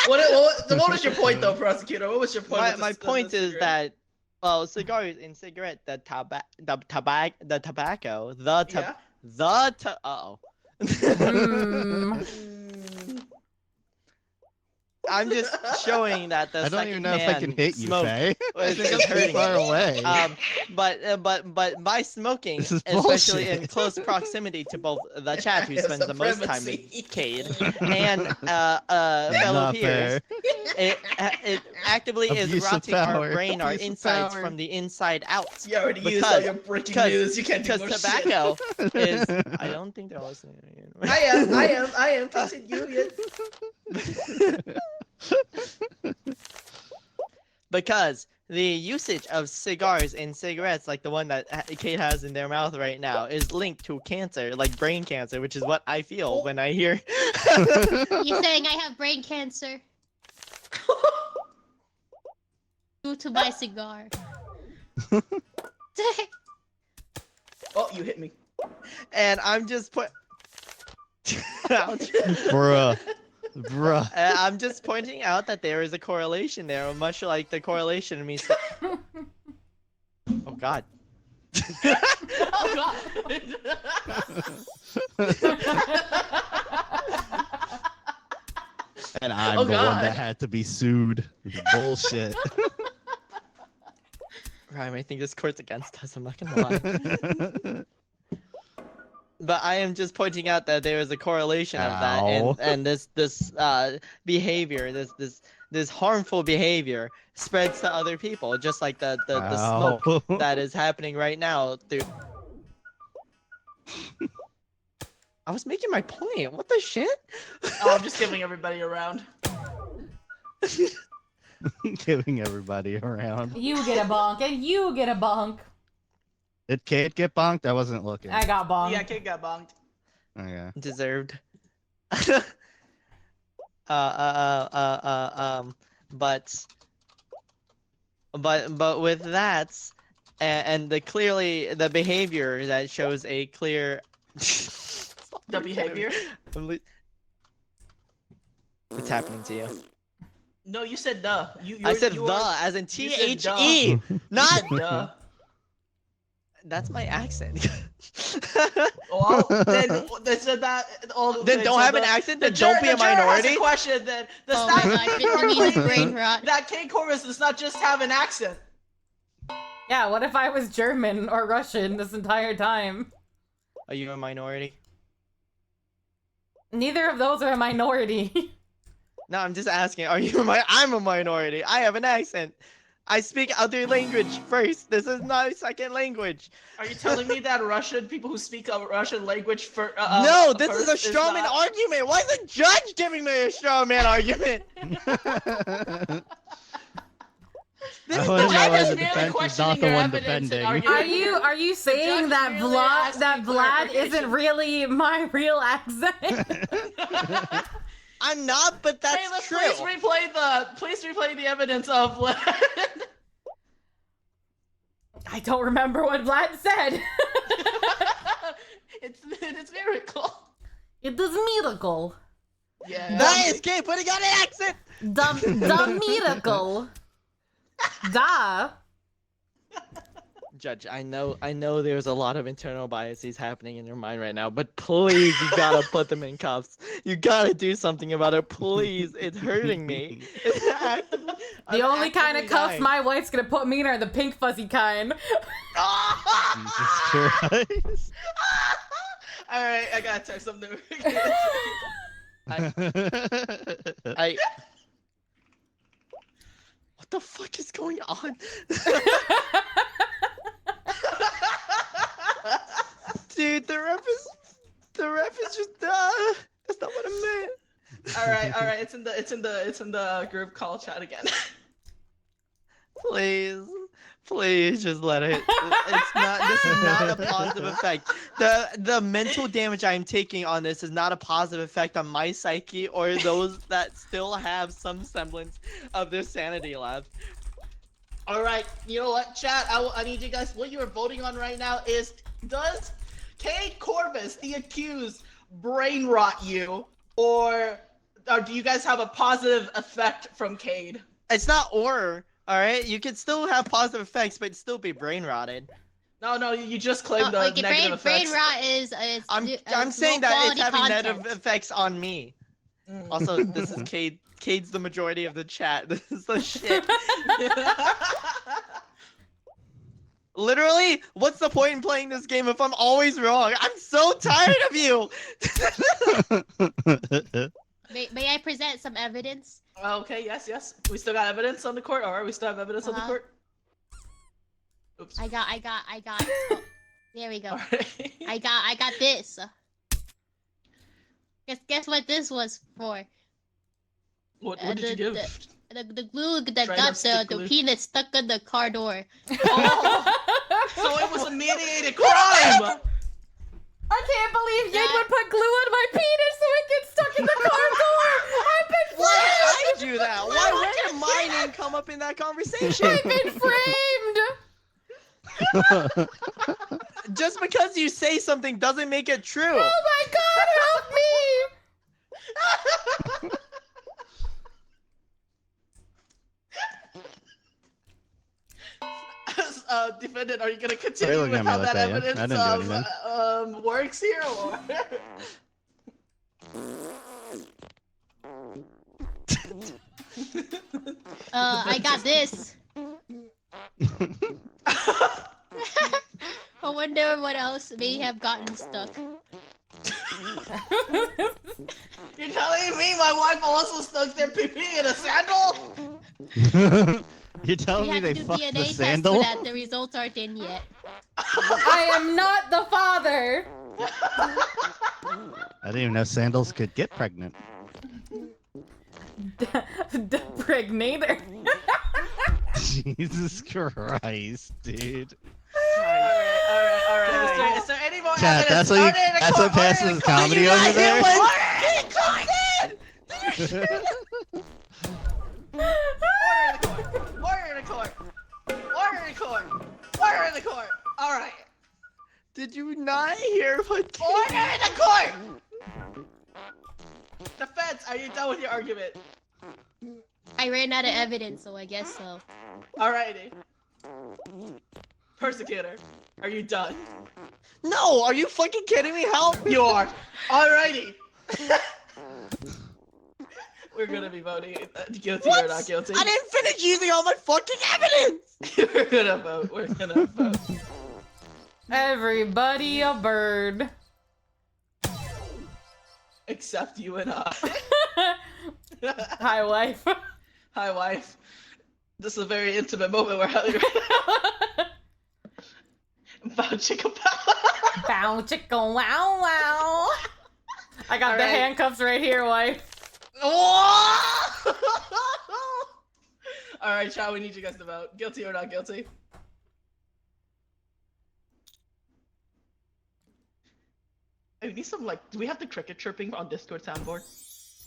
What was your point, though, prosecutor? What was your point? with My the point is cigarette? that, well, cigars and cigarette, the tobacco, Yeah? uh-oh. Mm. Mm. I'm just showing that the I don't even know if I can hit you, smoke Faye. I is think I'm too hurting far me. away. But by smoking, This is especially in bullshit. close proximity to both the chat, who spends the most time with Supremacy. Cade, and fellow Not peers, fair. it actively is Abuse of rotting our power. brain, our Abuse of insides power. from the inside out. You already used all Because- your breaking because- news. You can't do Because more tobacco shit. is. I don't think they're listening. I am. Continue. Because the usage of cigars and cigarettes, like the one that Kate has in their mouth right now, is linked to cancer, like brain cancer, which is what I feel when I hear. You saying I have brain cancer due to my cigar? Oh, you hit me. And I'm just Ouch. Bruh. Bruh. I'm just pointing out that there is a correlation there, much like the correlation means. Oh God. Oh God. And I'm Oh, the one God. that had to be sued. Bullshit. Ryan, I think this court's against us. I'm not gonna lie. But I am just pointing out that there is a correlation of that, Ow. and this behavior, this harmful behavior spreads to other people, just like the smoke Ow. that is happening right now through. I was making my point. What the shit? Oh, I'm just giving everybody a round. Giving everybody around. You get a bonk, and you get a bonk. Did Kate get bonked? I wasn't looking. I got bonked. Yeah, kid got bonked. Okay. Deserved. But with that, and clearly the behavior that shows a clear. The behavior? What's happening to you? No, you said duh. I said you the, as in you said THE, not. duh. That's my accent. Well, then they said that. Then don't have an accent. Then don't be a minority. Has a question. Then the Oh my stat god, 50 means brain rot. that Kate Corvus does not just have an accent. Yeah, what if I was German or Russian this entire time? Are you a minority? Neither of those are a minority. No, I'm just asking. Are you I'm a minority. I have an accent. I speak other language first. This is not a second language. Are you telling me that Russian people who speak a Russian language for No, this is a first straw man not- argument. Why is the judge giving me a straw man argument? This I is wanna the know judge why is the merely defense is questioning not the your one evidence and defending. arguing. Are you saying judge that merely asked Vlad you Vlad isn't clarification. really my real accent? I'm not, but that's Hey, let's true. please replay the evidence of I don't remember what Vlad said. it's miracle. It is miracle. Yeah. That is gay putting on an accent. The miracle. Da. Judge, I know there's a lot of internal biases happening in your mind right now, but please, you gotta put them in cuffs. You gotta do something about it, please. It's hurting me. The only kind of cuffs my wife's gonna put me in are the pink fuzzy kind. Jesus Christ. All right, I gotta text something. I. What the fuck is going on? Dude, the ref is just that's not what I meant. all right, it's in the group call chat again. Please just let it. This is not a positive effect. The mental damage I'm taking on this is not a positive effect on my psyche or those that still have some semblance of their sanity left. All right, you know what, chat? I need you guys. What you are voting on right now is: does Kate Corvus, the accused, brain rot you, or do you guys have a positive effect from Cade? It's not or. All right, you can still have positive effects, but still be brain rotted. No, you just claimed the Like negative effects. brain rot is. I'm saying that it's having negative effects on me. Mm. Also, this is Cade. Cade's the majority of the chat. This is the shit. Literally, what's the point in playing this game if I'm always wrong? I'm so tired of you. May I present some evidence? Okay, yes. We still got evidence on the court, or we still have evidence on the Uh-huh. court? Oops. I got. Oh, there we go. Alright. I got this. Guess what this was for? What did you give? The glue that Straight up got stick the glue. penis stuck in the car door. Oh, so it was a mediated crime! I can't believe Yig That- would put glue on my penis so it gets stuck in the car door. I've been Why framed. did I do that? Why did my name come up in that conversation? I've been framed. Just because you say something doesn't make it true. Oh my God, help me! Defendant, are you gonna continue looking with at me how like that that, yeah? I evidence didn't do works here, or? I got this. I wonder what else may have gotten stuck. You're telling me my wife also stuck their pee in a sandal? You're telling We me have they to do fucked DNA the test sandal? for that. The results aren't in yet. I am not the father. I didn't even know sandals could get pregnant. Pregnator. Jesus Christ, dude. Alright. Is there any more Chat, evidence? that's what passes as comedy over there. Order in the court. All right. Did you not hear what? Order in the court. Defense, are you done with your argument? I ran out of evidence, so I guess so. Alrighty. Persecutor, are you done? No, are you fucking kidding me? How? You are. Alrighty. We're gonna be voting guilty or not guilty. I didn't finish using all my fucking evidence. We're gonna vote. We're gonna vote. Everybody a bird. Except you and I. Hi, wife. Hi, wife. This is a very intimate moment we're having. Bow chicka bow. Bow chicka wow wow. I got All the right. handcuffs right here, wife. Alright, Chow, we need you guys to vote. Guilty or not guilty? Hey, we need some, like, do we have the cricket chirping on Discord soundboard?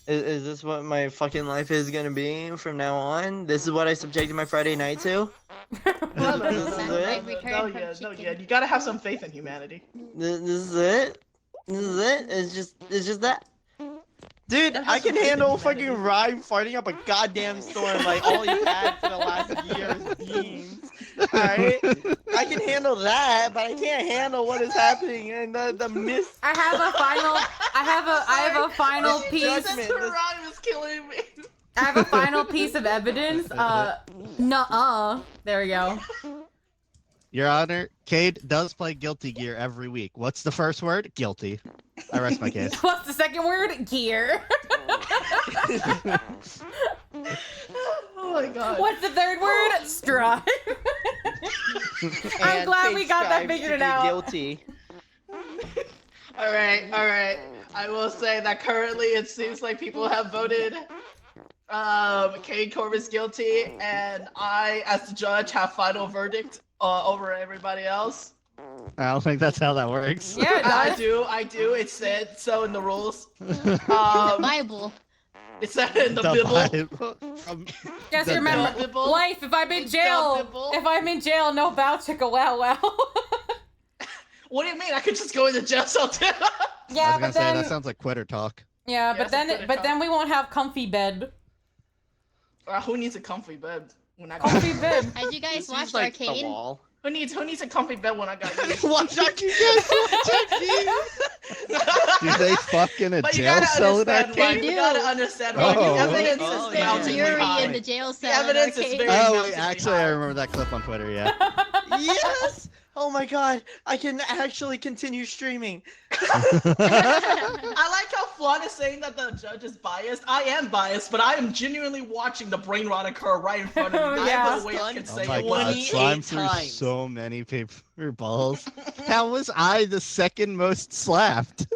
Is this what my fucking life is gonna be from now on? This is what I subjected my Friday night to? No, This is it? yeah. You gotta have some faith in humanity. This is it? This is it? It's just that? Dude, That I has can some faith in handle humanity. fucking Rhyme farting up a goddamn storm like all you had for the last year's memes. Alright? I can handle that, but I can't handle what is happening in the mist. I have a final piece. Judgment. Rhyme is killing me. I have a final piece of evidence. Nuh-uh. There we go. Your Honor, Cade does play Guilty Gear every week. What's the first word? Guilty. I rest my case. What's the second word? Gear. Oh my god. What's the third word? Strive. I'm And glad we Kate got that strives to figured be out. Guilty. Alright. I will say that currently it seems like people have voted Cade Corvus guilty, and I, as the judge, have final verdict over everybody else. I don't think that's how that works. Yeah, it I does. do. It said so in the rules. Bible. It said in the Bible. Bible. Just The remember, Bible. wife, if I'm in The jail, Bible. no bow chicka wow wow. What do you mean? I could just go into jail cell too. I Yeah, was gonna but say then that sounds like quitter talk. yeah, Yeah, but it's a then Twitter we won't have comfy bed. Who needs a comfy bed when I got Comfy bed. Had you guys This watched is like the Arcane? wall. Who needs a comfy bed when I got you? Watch out, Do they fuck in a But you jail gotta cell in understand why. Arcane? They You do. gotta understand why. Oh. The evidence Oh, is yeah. mountingly Fury high. in the jail The cell. in evidence is Arcane. very- Oh, mountains actually, high. I remember that clip on Twitter. Yeah. Yes! Oh my god, I can actually continue streaming. I like how Flan is saying that the judge is biased. I am biased, but I am genuinely watching the brain rot occur right in front of me. Yeah. I have a way I can Oh say my it god, was. slime through 28 times. so many paper balls. How was I the second most slapped?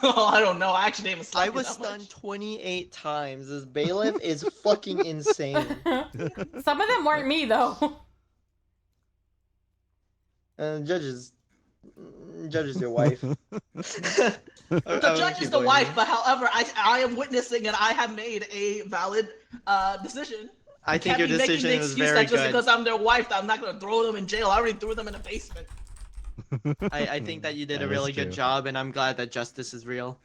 Oh, I don't know. I actually didn't even slap I you was that much. stunned 28 times. This bailiff is fucking insane. Some of them weren't me though. Judges, your wife. The judge is the wife, but however, I am witnessing and I have made a valid decision. I think your Can't be making decision the was excuse very that just good. because I'm their wife, that I'm not gonna throw them in jail. I already threw them in the basement. I think that you did That a is really good true. job, and I'm glad that justice is real.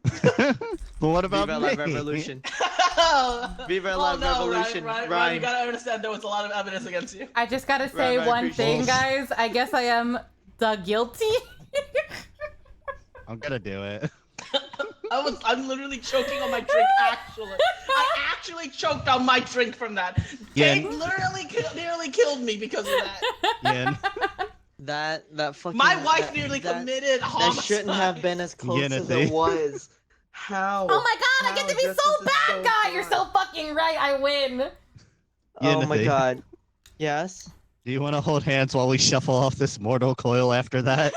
But what about Viva la me? revolution. Oh, Viva la no, revolution. Ryan, you Rhyme. gotta understand there was a lot of evidence against you. I just gotta say Right, one thing, appreciate guys. I guess I am the guilty. I'm gonna do it. I'm literally choking on my drink, actually. I actually choked on my drink from that. Yeah. Kate literally nearly killed me because of that. Yin. That fucking. My wife that- nearly that- committed That homicide. shouldn't have been as close as Unity. it was. How? Oh my god, I get to be How? so Justice is bad, so guy. You're far. so fucking right. I win. Oh my Unity. god. Yes. Do you want to hold hands while we shuffle off this mortal coil after that?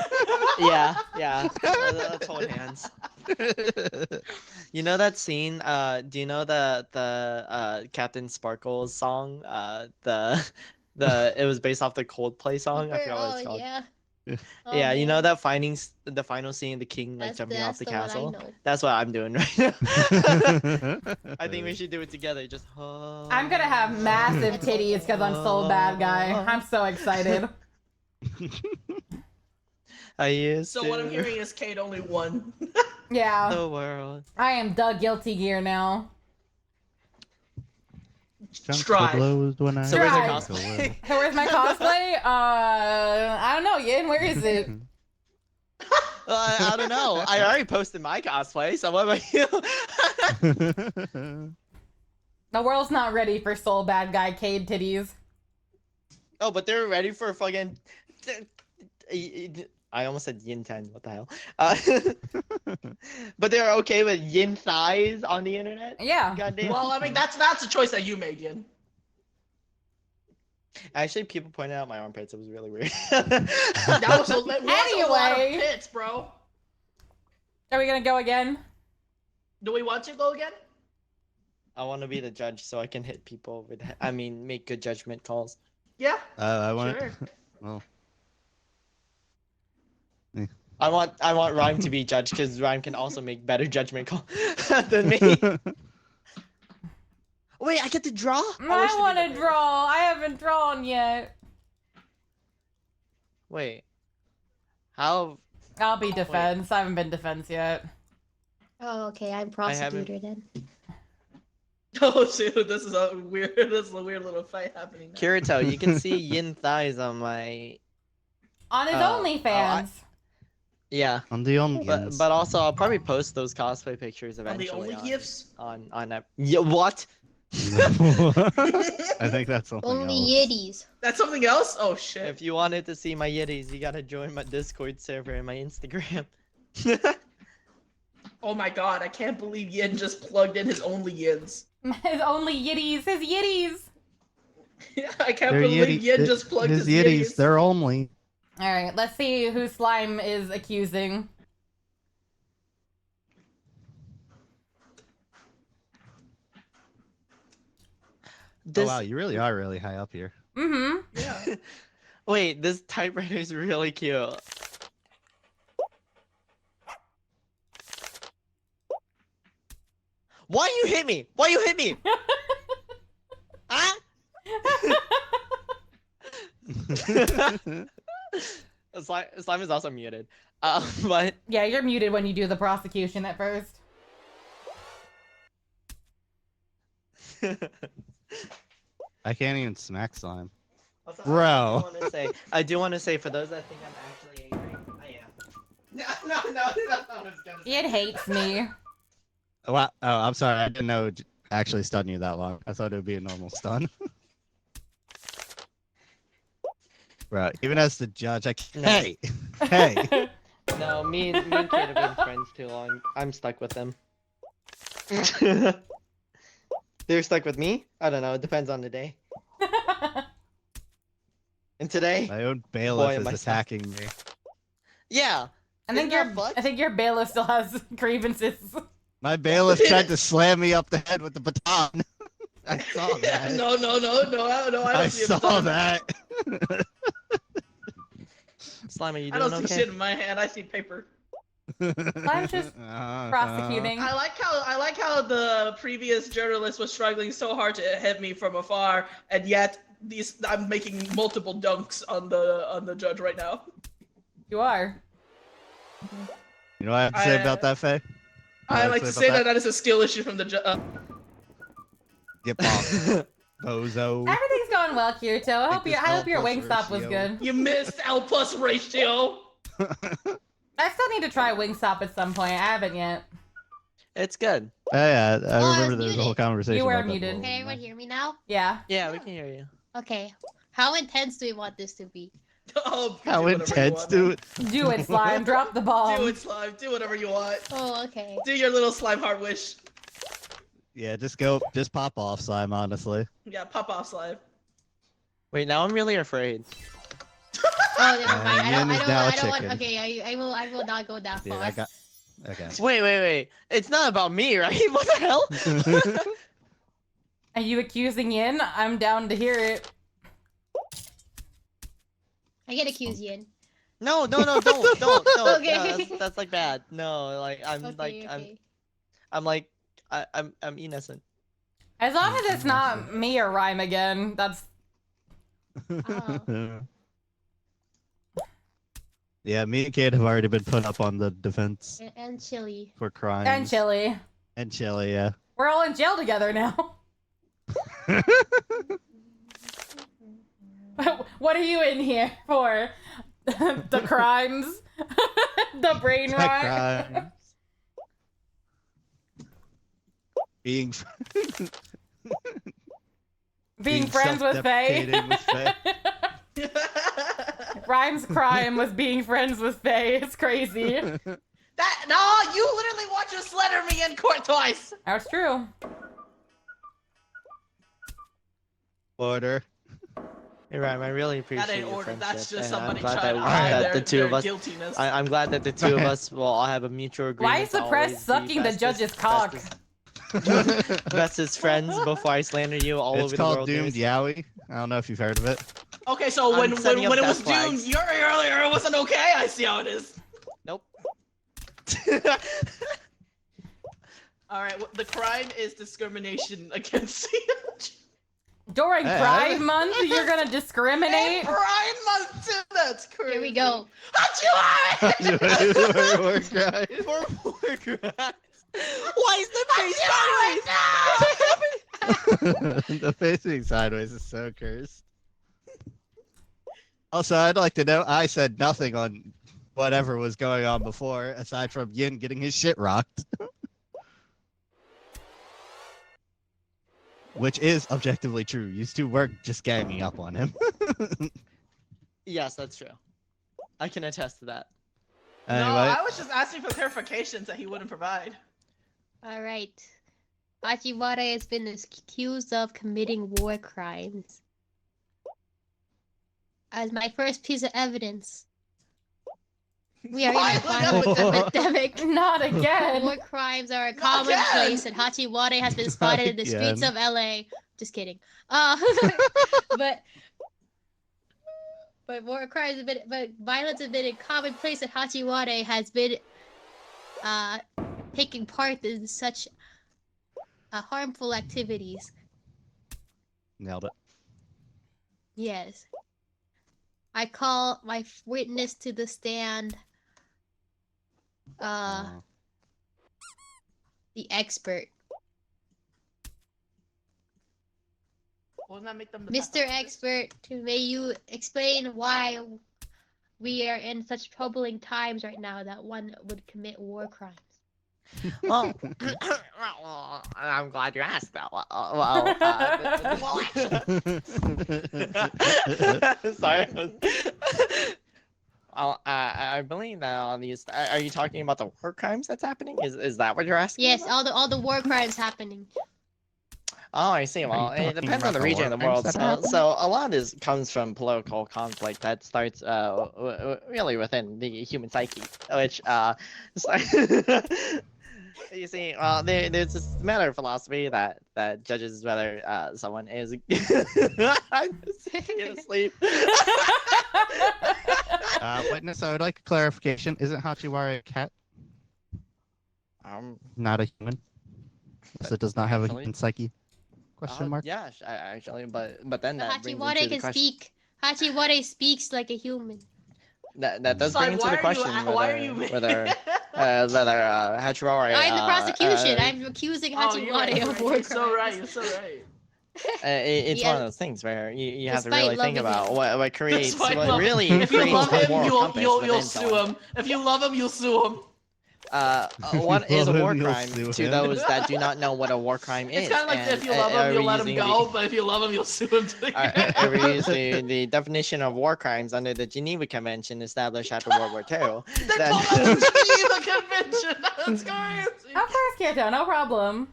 Yeah, yeah. Let's hold hands. You know that scene? Do you know the Captain Sparkles song? The it was based off the Coldplay song. I forgot what it's called. Yeah. Yeah. Oh, Yeah, you know man. that the final scene, the king like That's jumping off the the one I castle. know. That's what I'm doing right now. I think we should do it together. Just. I'm gonna have massive titties because I'm so bad guy. I'm so excited. I used So what I'm hearing is Kate only won. Yeah, the world. I am the guilty gear now. Strive. When I So where's your Strive. cosplay? So where's my cosplay? I don't know, Yin. Where is it? I don't know. I already posted my cosplay. So what about you? The world's not ready for soul bad guy Cade titties. Oh, but they're ready for fucking. I almost said yin 10. What the hell? But they're okay with yin thighs on the internet. Yeah. Goddamn. Well, I mean that's a choice that you made, Yin. Actually, people pointed out my armpits. It was really weird. That was a lot of Anyway. pits, bro. Are we gonna go again? Do we want to go again? I want to be the judge so I can hit people with. I mean, make good judgment calls. Yeah. I want. Sure. Well, I want Rhyme to be judge because Rhyme can also make better judgment calls than me. Wait, I get to draw? I want to draw. I haven't drawn yet. Wait. How? I'll be defense. I haven't been defense yet. Oh, okay. I'm haven't- prosecutor then. Oh shoot, this is a weird little fight happening. Now. Kirito, you can see yin thighs on my. On his Oh, OnlyFans. Yeah. on the only. But also I'll probably post those cosplay pictures On the eventually. only gifts? On that. Yeah, what? I think that's something Only else. Yiddies. That's something else? Oh shit. If you wanted to see my yiddies, you gotta join my Discord server and my Instagram. Oh my god, I can't believe Yin just plugged in his only Yins. His only Yiddies. His Yiddies. I can't They're believe Yiddy- Yin just plugged his Yiddies. Yiddies. They're only. All right. Let's see who Slime is accusing. This, Oh wow, you really are really high up here. Mm-hmm. Yeah. Wait, this typewriter is really cute. Why you hit me? Why you hit me? Huh? Slime is also muted. But Yeah, you're muted when you do the prosecution at first. I can't even smack slime. Also, Bro. I do want to say for those that think I'm actually angry, I am. No, that's not what I was gonna say. It hates me. Wow. Oh, I'm sorry. I didn't know it actually stun you that long. I thought it would be a normal stun. Bro, even as the judge, I can't. No. Hey, hey. No, me and Kate have been friends too long. I'm stuck with them. They're stuck with me? I don't know. It depends on the day. And today? My own bailiff Boy, am I is stuck. attacking me. Yeah. I think Isn't that fucked? I think your bailiff still has grievances. My bailiff tried to slam me up the head with the baton. I saw that. No, I don't I see saw that. Slime, are you I doing don't see okay? shit in my hand. I see paper. I'm just prosecuting. I like how the previous journalist was struggling so hard to hit me from afar, and yet I'm making multiple dunks on the judge right now. You are. You know what I have to say I- about that, Faye? I like to say that is a skill issue from the judge. Get bonked, bozo. Everything's going well, Kirito. I hope this I hope your L plus Wingstop was ratio. good. You missed L plus ratio. I still need to try Wingstop at some point. I haven't yet. It's good. Yeah, I Oh, I remember was there was a whole muted. conversation. You were about that muted. before, Can wasn't everyone hear me now? Yeah. Yeah, we can hear you. Okay. How intense do we want this to be? Oh, there? How do whatever you intense want, do man. it? Do it, Slime. Drop the ball. Do it, slime. Do whatever you want. Oh, okay. Do your little slime heart wish. Yeah, just pop off, slime. Honestly. Yeah, pop off slime. Wait, now I'm really afraid. Oh, never mind. I Yen don't. I is don't. now a I don't want. chicken. Okay, I will. I will not go that Yeah, far. I got. Okay. Wait. It's not about me, right? What the hell? Are you accusing Yin? I'm down to hear it. I get accused, Yin. No, don't. Okay. No, that's like bad. No, like Okay. I'm innocent. As long as it's not me or Rhyme again, that's... Oh. Yeah, me and Kate have already been put up on the defense And Chili. for crimes. And Chili. And Chili, yeah. We're all in jail together now. What are you in here for? The crimes? The brain The rot? crimes. Being Being friends with Faye? self-deprecating with Faye. Rhyme's crime was being friends with Faye. It's crazy. That no, you literally watched her slender me in court twice. That's true. Order. Hey, Ryan, I really appreciate That ain't your order. friendship. That's just and somebody I'm glad trying to that, hide that the two their of us. guiltiness. I'm glad that the two of us will all have a mutual agreement. Why is to the press always be sucking the judge's cock? Bestest friends before I slander you all It's over the called world. Doomed news. Yowie. I don't know if you've heard of it. Okay, so I'm when setting it up was death flags. doomed earlier, it wasn't okay. I see how it is. Nope. All right, the crime is discrimination against CH. During Hey, Pride Month, you're gonna discriminate? Pride Month too. That's crazy. Here we go. Hachimare! War crime. For war crimes. Why is the face sideways? The face being sideways is so cursed. Also, I'd like to know, I said nothing on whatever was going on before, aside from Yin getting his shit rocked. Which is objectively true. You two were just ganging up on him. Yes, that's true. I can attest to that. Anyway, No, I was just asking for clarifications that he wouldn't provide. All right. Hachiwara has been accused of committing war crimes. As my first piece of evidence, we are in a violent epidemic. Not again. War crimes are a commonplace, and Hachiwara has been spotted in the streets Again. of LA. Just kidding. But war crimes have been, but violence has been a commonplace, and Hachiwara has been taking part in such harmful activities. nailed it. Yes. I call my witness to the stand the expert. Wouldn't that make them the Mr. Expert, may you explain why we are in such troubling times right now that one would commit war crimes? Well, I'm glad you asked that. Sorry. I believe that on these. Are you talking about the war crimes that's happening? Is that what you're asking? Yes, about? all the war crimes happening. Oh, I see. Well, you it talking depends on about the the region of the war world. crimes that So a lot of this comes from political conflict that starts really within the human psyche, which you see, there's this matter of philosophy that judges whether someone is I'm just asleep. Witness, I would like a clarification. Isn't Hachiwara a cat, not a human? So it does not have a Actually- human psyche? Question mark. Yeah, actually, but then But that brings Hachiwara into the can question. speak. Hachiwara speaks like a human. That does Sorry, bring into why the are question you- why are you- whether Hachiwara. I'm the prosecution. I'm accusing Hachiwara of war You're crimes. so right. You're so right. It's Yeah. one of those things where you have to Despite really think loving about him. what creates, Despite what love- really If you creates love a him, moral compass you'll within sue someone. him. If you love him, you'll sue him. What is a Love him, war you'll crime sue to him. those that do not know what a war crime is? It's kind of like if you And, love him, are you'll we let him using go. But if you love him, you'll sue him. Are we using the definition of war crimes under the Geneva Convention established after World War II? They That- call that the Geneva Convention. That's crazy. Of course, Kato, no problem.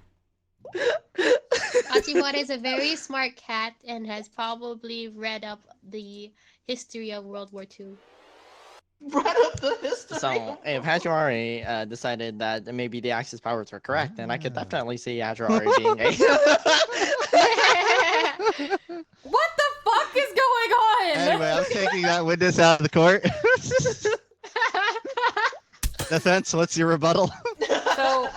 Hachiwara is a very smart cat and has probably read up the history of World War II. Brought up the history. So if Hachiwari decided that maybe the Axis powers were correct, then I could definitely see Hachiwari being a. What the fuck is going on? Anyway, I'm taking that witness out of the court. Defense, what's your rebuttal? So,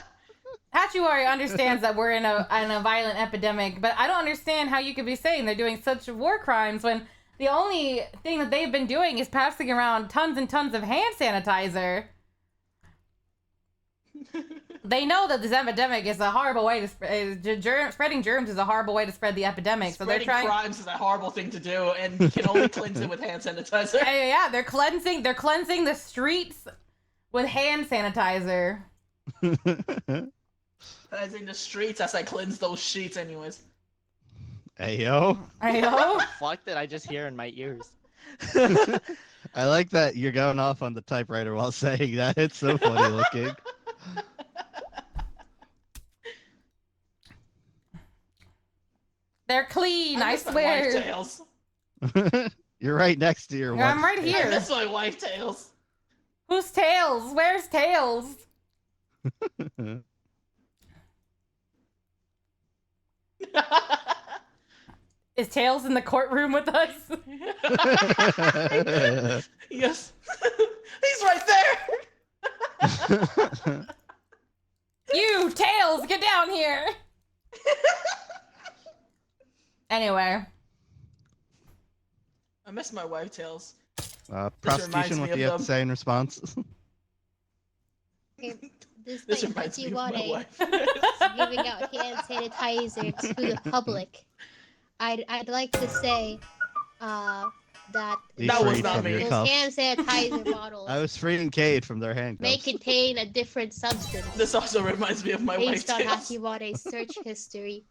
Hachiwari understands that we're in a violent epidemic, but I don't understand how you could be saying they're doing such war crimes when the only thing that they've been doing is passing around tons and tons of hand sanitizer. They know that this epidemic is a horrible way to spreading germs is a horrible way to spread the epidemic. So they're Spreading trying. crimes is a horrible thing to do, and you can only cleanse it with hand sanitizer. Yeah, they're cleansing the streets with hand sanitizer. As in the streets, as I cleanse those sheets, anyways. Ayo. I know. Fuck did I just hear in my ears? I like that you're going off on the typewriter while saying that. It's so funny looking. They're clean, I miss my swear. wife tails. You're right next to your Yeah, I'm right I here. miss my wife tails. Who's Tails? Where's Tails? Is Tails in the courtroom with us? Yes. He's right there. You, Tails, get down here. Anyway. I miss my wife tails. Prosecution, what do you have to say in response? Okay, This despite reminds me of my Hachiwari wife. giving out hand sanitizer to the public, I'd like to say that Be That was freed not from me. your those cuffs. hand sanitizer bottles I was freeing Cade from their may handcuffs. contain a different substance This also reminds me of my wife based on tails. Hachiwari's search history.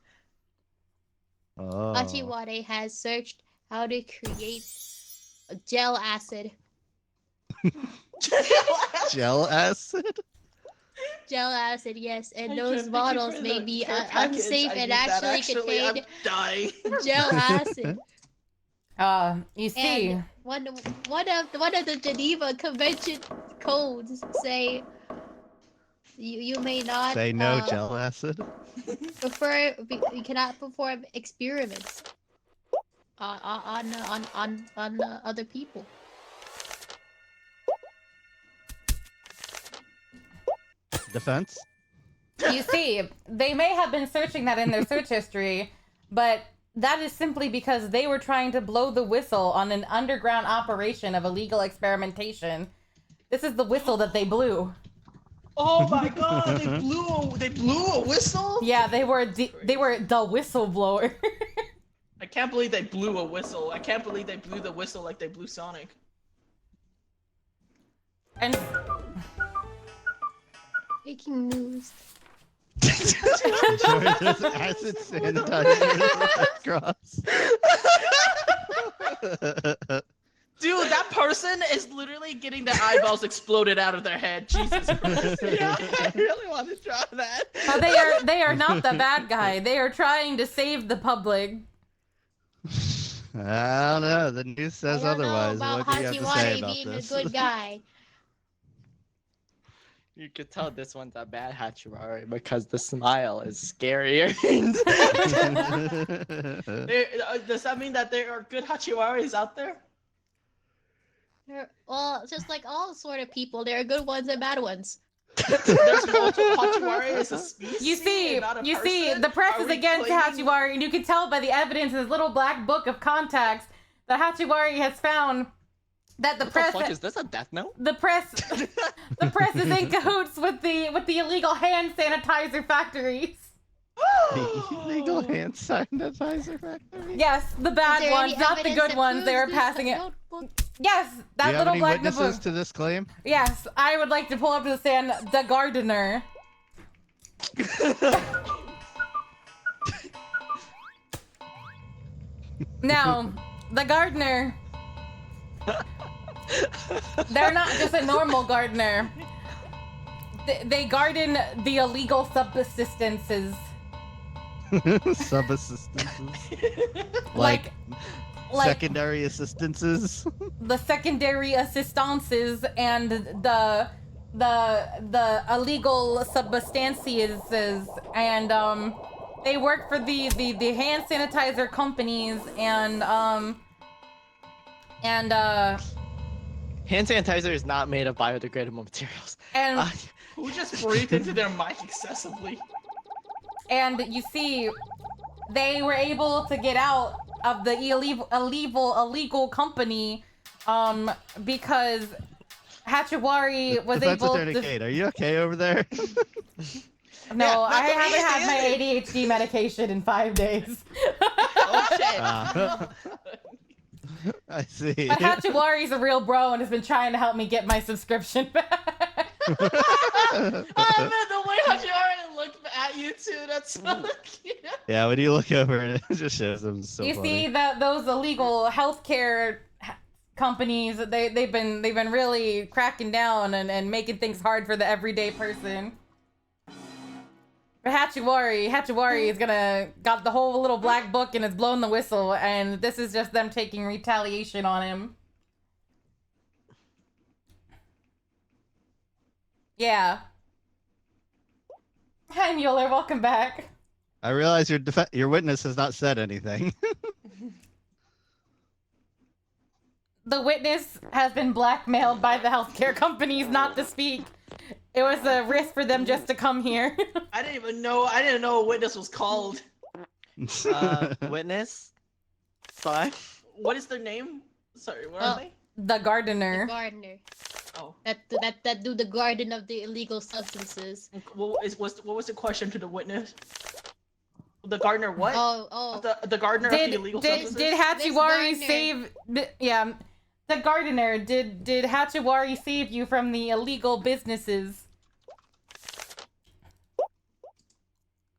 Oh. Hachiwari has searched how to create a gel acid. Gel acid? Gel acid, yes, and I those can't bottles think of may the be care package. unsafe I and need that. actually I'm contain dying. gel acid. You see. And one of the Geneva Convention codes say you may not Say no gel acid? you cannot perform experiments on other people. Defense? You see, they may have been searching that in their search history, but that is simply because they were trying to blow the whistle on an underground operation of illegal experimentation. This is the whistle that they blew. Oh my god, they blew a whistle? Yeah, they were the whistleblower. I can't believe they blew a whistle. I can't believe they blew the whistle like they blew Sonic. And Breaking news. There's acid sanitizer across. Dude, that person is literally getting their eyeballs exploded out of their head. Jesus Christ. Yeah, I really want to draw that. they are not the bad guy. They are trying to save the public. I don't know. The news says I don't otherwise. know about What do you have to say Hachiwari about being this? a good guy. You could tell this one's a bad Hachiwari because the smile is scarier. Does that mean that there are good Hachiwaris out there? Well, just like all sort of people, there are good ones and bad ones. There's multiple Hachiwari as a species. You see, and not a you see, person? the press Are is we against claiming- Hachiwari, and you can tell by the evidence in this little black book of contacts that Hachiwari has found that the What press the fuck is this, a death note? the press is in cahoots with the illegal hand sanitizer factories. The illegal hand sanitizer factory? Yes, the Is bad there ones, any not the evidence good that ones. They proves are this? passing it. Notebook? Yes, Do that you have little any black witnesses book. to this claim? Yes, I would like to pull up to the stand the gardener. Now, the gardener. They're not just a normal gardener. They garden the illegal subsistences. Subassistances. Like like secondary assistances. the secondary assistances and the illegal substances, and they work for the hand sanitizer companies, and Hand sanitizer is not made of biodegradable materials. and Who just breathed into their mic excessively? and you see, they were able to get out of the illegal company, because Hachiwari was Defense able Attorney to. Kate, are you okay over there? No, Yeah, I no, haven't had easy, my easy. ADHD medication in 5 days. Oh shit. Ah. I see. But Hachiwari's a real bro and has been trying to help me get my subscription back. Oh man, the way Hachiwari looked at you too, that's so cute. Yeah, when you look over it, it just shows them so You funny. see that those illegal healthcare companies, they've been really cracking down and making things hard for the everyday person. But Hachiwari is got the whole little black book and has blown the whistle, and this is just them taking retaliation on him. Yeah. Hi Mueller, welcome back. I realize your witness has not said anything. The witness has been blackmailed by the healthcare companies not to speak. It was a risk for them just to come here. I didn't know a witness was called. Witness? Sorry? What is their name? Sorry, what Oh. are they? The gardener. The gardener. Oh. That do the garden of the illegal substances. What was the question to the witness? The gardener what? Oh. The gardener of the illegal substances? Did Hachiwari This save? Yeah, the gardener. Did Hachiwari save you from the illegal businesses?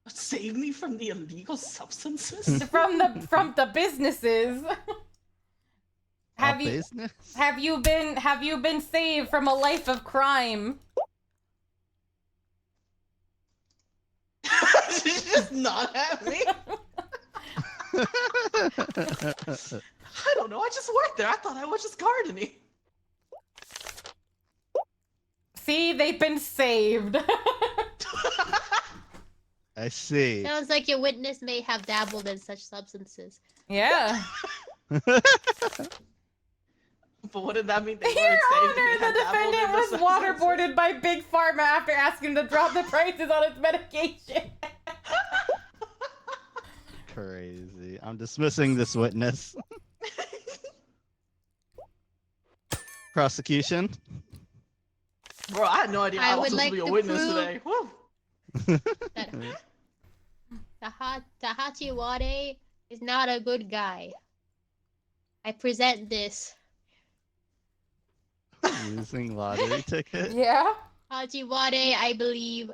Save me from the illegal substances? From the businesses. Business? Have you been saved from a life of crime? She's just not at me. I don't know. I just worked there. I thought I was just gardening. See, they've been saved. I see. Sounds like your witness may have dabbled in such substances. Yeah. But wouldn't that mean they Your weren't saved? Honor, if the they had dabbled in defendant the was substances? waterboarded by Big Pharma after asking him to drop the prices on its medication. Crazy. I'm dismissing this witness. Prosecution. Bro, I had no idea I I was would supposed to like be a to witness prove- today. Woo. That Tahachiwade is not a good guy. I present this. Using lottery ticket. Yeah? Hachiwade, I believe,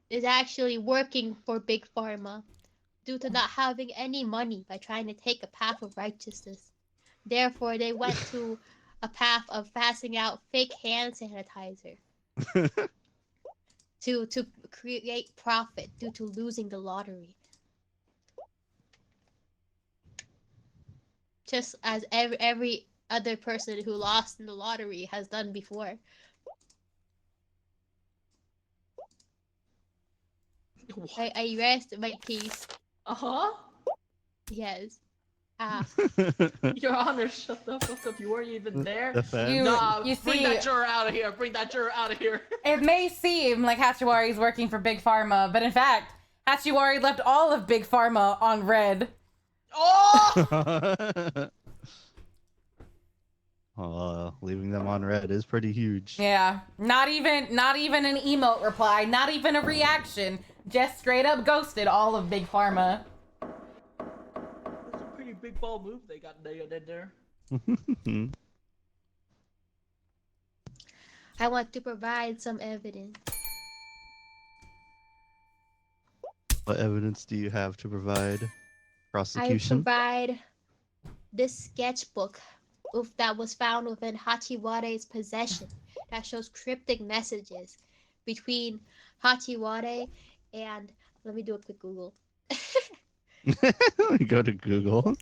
is actually working for Big Pharma due to not having any money by trying to take a path of righteousness. Therefore, they went to a path of passing out fake hand sanitizer to create profit due to losing the lottery. Just as every other person who lost in the lottery has done before. I rest my case. Uh-huh. Yes. Your Honor, shut the fuck up. You weren't even there. Defense. You Bring see- that juror out of here. Bring that juror out of here. It may seem like Hachiwari is working for Big Pharma, but in fact, Hachiwari left all of Big Pharma on red. Oh! Leaving them on red is pretty huge. Yeah, not even an emote reply, not even a reaction, just straight up ghosted all of Big Pharma. That's a pretty big ball move they did there. I want to provide some evidence. What evidence do you have to provide? I Prosecution? provide this sketchbook that was found within Hachiwade's possession that shows cryptic messages between Hachiwade and... Let me do a quick Google. Go to Google.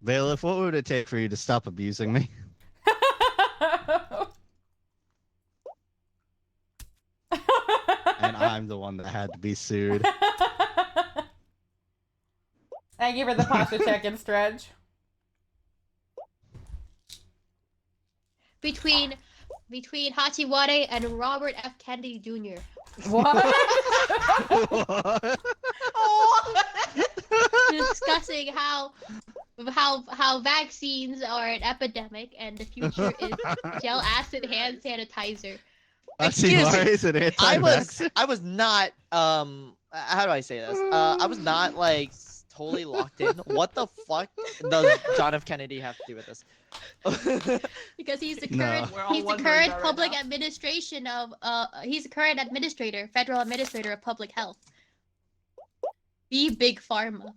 Bailiff, what would it take for you to stop abusing me? And I'm the one that had to be sued. Thank you for the posture check and stretch. Between Hachiwade and Robert F. Kennedy Jr. What? discussing how vaccines are an epidemic and the future is gel acid hand sanitizer. Excuse me. Is an I was not how do I say this? I was not like totally locked in. What the fuck does John F. Kennedy have to do with this? Because he's the No. current We're all he's the wondering current that right public now. administration of he's the current federal administrator of public health. The big pharma.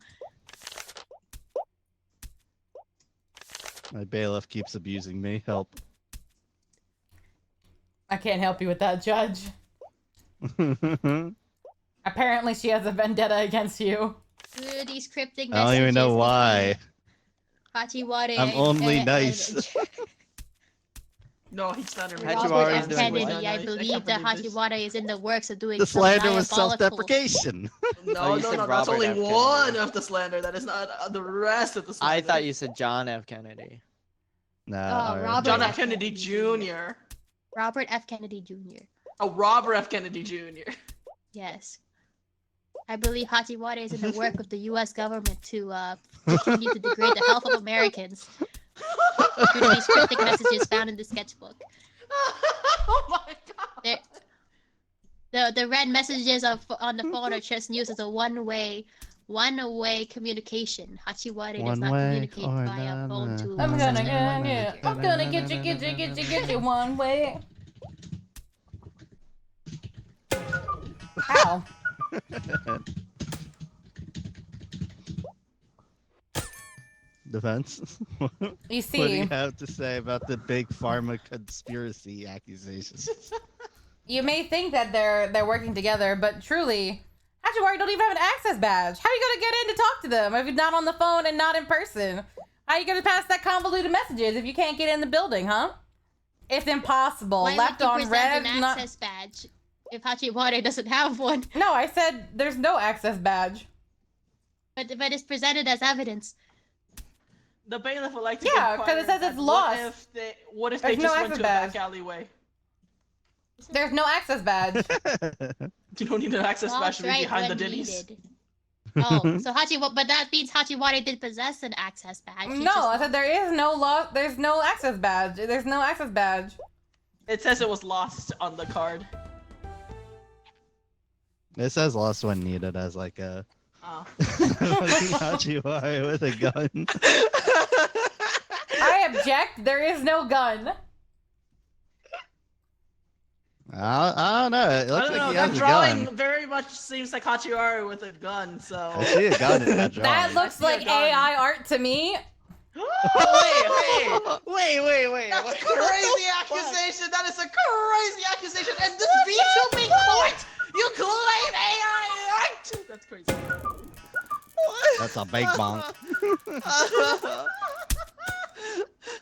My bailiff keeps abusing me. Help. I can't help you with that, Judge. Apparently she has a vendetta against you. These cryptic I don't messages. even know why. Hachiwade. I'm only nice. No, he's not a Hachiwari Robert is F. doing Kennedy. what? I believe that Hachiwade is in the works of doing The some slander was diabolical- self-deprecation. No, Oh, you no, said no. That's Robert only F. Kennedy. one of the slander. That is not the rest of the slander. I thought you said John F. Kennedy. Nah, Robert John F. F. Kennedy Jr. Robert F. Kennedy Jr. Oh, Robert F. Kennedy Jr. Yes. I believe Hachiwade is in the work of the U.S. government to continue to degrade the health of Americans due to these cryptic messages found in the sketchbook. Oh my god. The red messages on the phone are just used as a one-way communication. Hachiwade does not One-way communicate or via phone none. to I'm gonna anyone. get you. I'm gonna get you one way. Ow. Defense. You What do see, you have to say about the big pharma conspiracy accusations? you may think that they're working together, but truly, Hachiwari don't even have an access badge. How are you gonna get in to talk to them if you're not on the phone and not in person? How are you gonna pass that convoluted messages if you can't get in the building, huh? It's impossible. Why Left would you on present red. an Not... access badge if Hachiwade doesn't have one? No, I said there's no access badge. But it's presented as evidence. The bailiff would like to Yeah, inquire 'cause it says that it's lost. What if There's they no just went access to a back badge. alleyway? There's no access badge. You don't need an access badge Lost to be right behind the when ditties. needed. Oh, so but that means Hachiwade did possess an access badge. He No, just I said there is no there's no access badge. There's no access badge. It says it was lost on the card. It says lost when needed as like a Oh. Hachiwari with a gun. I object. There is no gun. I don't know. It I looks don't like know. he That has a drawing gun. very much seems like Hachiwari with a gun. So. I see a gun in that drawing. That looks I see a like gun. AI art to me. Wait. That's What a the crazy fuck? accusation. That is a crazy accusation. And this VTubing court, you claim AI art. That's crazy. That's a big bonk.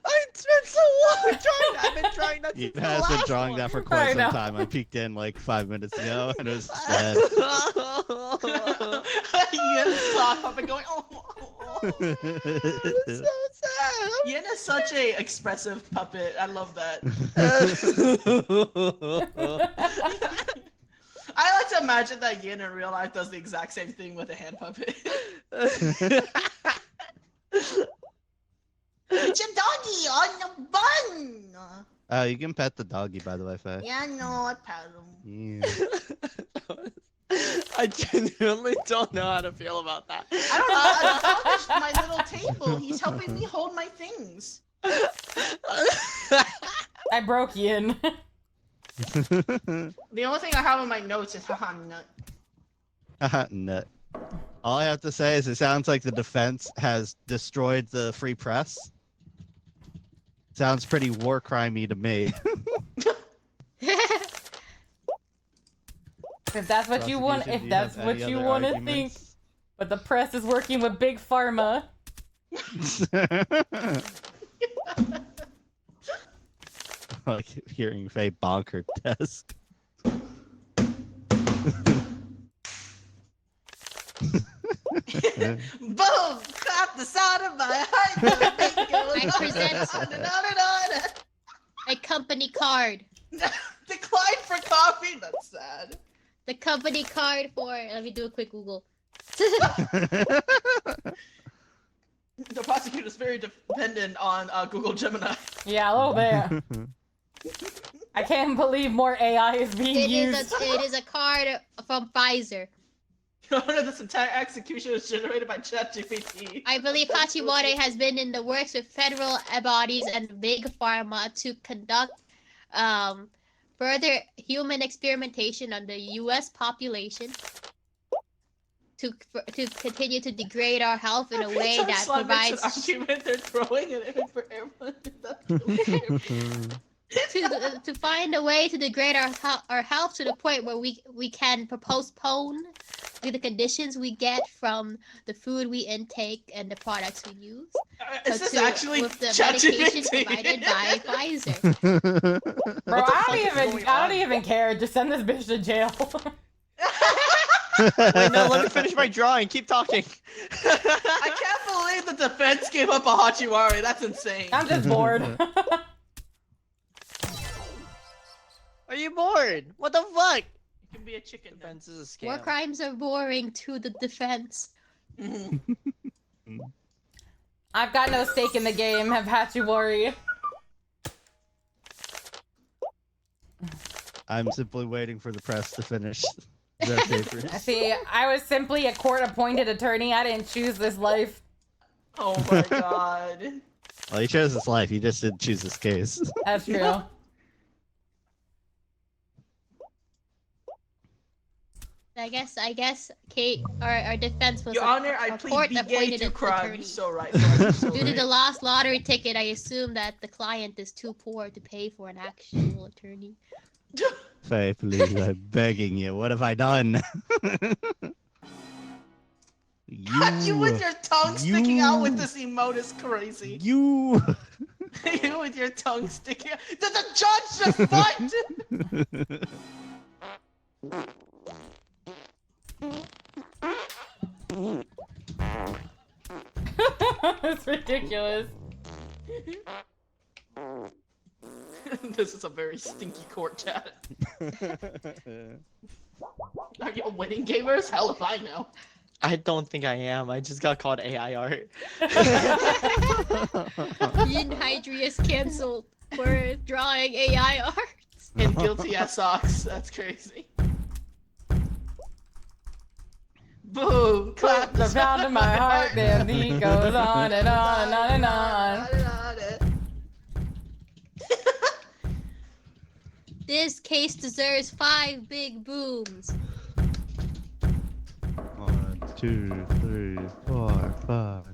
I spent so long trying. I've been trying that He since the has been last drawing one. that for I quite some know. time. I peeked in like 5 minutes ago and it was just dead. Yen sock up and going. Oh. so sad. Yen is such a expressive puppet. I love that. I like to imagine that Yin in real life does the exact same thing with a hand puppet. It's a doggy on the bun. Oh, you can pet the doggy, by the way, Faye. Yeah, no, I pat him. Yeah. I genuinely don't know how to feel about that. I don't know. I accomplished my little table. He's helping me hold my things. I broke Yin. The only thing I have in my notes is haha nut. Nut. All I have to say is it sounds like the defense has destroyed the free press. Sounds pretty war crimey to me. If that's what you want, Prosecution, if do that's have what any you other want to think. arguments? But the press is working with Big Pharma. Like hearing Faye bonk her desk. Boom! Clap the side of my heart. The beat goes I present- on and on and on. A company card. Decline for coffee. That's sad. The company card for. Let me do a quick Google. The prosecutor is very dependent on Google Gemini. Yeah, a little bit. I can't believe more AI is being used. It is a card from Pfizer. Your Honor, this entire execution was generated by ChatGPT. I believe Hachiwara has been in the works with federal bodies and big pharma to conduct further human experimentation on the U.S. population to continue to degrade our health in a way Every time that Slime makes an provides argument, they're throwing it in for everyone. to find a way to degrade our health to the point where we can postpone the conditions we get from the food we intake and the products we use. Is this actually with the medication ChatGPT? provided by Pfizer? Bro, What the I fuck is don't going on? even care. Just send this bitch to jail. Wait, no, let me finish my drawing. Keep talking. I can't believe the defense gave up a Hachiwari. That's insane. I'm just bored. Are you bored? What the fuck? You can be a chicken. Then. Defense is a War scam. crimes are boring to the defense. I've got no stake in the game, have Hachiwari. I'm simply waiting for the press to finish their papers. See, I was simply a court-appointed attorney. I didn't choose this life. Oh my god. Well, he chose his life. He just didn't choose his case. That's true. I guess Kate, our defense was Your Honor, I a plead be gay court-appointed to crime. attorney. You're so right. You're so Due to right. the last lottery ticket, I assume that the client is too poor to pay for an actual attorney. Faye, please, I'm begging you. What have I done? You with your tongue sticking out with You. this emote is crazy. You. You with your tongue sticking out. Did the judge just fight? It's ridiculous. This is a very stinky court chat. Are you a winning gamers? Hell if I know. I don't think I am. I just got called AI art. Yin Hydrius canceled for drawing AI art. And guilty as socks. That's crazy. Boom! Clap The pound of my heart, the beat goes on and on and on and on. This case deserves 5 big booms. 1, 2, 3, 4, 5.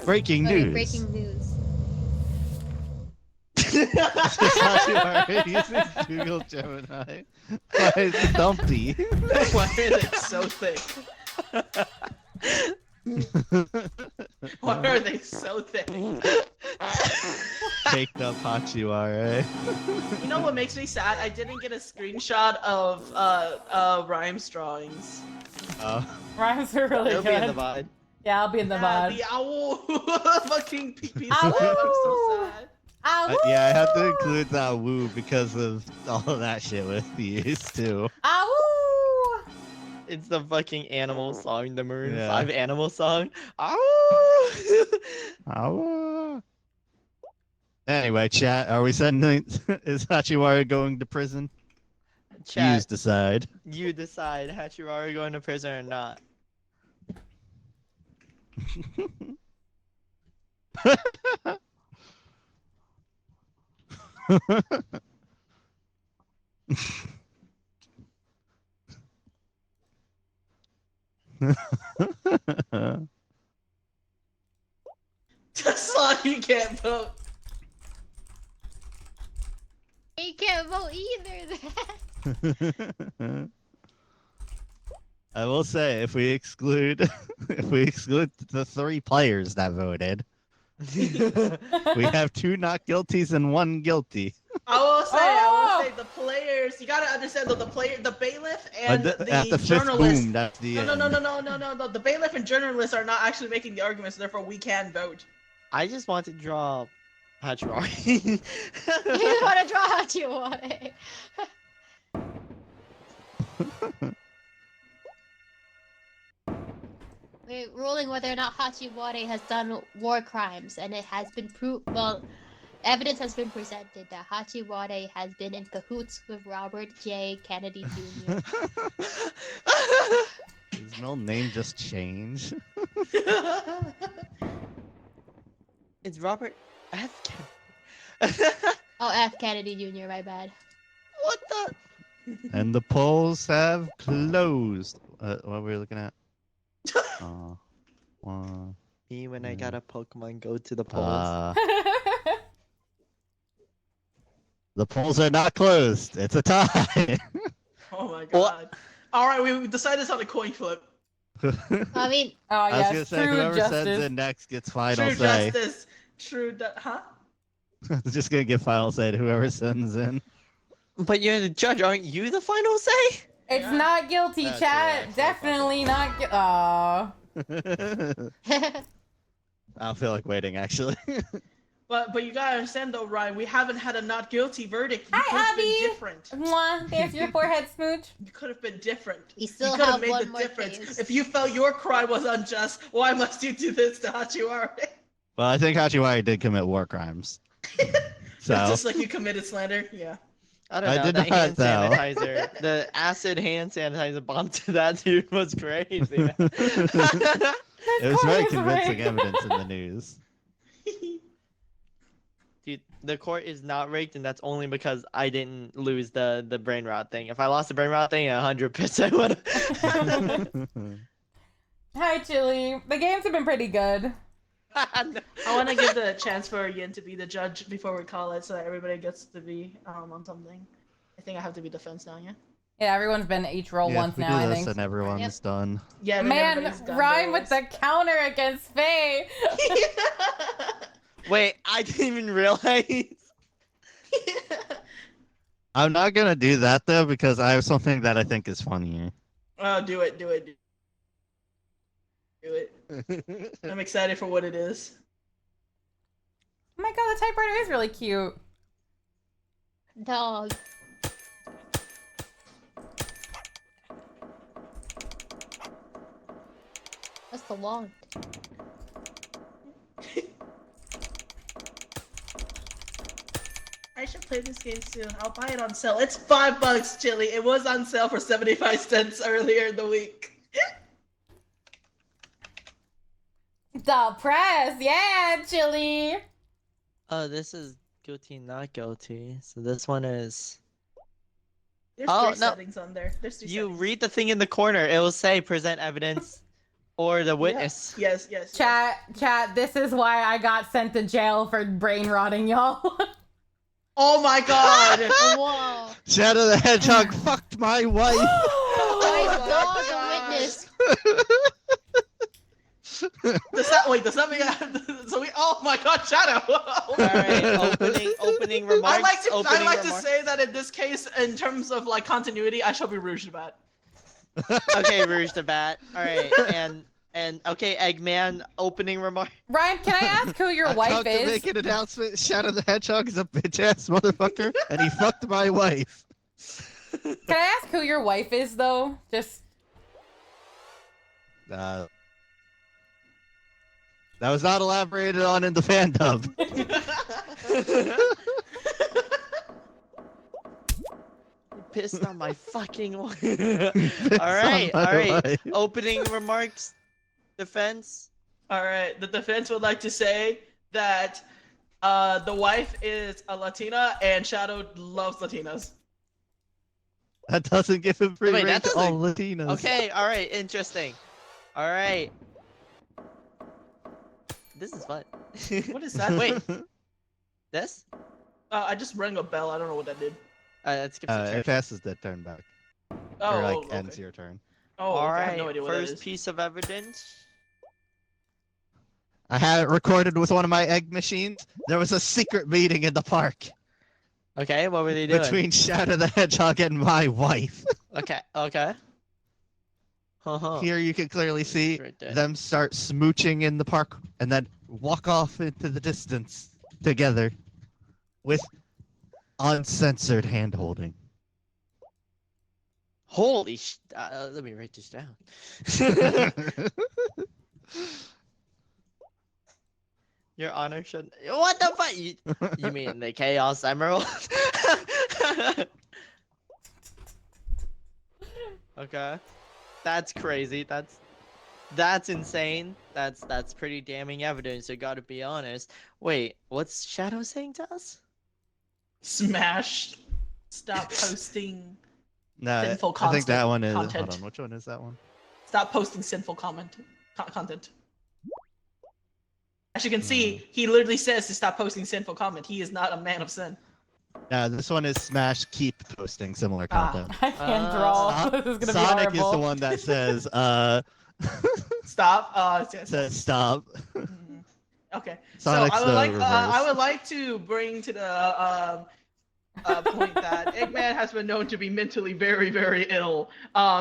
Breaking Okay, news. breaking news. Hachiwara uses Google Gemini. Why is it dumpy? Why are they so thick? Why are they so thick? Caked up Hachiwara. You know what makes me sad? I didn't get a screenshot of Rhymes drawings. Rhymes are really It'll be in the good. VOD. Yeah, I'll be in the Yeah, VOD. the owl fucking pee Ow. I'm so sad. Ow! Yeah, I have to include that woo because of all of that shit with these too. Ow! It's the fucking animal song, the Maroon Yeah. 5 animal song. Ow! Ow. Anyway, chat, are we sending? Is Hachiwara going to prison? Chat, Yous decide. you decide, Hachiwara going to prison or not. That's why you can't vote. you can't vote either. I will say, if we exclude the 3 players that voted, we have 2 not guilties and 1 guilty. I will Oh! say, the players. You gotta understand though, the bailiff and But the at the 5th journalist. boom, that's the end. No. The bailiff and journalists are not actually making the arguments, therefore we can vote. I just want to draw Hachiwari. You want to draw out you want it. We're ruling whether or not Hachiwari has done war crimes, and it has been proved. Well, evidence has been presented that Hachiwari has been in cahoots with Robert J. Kennedy Jr. His middle name just changed. It's Robert F. Oh, F. Kennedy Jr. My bad. What the? And the polls have closed. What are we looking at? Me when I got a Pokemon Go to the polls. The polls are not closed. It's a tie. Oh my god. Alright, we decided this on a coin flip. I mean, Oh I was yes, gonna say true whoever justice. sends in next gets final True say. justice. Huh? Just gonna get final say to whoever sends in. But you're the judge, aren't you the final say? It's Yeah. not guilty, That's chat. right, Definitely not. Aw. I don't feel like waiting actually. But you gotta understand though, Ryan, we haven't had a not guilty verdict. You Hi, could have Abby. been different. Mwah. There's your forehead smooch. You could have been different. you still You could have have made one the more difference. case. If you felt your crime was unjust, why must you do this to Hachiwari? Well, I think Hachiwari did commit war crimes. So Just like you committed slander. Yeah. I don't I know. did That not, hand though. sanitizer, the acid hand sanitizer bomb to that dude was crazy. Man. it was court very is convincing rigged. evidence in the news. Dude, the court is not rigged, and that's only because I didn't lose the brain rot thing. If I lost the brain rot thing, 100% would. Hi, Chili. The games have been pretty good. I want to give the chance for Yin to be the judge before we call it, so that everybody gets to be on something. I think I have to be defense now, yeah. Yeah, everyone's been each roll Yeah, once we now, do I this think. and everyone's Yep. done. Yeah. I think Man, everybody's done Rhyme their with the counter against Faye. Wait, I didn't even realize. I'm not gonna do that though because I have something that I think is funnier. Oh, do it. Do it. I'm excited for what it is. Oh my god, the typewriter is really cute. Dog. What's the wand? I should play this game soon. I'll buy it on sale. It's $5, Chili. It was on sale for 75 cents earlier in the week. The press, yeah, Chili. Oh, this is guilty, not guilty. So this one is. There's Oh, three no. settings on there. There's three You settings. read the thing in the corner. It will say present evidence or the witness. Yes. Chat, this is why I got sent to jail for brain rotting, y'all. Oh my god! Whoa. Shadow the Hedgehog fucked my wife. My dog, a witness. Does that mean so we? Oh my god, Shadow! All right, opening remarks. I like to remarks. say that in this case, in terms of like continuity, I shall be Rouge Bat. Okay, Rouge the Bat. All right, and okay, Eggman. Opening remark. Ryan, can I ask who your I'm wife about to is? make an announcement. Shadow the Hedgehog is a bitch ass motherfucker, and he fucked my wife. Can I ask who your wife is, though? Just That was not elaborated on in the fandom. Pissed on my fucking wife. Pissed all right, on all my right. wife. Opening remarks. Defense. All right, the defense would like to say that the wife is a Latina and Shadow loves Latinas. That doesn't give him free Wait, reign that to all doesn't- Latinos. Okay, all right. Interesting. All right. This is fun. What is that? Wait. This? I just rang a bell. I don't know what that did. That skips a turn. It passes the turn back. Oh, Or like okay. ends your turn. Oh, All okay. I right. have no idea what that First is. piece of evidence. I had it recorded with one of my egg machines. There was a secret meeting in the park Okay, what were they doing? between Shadow the Hedgehog and my wife. Okay. Okay. Uh-huh. Here you can clearly see Right there. them start smooching in the park and then walk off into the distance together with uncensored hand holding. Holy let me write this down. Your Honor should. What the fuck? You mean the Chaos Emerald? Okay, that's crazy. That's insane. That's pretty damning evidence. I gotta be honest. Wait, what's Shadow saying to us? Smash. Stop posting. No, Sinful I think that constant- one is. content. Hold on, which one is that one? Stop posting sinful content. As you can see, he literally says to stop posting sinful comment. He is not a man of sin. No, this one is Smash. Keep posting similar content. I can't draw. This is gonna Sonic be is the horrible. one that says Stop. says stop. Mhm. Okay. Sonic's so the I reverse. would like to bring to the point that Eggman has been known to be mentally very, very ill.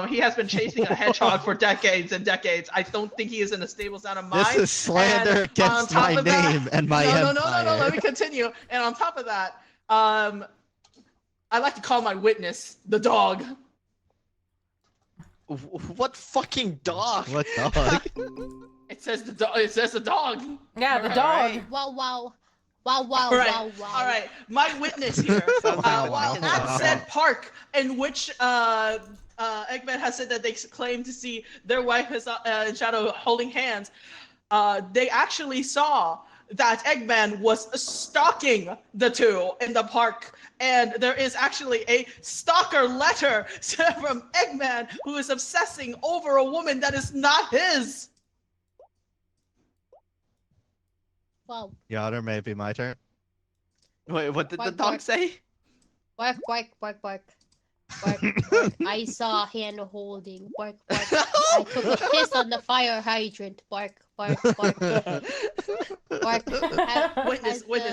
He has been chasing a hedgehog for decades and decades. I don't think he is in a stable sound of mind. This is slander And on against top my of that- name and my no, empire. no. Let me continue. And on top of that, I like to call my witness the dog. What fucking dog? What dog? It says the dog. It says the dog. Yeah, the Alright. dog. Wow, wow. All right, Wow. all right. My witness here, Somehow, while wow. at said park in which Eggman has said that they claim to see their wife is in Shadow holding hands, they actually saw that Eggman was stalking the two in the park. And there is actually a stalker letter from Eggman who is obsessing over a woman that is not his. Wow. Your Honor, may it be my turn. Wait, what did the Bark, dog bark. say? Bark, bark, bark, bark. Bark, bark. I saw hand holding. Bark, bark. I took a piss on the fire hydrant. Bark, bark, bark. Bark.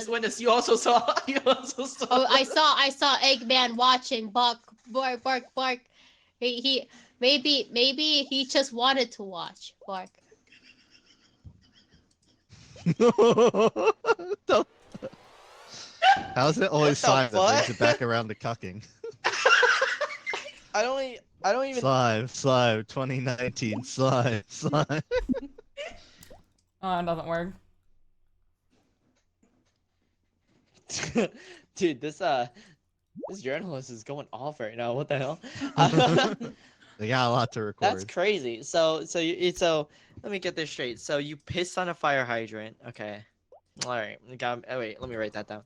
Witness. You also saw. Oh, I saw Eggman watching. Bark, bark, bark, bark. Maybe he just wanted to watch. Bark. Don't- How's it always What the slime that brings fuck? it back around to cucking? I don't even. Slime, 2019, slime. Oh, it doesn't work. Dude, this journalist is going off right now. What the hell? They got a lot to record. That's crazy. So let me get this straight. So you pissed on a fire hydrant. Okay. All right. Oh, wait, let me write that down.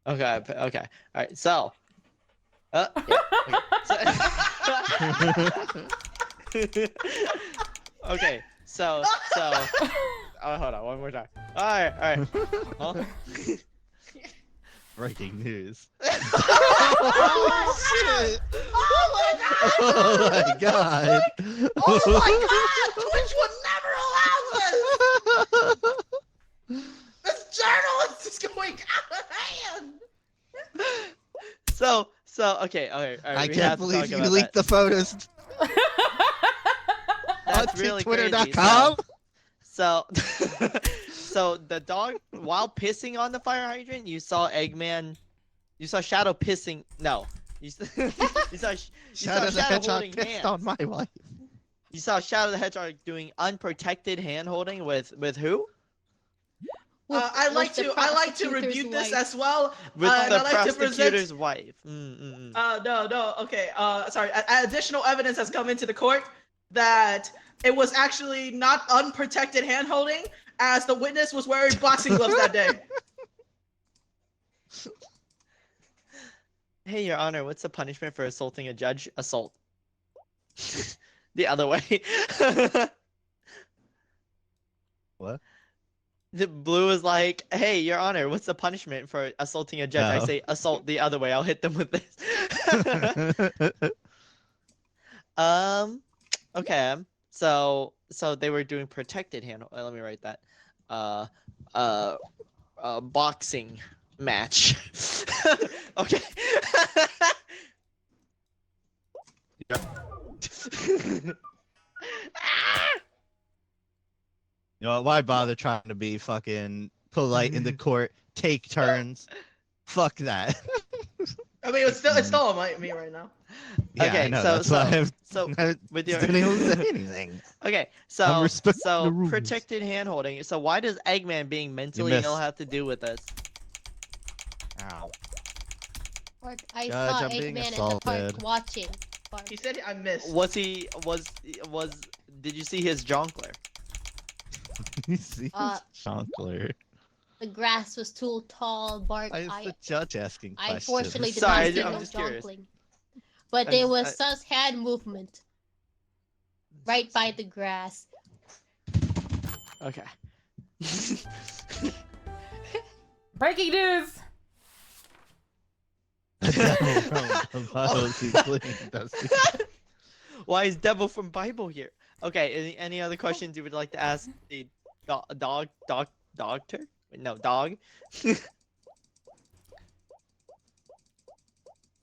Okay. Okay. All right. So. Yeah. Okay. Okay. So. Oh, hold on. One more time. All right. Huh? Breaking news. Oh shit! Oh my god! Oh my god! Oh my god! Twitch would never allow this! This journalist is going out of hand! So okay, all right. I we can't have to believe talk you about leaked the photos That's onto really Twitter.com. crazy. So so the dog, while pissing on the fire hydrant, you saw Shadow pissing. No, you saw Shadow the Shadow Hedgehog holding pissed hands. on my wife. You saw Shadow the Hedgehog doing unprotected hand holding with who? I'd like to prosecutor's rebuke this wife. as well. With and the I'd like to prosecutor's present. wife. No. Okay. Sorry. Additional evidence has come into the court that it was actually not unprotected hand holding, as the witness was wearing boxing gloves that day. Hey, Your Honor, what's the punishment for assaulting a judge? Assault. The other way. What? The Blue is like, hey, Your Honor, what's the punishment for assaulting a judge? I No. say, assault the other way. I'll hit them with this. Okay. So they were doing protected hand. Let me write that. Boxing match. Okay. You know, why bother trying to be fucking polite in the court? Take turns. Fuck that. I mean, it's still on me right now. Yeah, Okay, I know, so- that's why I've so not with your been able to say anything. Okay, I'm so respecting the rules. protected hand holding. So why does Eggman being mentally ill missed. have to do with this? Ow. Or I Judge, saw I'm being Eggman in the park assaulted. watching. He said I missed. Was did you see his jonkler? You see, Uh, Shonkler. The grass was too tall, bark. Why is the judge asking I questions? unfortunately did Sorry, not see I'm no just curious. jonkling. But I'm there just- was sus hand movement right by the grass. Okay. Breaking news. Why is Devil from Bible here? Okay, any other questions you would like to ask the doctor? No, dog.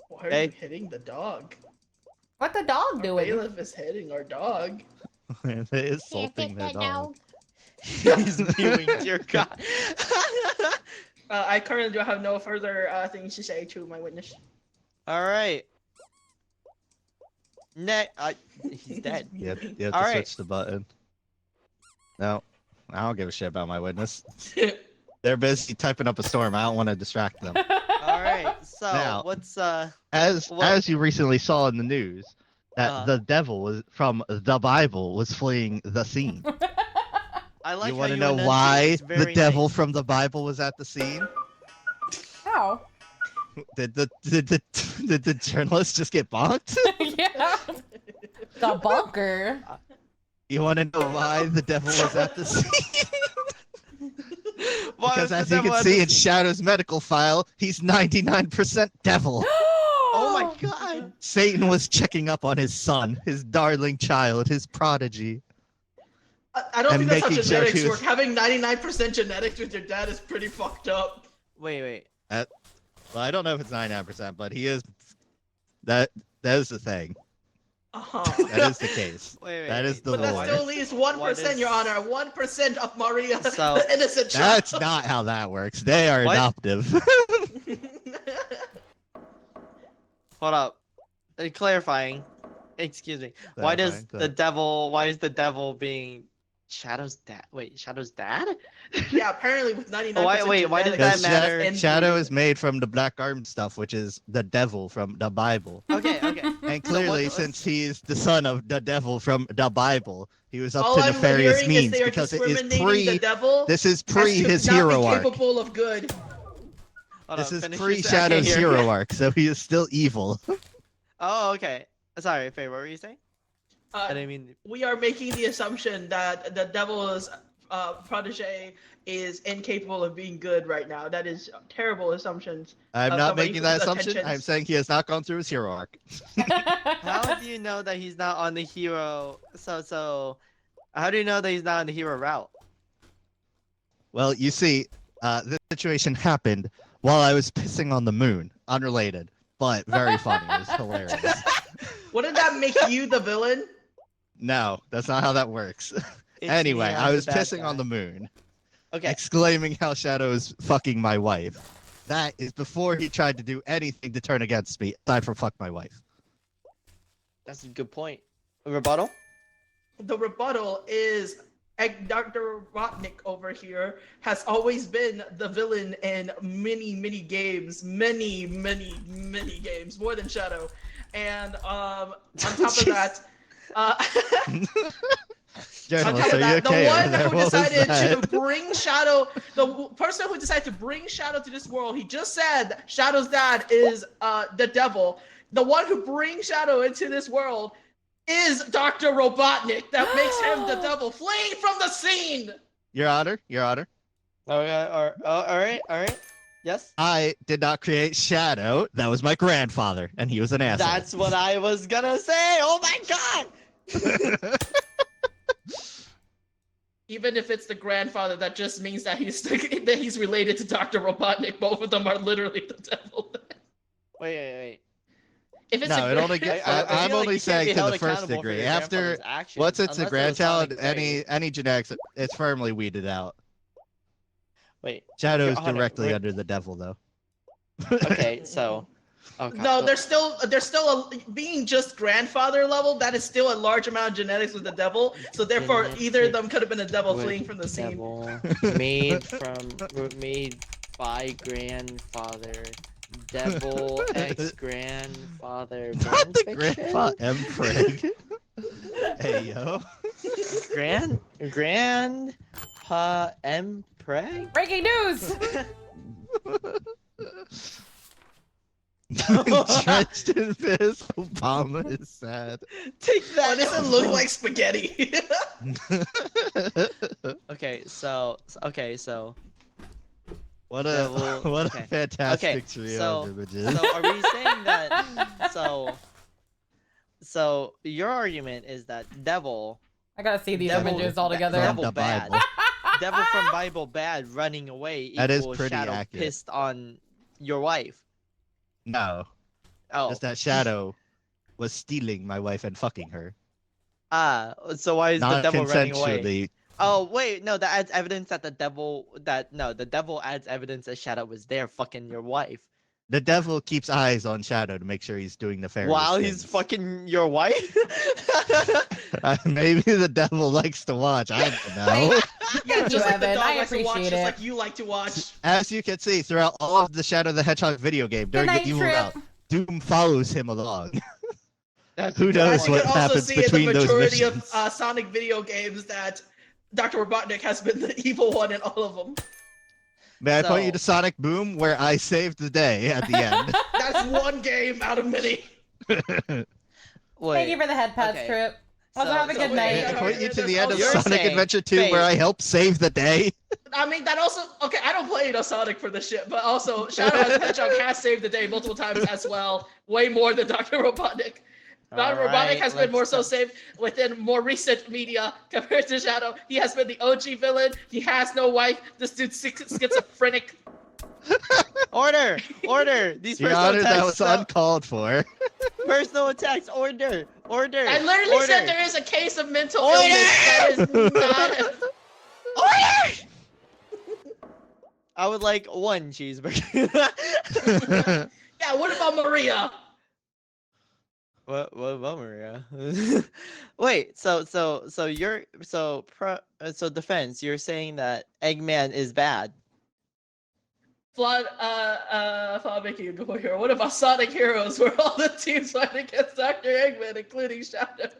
Why are Hey. you hitting the dog? What the dog Our doing? bailiff is hitting our dog. They're Can't insulting fit their that dog. dog. He's mewing, dear God. I currently do have no further things to say to my witness. All right. He's dead. You have to All right. switch the button. No, I don't give a shit about my witness. They're busy typing up a storm. I don't want to distract them. All right. So Now- what's As you recently saw in the news, that Uh-huh. the devil was from the Bible was fleeing the scene. I like you how want to you know enunciate. why It's the very devil nice. from the Bible was at the scene? How? Did the journalist just get bonked? Yeah. The bunker. You want to know why the devil was at the scene? Why Because was as the you devil can at see the in scene? Shadow's medical file, he's 99% devil. Oh my God. Satan was checking up on his son, his darling child, his prodigy. I don't And think that's how making sure genetics he was- work. Having 99% genetics with your dad is pretty fucked up. Wait. Well, I don't know if it's 99%, but he is. That is the thing. That is the case. Wait. That is the But that lore. still leaves 1%, is- Your Honor. 1% of Maria, So- the innocent child. That's not how that works. They are What? adoptive. Hold up. Clarifying. Excuse me. Why is the devil being Shadow's dad? Wait, Shadow's dad? Yeah, apparently with 99% Why does genetics, that matter? and Shadow is made from the black arm stuff, which is the devil from the Bible. Okay. And clearly, what- since he's the son of the devil from the Bible, he was up all to I'm nefarious hearing is means they are because it is discriminating the pre. devil. This is as pre to his not hero be arc. capable of good. Hold This up, is finish pre your I can't Shadow's hear. hero arc, so he is still evil. Oh, okay. Sorry, Faye, what were you saying? I Uh, didn't mean. we are making the assumption that the devil's protege is incapable of being good right now. That is terrible assumptions. I'm Of not somebody making whose that assumption. I'm attentions- saying he has not gone through his hero arc. How do you know that he's not on the hero? So, how do you know that he's not on the hero route? Well, you see, this situation happened while I was pissing on the moon. Unrelated, but very funny. It was hilarious. Wouldn't that make you the villain? No, that's not how that works. It's Anyway, me, I'm I the was bad pissing guy. on the moon, Okay. exclaiming how Shadow is fucking my wife. That is before he tried to do anything to turn against me, aside from fuck my wife. That's a good point. A rebuttal? The rebuttal is Dr. Robotnik over here has always been the villain in many games, many games, more than Shadow. And on top of that, on Journalist, top of are you that, okay the over one there? who What was decided to that? bring Shadow, the person who decided to bring Shadow to this world, he just said Shadow's dad is the devil. The one who brings Shadow into this world is Dr. Robotnik. That makes him the devil, fleeing from the scene. Your Honor, Your Honor. All right. Yes. I did not create Shadow. That was my grandfather, and he was an asshole. That's what I was gonna say. Oh my god. Even if it's the grandfather, that just means that he's related to Dr. Robotnik. Both of them are literally the devil. Wait. If it's No, a it only grand- get, I feel I'm like only you can't saying be to held the first accountable for degree. your After grandfather's actions, once it's a unless it was grandchild, Sonic Ray. any genetics, it's firmly weeded out. Wait. Shadow is Hold on, directly wait. under the devil, though. Okay, so. Okay. No, there's still being just grandfather level. That is still a large amount of genetics with the devil. So therefore, either of them could have been a devil with fleeing from the scene. Devil made by grandfather. Devil ex grandfather. Not the grandpa Empreg. Hey yo. Grandpa Empreg? Breaking news! Drenched in piss, Obama is sad. Take Why that. does it look like spaghetti? Okay, so What a Devil- what okay. a fantastic Okay, trio so- of images. So are we saying that so your argument is that devil I gotta see these Devil- images all together. From Devil the bad. Bible. devil from Bible bad running away That is equals pretty Shadow accurate. pissed on your wife. No, Oh. just that Shadow was stealing my wife and fucking her. So why is the Not devil running away? consensually. Oh wait, no, that adds evidence that the devil adds evidence that Shadow was there fucking your wife. The devil keeps eyes on Shadow to make sure he's doing the fairest While he's things. fucking your wife? Maybe the devil likes to watch. I don't know. Yeah, Thank just you, like the Evan. dog I likes to watch, appreciate just it. like you like to watch. As you can see throughout all of the Shadow the Hedgehog video game, during night, the evil Trip. route, Doom follows him along. That's Who a good knows As you what can also happens see in the between those majority of missions. Sonic video games that Dr. Robotnik has been the evil one in all of them. May I point you So- to Sonic Boom, where I saved the day at the end? That's one game out of many. Wait, Thank you for the head pads, okay. Trip. Also, So- have a so good wait, night. May I point you to the There's end of also- Sonic You're Adventure 2, saying- where I helped save the day? I mean, that also okay. I don't play Sonic for this shit, but also Shadow the Hedgehog has saved the day multiple times as well, way more than Dr. Robotnik. Dr. Robotnik Alright, has been more so let's- saved within more recent media compared to Shadow. He has been the OG villain. He has no wife. This dude's schizophrenic. Order! These Your personal Honor, that attacks. was uncalled for. Personal attacks. Order! I literally said there is a case of mental illness. That is not. Order! I would like one cheeseburger. Yeah, what about Maria? What about Maria? Wait, so defense, you're saying that Eggman is bad. Flood, making go here. What about Sonic Heroes, where all the teams fight against Dr. Eggman, including Shadow?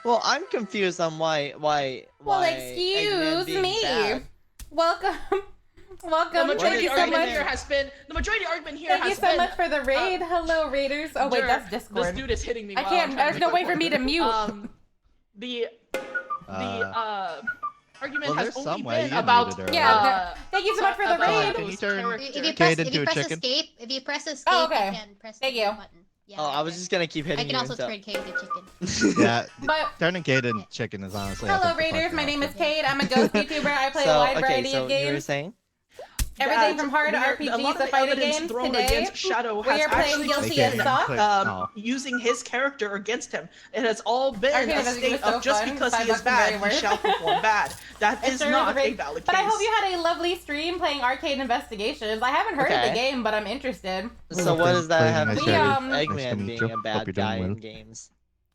Well, I'm confused on why Well, Eggman excuse being me. bad. Welcome. The Welcome. Thank majority you so argument much. here has been. The majority argument here Thank you has so been. much for the raid. Hello, raiders. Oh wait, Dur, that's This Discord. dude is hitting me. I while can't. I'm trying There's to no way make for me to mute. The argument well, has there's only some way been you about. muted her. Yeah, Thank you so much for the about raid. Can you turn character. If you Kate press, into a chicken? if you press escape, Oh, okay. you can press Thank the you. button. Yeah, Oh, I was just gonna keep I hitting can you. also until- turn Kate into chicken. Yeah, But turning Kate into chicken is honestly. I hello, think, the raiders. fucking My name is option. Kate. I'm a ghost YouTuber. I play a wide variety so of you were games. saying? Everything from hard a lot RPGs of to the fighting evidence games thrown today. against Shadow we has are playing actually Guilty AKA as Suck. click. Oh. using his character against him. It has all been Arcade a Investigation state was so of just fun. because $5 he is the very bad, he worst. shall perform bad. That It is sure not was a valid But case. I hope you had a lovely stream playing Arcade Investigations. I haven't heard of Okay. the game, but I'm interested. So what does that have to do We, with Nice to Eggman meet being you. a Hope bad you're doing guy in well. games?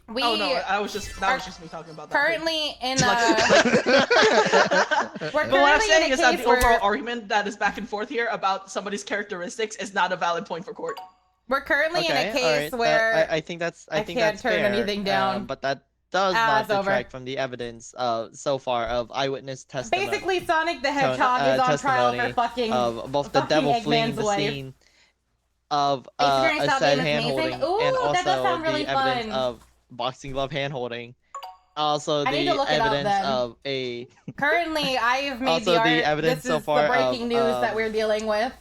We Oh no, that was just me talking about that. currently in Like- we're But what I'm currently saying in is a that the case overall where argument that is back and forth here about somebody's characteristics is not a valid point for court. we're currently in a Okay, case alright, where I think that's I think can't that's turn fair, anything down. but that does Ah, not it's over. detract from the evidence so far of eyewitness testimony basically Sonic the Hedgehog is on trial for testimony fucking of both the fucking devil fleeing Eggman's the wife. scene of Experience a that said game is amazing. hand holding Ooh, and that does also sound really the evidence fun. of boxing glove hand holding. Also, I need the to look it up, evidence then. of a Currently, I have made Also, the the art. evidence This so is far the breaking of, news that we're dealing with.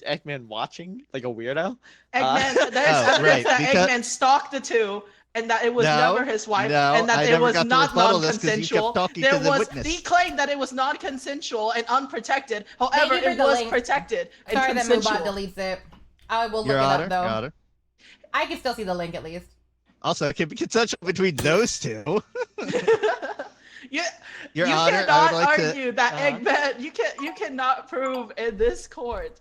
Eggman watching like a weirdo. Eggman, there's Oh, evidence right, that because- Eggman stalked the two, and that it was No, never his wife, no, and that I it never was got to not rebuttal this 'cause you kept non-consensual. talking There to the was witness. he claimed that it was non-consensual and unprotected. However, you for it the was link. protected and Sorry that consensual. Moobot deletes it. I will look Your it Honor, up though. Your Honor. I can still see the link at least. Also, it can be consensual between those two. you Your you Honor, I cannot would like to- argue that Eggman. You cannot prove in this court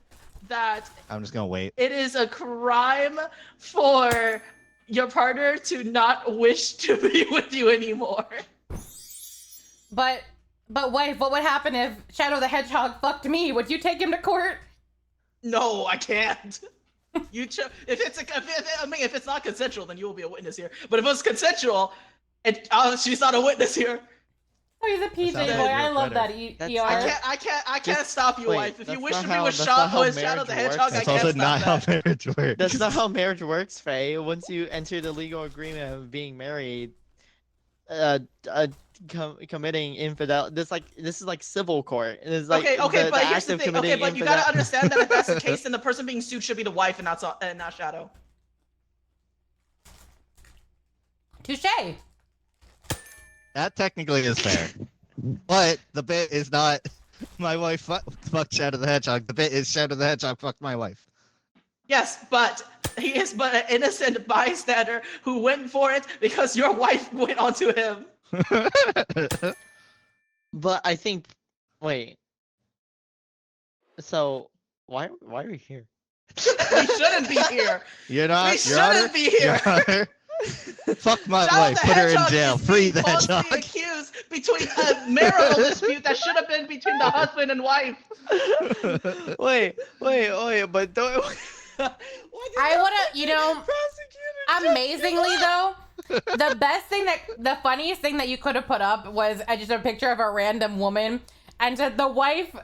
that I'm just gonna wait. it is a crime for your partner to not wish to be with you anymore. But wife, what would happen if Shadow the Hedgehog fucked me? Would you take him to court? No, I can't. If it's not consensual, then you will be a witness here. But if it's consensual, and she's not a witness here, Oh, he's a PJ sounds boy. like I you're a love that. quitter. ER. I can't stop you, Wait, wife. If you that's wish not to be how- with that's not how Shadow the marriage Hedgehog, I works. That's also can't not stop how that. marriage works. That's not how marriage works, Faye. Once you enter the legal agreement of being married, committing infidel. This is like civil court. It's like Okay, the but here's act the of thing. committing Okay, but you gotta infidel- understand that if that's the case, then the person being sued should be the wife and not Shadow. Touche. That technically is fair. But the bit is not my wife fucked Shadow the Hedgehog. The bit is Shadow the Hedgehog fucked my wife. Yes, but he is but an innocent bystander who went for it because your wife went onto him. But I think, wait. So why are we here? We shouldn't be here. You're not. We Your Honor, shouldn't be here. Your Honor. Fuck my Shadow wife. the Put her in Hedgehog jail. is Free being the falsely hedgehog. accused between a marital dispute that should have been between the husband and wife. wait, but don't. I wanna, amazingly though, the funniest thing that you could have put up was just a picture of a random woman and said the wife,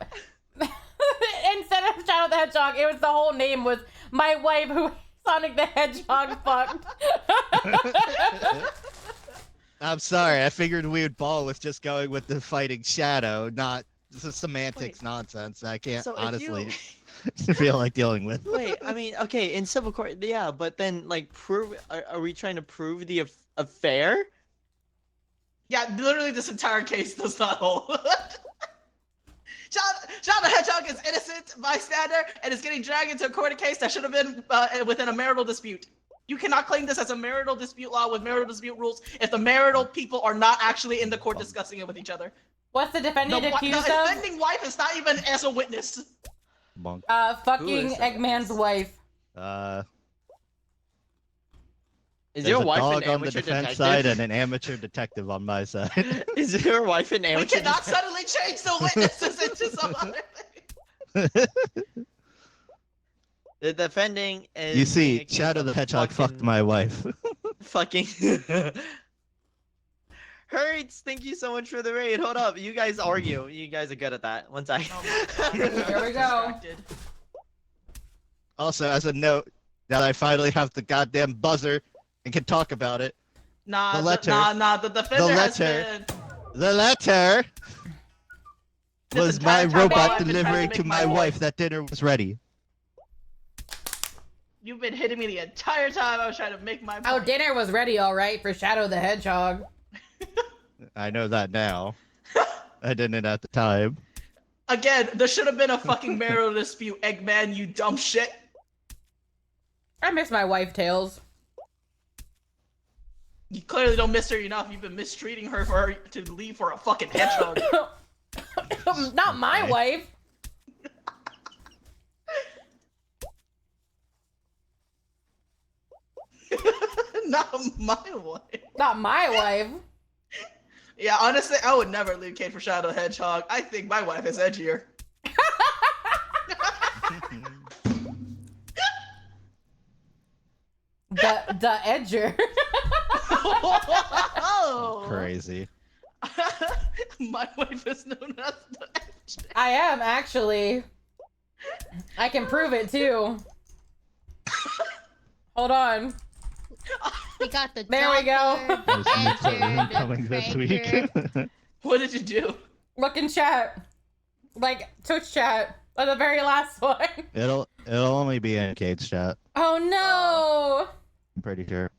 instead of Shadow the Hedgehog, it was the whole name was my wife who Sonic the Hedgehog fucked. I'm sorry. I figured we would ball with just going with the fighting Shadow, not the semantics nonsense. I can't So if honestly you- feel like dealing with. Wait, I mean, okay, in civil court, yeah, but then like prove. Are we trying to prove the affair? Yeah, literally this entire case does not hold. Shadow the Hedgehog is innocent bystander and is getting dragged into a court case that should have been within a marital dispute. You cannot claim this as a marital dispute law with marital dispute rules if the marital people are not actually in the court discussing it with each other. What's the defendant The accused of? offending wife is not even as a witness. Monk. Fucking Who is that Eggman's wife. Is There's your a wife dog an on the amateur defense detective? side and an amateur detective on my side. Is your wife an We amateur? cannot detective? suddenly change the witnesses into some other thing. The defending is. You being see, accused Shadow of the Hedgehog fucked fucking- my wife. Fucking. Hurts, thank you so much for the raid. Hold up, you guys argue. You guys are good at that. One second. Here we go. Also, as a note, now that I finally have the goddamn buzzer and can talk about it, Nah, The letter- the defender has letter- been. the letter This was my entire time robot I've been trying to delivering make to my my point. wife that dinner was ready. You've been hitting me the entire time I was trying to make my point. Oh, dinner was ready all right for Shadow the Hedgehog. I know that now. I didn't at the time. Again, there should have been a fucking marital dispute, Eggman, you dumb shit. I miss my wife, Tails. You clearly don't miss her enough. You've been mistreating her for her to leave for a fucking hedgehog. Not my Okay. wife. Not my wife. Not my wife. Yeah, honestly, I would never leave Kate for Shadow the Hedgehog. I think my wife is edgier. The edger. Oh. Crazy. My wife is known as the edge. I am actually. I can prove it too. Hold on. We got the There we go. doctor, There's the new courtroom edger, coming the this pranker. week. What did you do? Look in chat. Like, Twitch chat. Or the very last one. It'll only be in Kate's chat. Oh no! I'm pretty sure.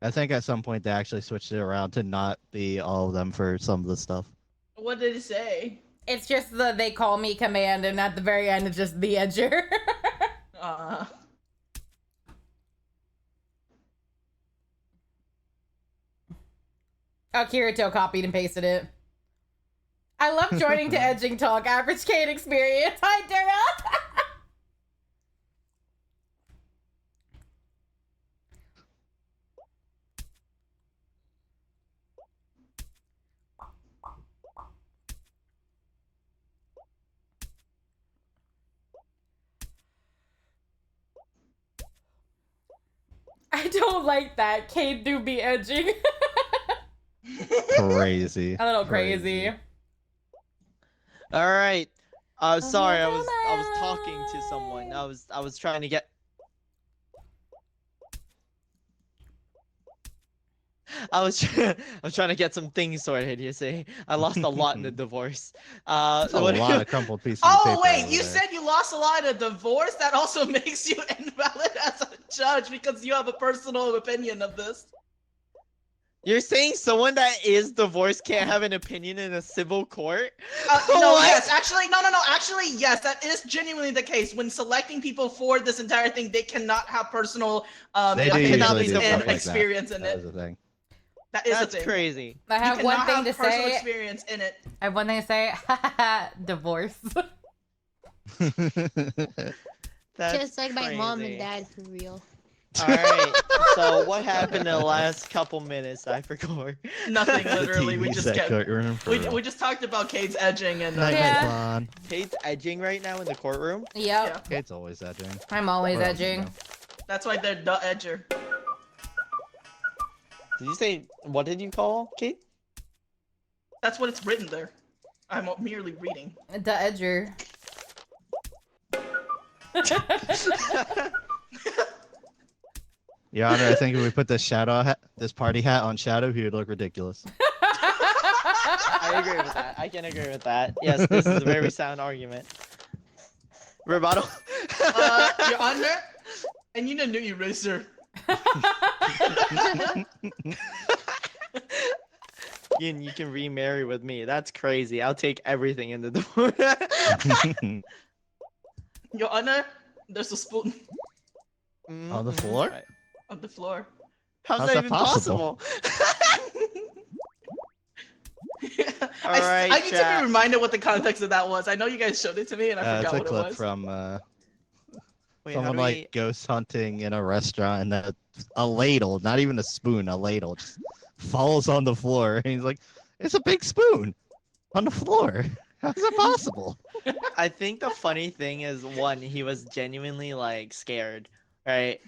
I think at some point they actually switched it around to not be all of them for some of the stuff. What did it say? It's just the they call me command, and at the very end it's just the edger. Uh, Oh, Kirito copied and pasted it. I love joining to edging talk. Average Kate experience. Hi, Dara. I don't like that. Kate do be edging. Crazy. A little crazy. All right. Sorry, I was talking to someone. I was trying to get. I was trying to get some things sorted. You see, I lost a lot in the divorce. That's a what- lot of crumpled pieces of paper oh wait, over you there. said you lost a lot in a divorce. That also makes you invalid as a judge because you have a personal opinion of this. You're saying someone that is divorced can't have an opinion in a civil court? No, What? yes, actually, no. Actually, yes, that is genuinely the case. When selecting people for this entire thing, they cannot have personal They do opinions usually do and stuff like that. experience in That it. is a thing. That is a That's thing. crazy. I You have cannot one thing have to personal say. experience in it. I have one thing to say. Divorce. That's Just like my mom crazy. and dad, for real. All right. So what happened in the last couple minutes? I forgot. Nothing, The literally. We TV just set kept. courtroom for real. We just talked about Kate's edging and. Night, Yeah. night, Vaughn. Kate's edging right now in the courtroom. Yep. Yeah. Kate's always edging. I'm always What else you edging. know? That's why they're the edger. Did you say what did you call Kate? That's what it's written there. I'm merely reading. The edger. Your Honor, I think if we put this this party hat on Shadow, he would look ridiculous. I agree with that. I can agree with that. Yes, this is a very sound argument. Rebuttal. Your Honor, I need a new eraser. You can remarry with me. That's crazy. I'll take everything in the divorce. Your Honor, there's a spoon On the floor? Right. on the floor. How's How's that that even possible? possible? I Alright, need to chat. be reminded what the context of that was. I know you guys showed it to me and I It's forgot a what clip it was. from Wait, how someone do we... like ghost hunting in a restaurant, and a ladle, not even a spoon, a ladle, just falls on the floor, and he's like, "It's a big spoon on the floor. How's that possible?" I think the funny thing is, one, he was genuinely like scared, right?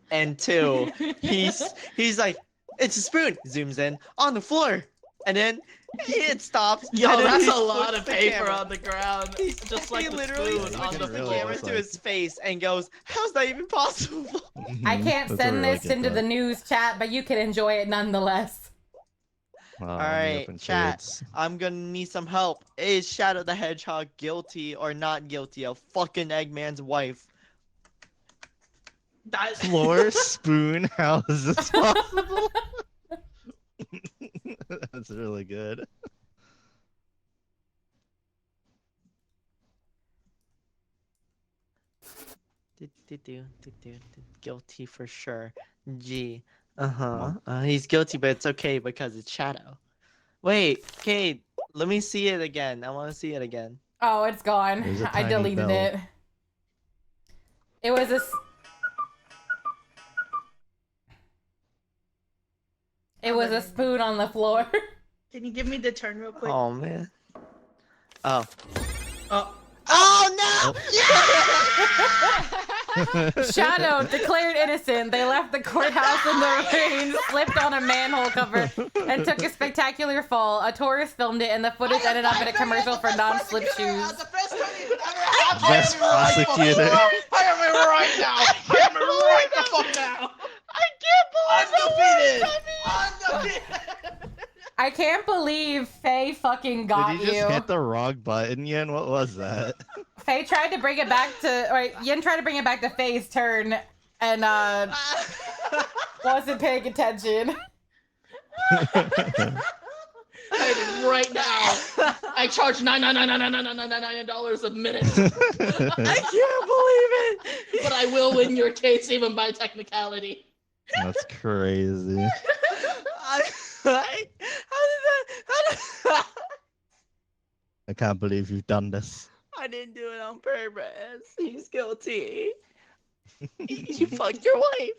And two, he's like, it's a spoon. Zooms in on the floor, and then it stops. Yo, and then that's he a lot flips of the paper camera. on the ground. Just like He the literally spoon on switches the the really camera looks to like- his face and goes, "How's that even possible?" I Mhm. can't That's a send really this good into the clip. news chat, but you can enjoy it nonetheless. Oh, All let me right, open chat. shades. I'm gonna need some help. Is Shadow the Hedgehog guilty or not guilty of fucking Eggman's wife? That- Floor, spoon, how is this possible? That's really good. Guilty for sure. G. Uh-huh. He's guilty, but it's okay because it's Shadow. Wait, Kate, let me see it again. I want to see it again. Oh, it's gone. There's a I tiny deleted bell. it. It was It was a spoon on the floor. Can you give me the turn real quick? Oh man. Oh. Oh. Oh no! Shadow declared innocent. They left the courthouse in the rain, slipped on a manhole cover, and took a spectacular fall. A tourist filmed it, and the footage ended up in a commercial for non-slip shoes. The best attorney you've ever had. Best prosecutor. I am it right now. I am it right the fuck now. I can't Undefeated! Undefeated! I can't believe Faye fucking got Did you just hit the wrong button, Yin? What was that? Faye tried to bring it back to, or Yin tried to bring it back to Faye's turn, and wasn't paying attention. Right now, I charge $9 a minute, I can't believe it. but I will win your case even by technicality. That's crazy. How did that? I can't believe you've done this. I didn't do it on purpose. He's guilty. You fucked your wife.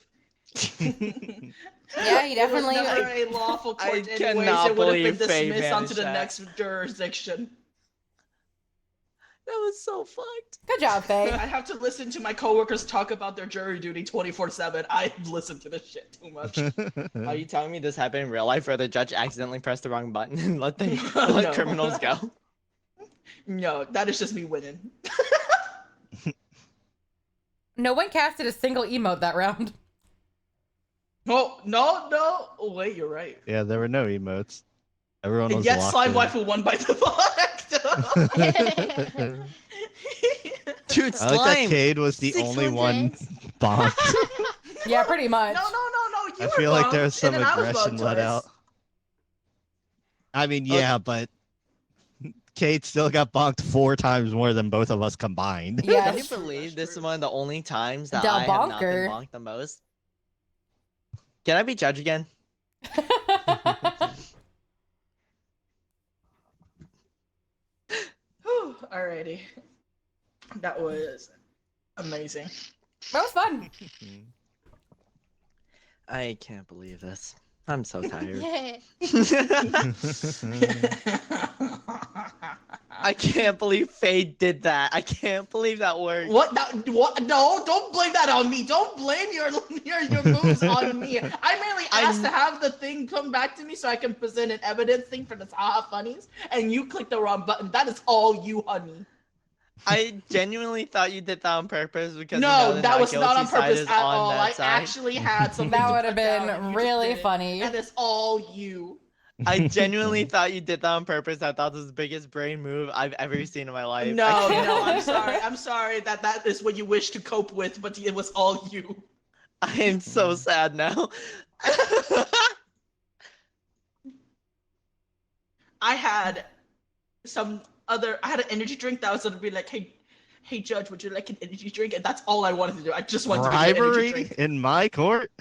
Yeah, he definitely. It was never a lawful I court anyways. cannot It would have been believe Faye dismissed onto the managed next jurisdiction. That was so fucked. Good job, Faye. I have to listen to my coworkers talk about their jury duty 24/7. I listen to this shit too much. Are you telling me this happened in real life where the judge accidentally pressed the wrong button and let No. criminals go? No, that is just me winning. No one casted a single emote that round. Oh, no. Oh, wait, you're right. Yeah, there were no emotes. Everyone And was yet, locked Slime in. Waifu won by default. Dude, I like that slime. Cade was the only one bonked. Yeah, pretty much. No. You I were feel like bumped, there's some and then I was aggression bumped let twice. out. I mean, yeah, but Cade still got bonked 4 times more than both of us combined. Can you Yes. believe this is one of the only times that Del I have not been bonker. bonked the most? Can I be judge again? Whew, alrighty. That was amazing. That was fun. I can't believe this. I'm so tired. Yeah. I can't believe Faye did that. I can't believe that worked. What? What? No! Don't blame that on me. Don't blame your moves on me. I merely asked to have the thing come back to me so I can present an evidence thing for the haha funnies, and you clicked the wrong button. That is all you, honey. I genuinely thought you did that on purpose because you No, know that how was not on guilty side purpose is at on all. that I side. actually had something. That to would have put down been if you just really did it, funny. And it's all you. I genuinely thought you did that on purpose. I thought this was the biggest brain move I've ever seen in my life. No, I can't- no, I'm sorry. I'm sorry that is what you wish to cope with, but it was all you. I am so sad now. I had I had an energy drink that was gonna be like, hey, Judge, would you like an energy drink? And that's all I wanted to do. I just wanted to give you an energy Bribery drink. in my court?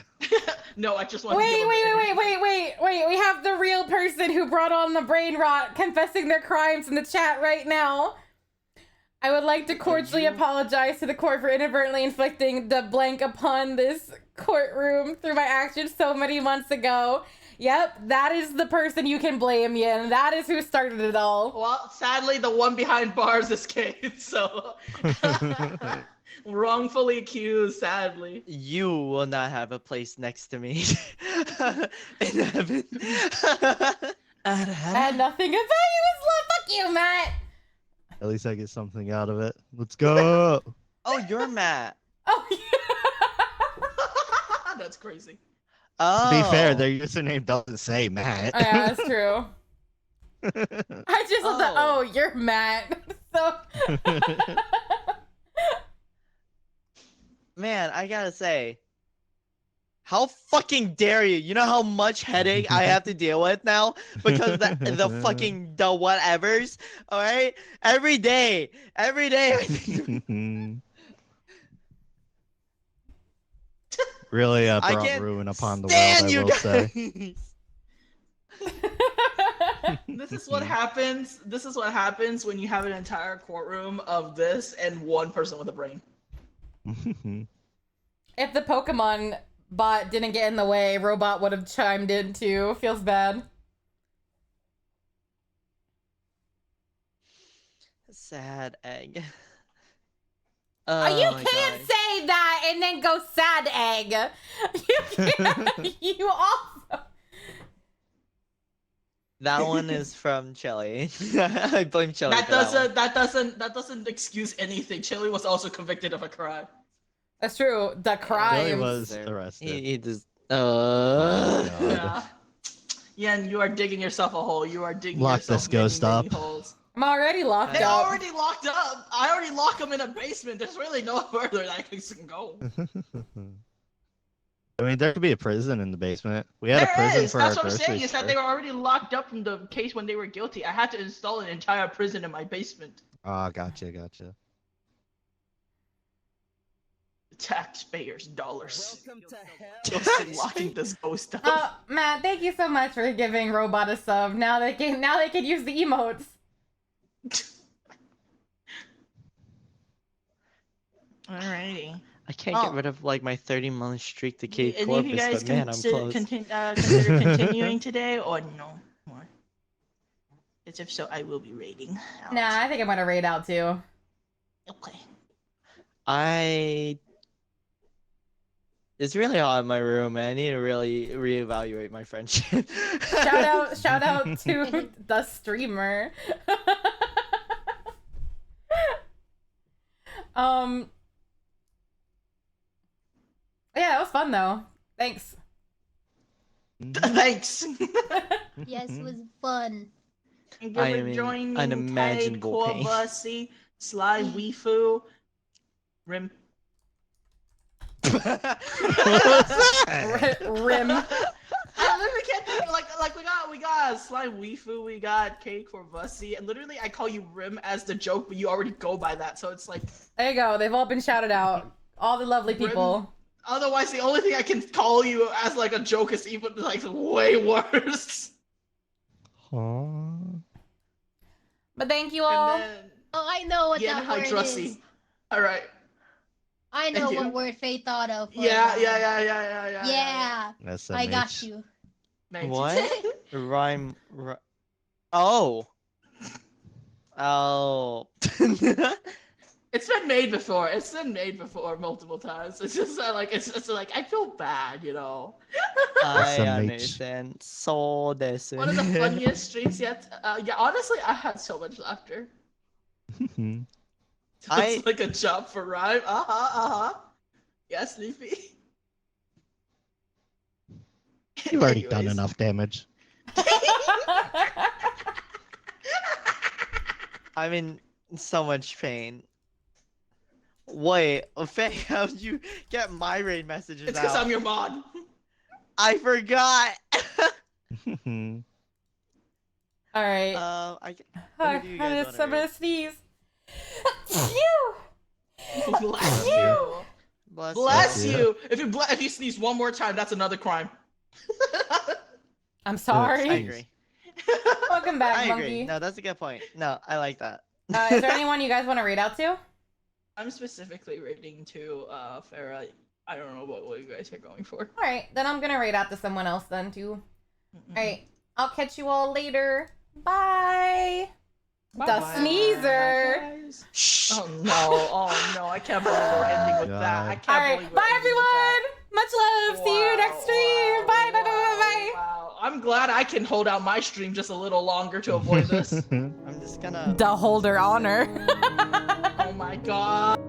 No, I just wanted to give Wait, him wait, an wait, energy wait, wait, wait. We have the real person who brought on the brain rot confessing their crimes in the chat right now. I would like to cordially apologize to the court for inadvertently inflicting the blank upon this courtroom through my actions so many months ago. Yep, that is the person you can blame, Yin. That is who started it all. Well, sadly, the one behind bars is Kate, so wrongfully accused, sadly. You will not have a place next to me in heaven. And nothing about you is love. Fuck you, Matt. At least I get something out of it. Let's go. Oh, you're Matt. Oh, yeah. That's crazy. Oh. To be fair, their username doesn't say Matt. Yeah, that's true. I just love the, oh, you're Matt. So. Man, I gotta say, how fucking dare you? You know how much headache I have to deal with now because the fucking the whatevers. All right, every day. I think Really I brought can't ruin upon the world, stand I you will say. guys. This is what happens. This is what happens when you have an entire courtroom of this and one person with a brain. If the Pokemon bot didn't get in the way, Robot would have chimed in too. Feels bad. Sad egg. You Oh my can't God. say that and then go sad egg. You can't. You also. That one is from Chile. I blame Chile. That for that one. doesn't excuse anything. Chili was also convicted of a crime. That's true. The Billy crimes. was There. arrested. He Uh, Yeah. Yen, you are digging yourself a hole. You are digging Lock yourself this ghost many, many up. holes. I'm already locked They up. already locked up. I already locked them in a basement. There's really no further that I can go. I mean, there could be a prison in the basement. We had a There prison is. for That's our what I'm saying. grocery Is that store. they were already locked up from the case when they were guilty. I had to install an entire prison in my basement. Ah, gotcha. Taxpayers' dollars. Welcome to hell. Just in locking this ghost up. Matt, thank you so much for giving Robot a sub. Now they can use the emotes. Alrighty. I can't Oh. get rid of like my 30-month streak to Cave Any of you Corpus, guys but man, I'm close. consider continuing today or no? Or... As if so, I will be raiding. Out. Nah, I think I'm gonna raid out too. Okay. It's really hot in my room, man. I need to really reevaluate my friendship. Shout out to the streamer. Yeah, it was fun though. Thanks. Thanks. Yes, it was fun. Thank I you am for in joining unimaginable pain. Corvussy, Sly Weefu, Rim. What was that? Rim. I literally can't think of, like we got Sly Weefu, we got K Corvussy, and literally I call you Rim as the joke, but you already go by that, so it's like There you go. They've all been shouted out. All the lovely people. otherwise the only thing I can call you as like a joke is even like way worse. Aw. But thank you all. And then Oh, I know what Yen that word Hydrusy. is. Alright. I know Thank you. what word Faye thought of. for Yeah. that. Yeah, SMH. I got you. Thanks. What? Rhyme. Oh. Oh. It's been made before. It's been made before multiple times. It's just like I feel bad, you know. I SMH. understand. So this. One of the funniest streams yet. Yeah, honestly, I had so much laughter. It's like a job for rhyme. Yes, Leafy. You've already done Anyways. enough damage. I'm in so much pain. Wait, Faye, how'd you get my raid messages It's because out? I'm your mod. I forgot. All right. I what do you guys wanna I'm gonna read? sneeze. Bless you. Bless Bless you. you. If you sneeze one more time, that's another crime. I'm sorry. I agree. Welcome back, I agree. monkey. No, that's a good point. No, I like that. Is there anyone you guys want to raid out to? I'm specifically rating to Farah. I don't know what you guys are going for. All right, then I'm gonna raid out to someone else then too. All right, I'll catch you all later. Bye. Bye-bye. Sneezer. Bye, guys. Oh no, I can't believe we're ending with that. I can't All believe right, we're bye ending with everyone. that. Much love. See you next stream. Bye. Wow. I'm glad I can hold out my stream just a little longer to avoid this. I'm just gonna. The holder honor. Oh my god.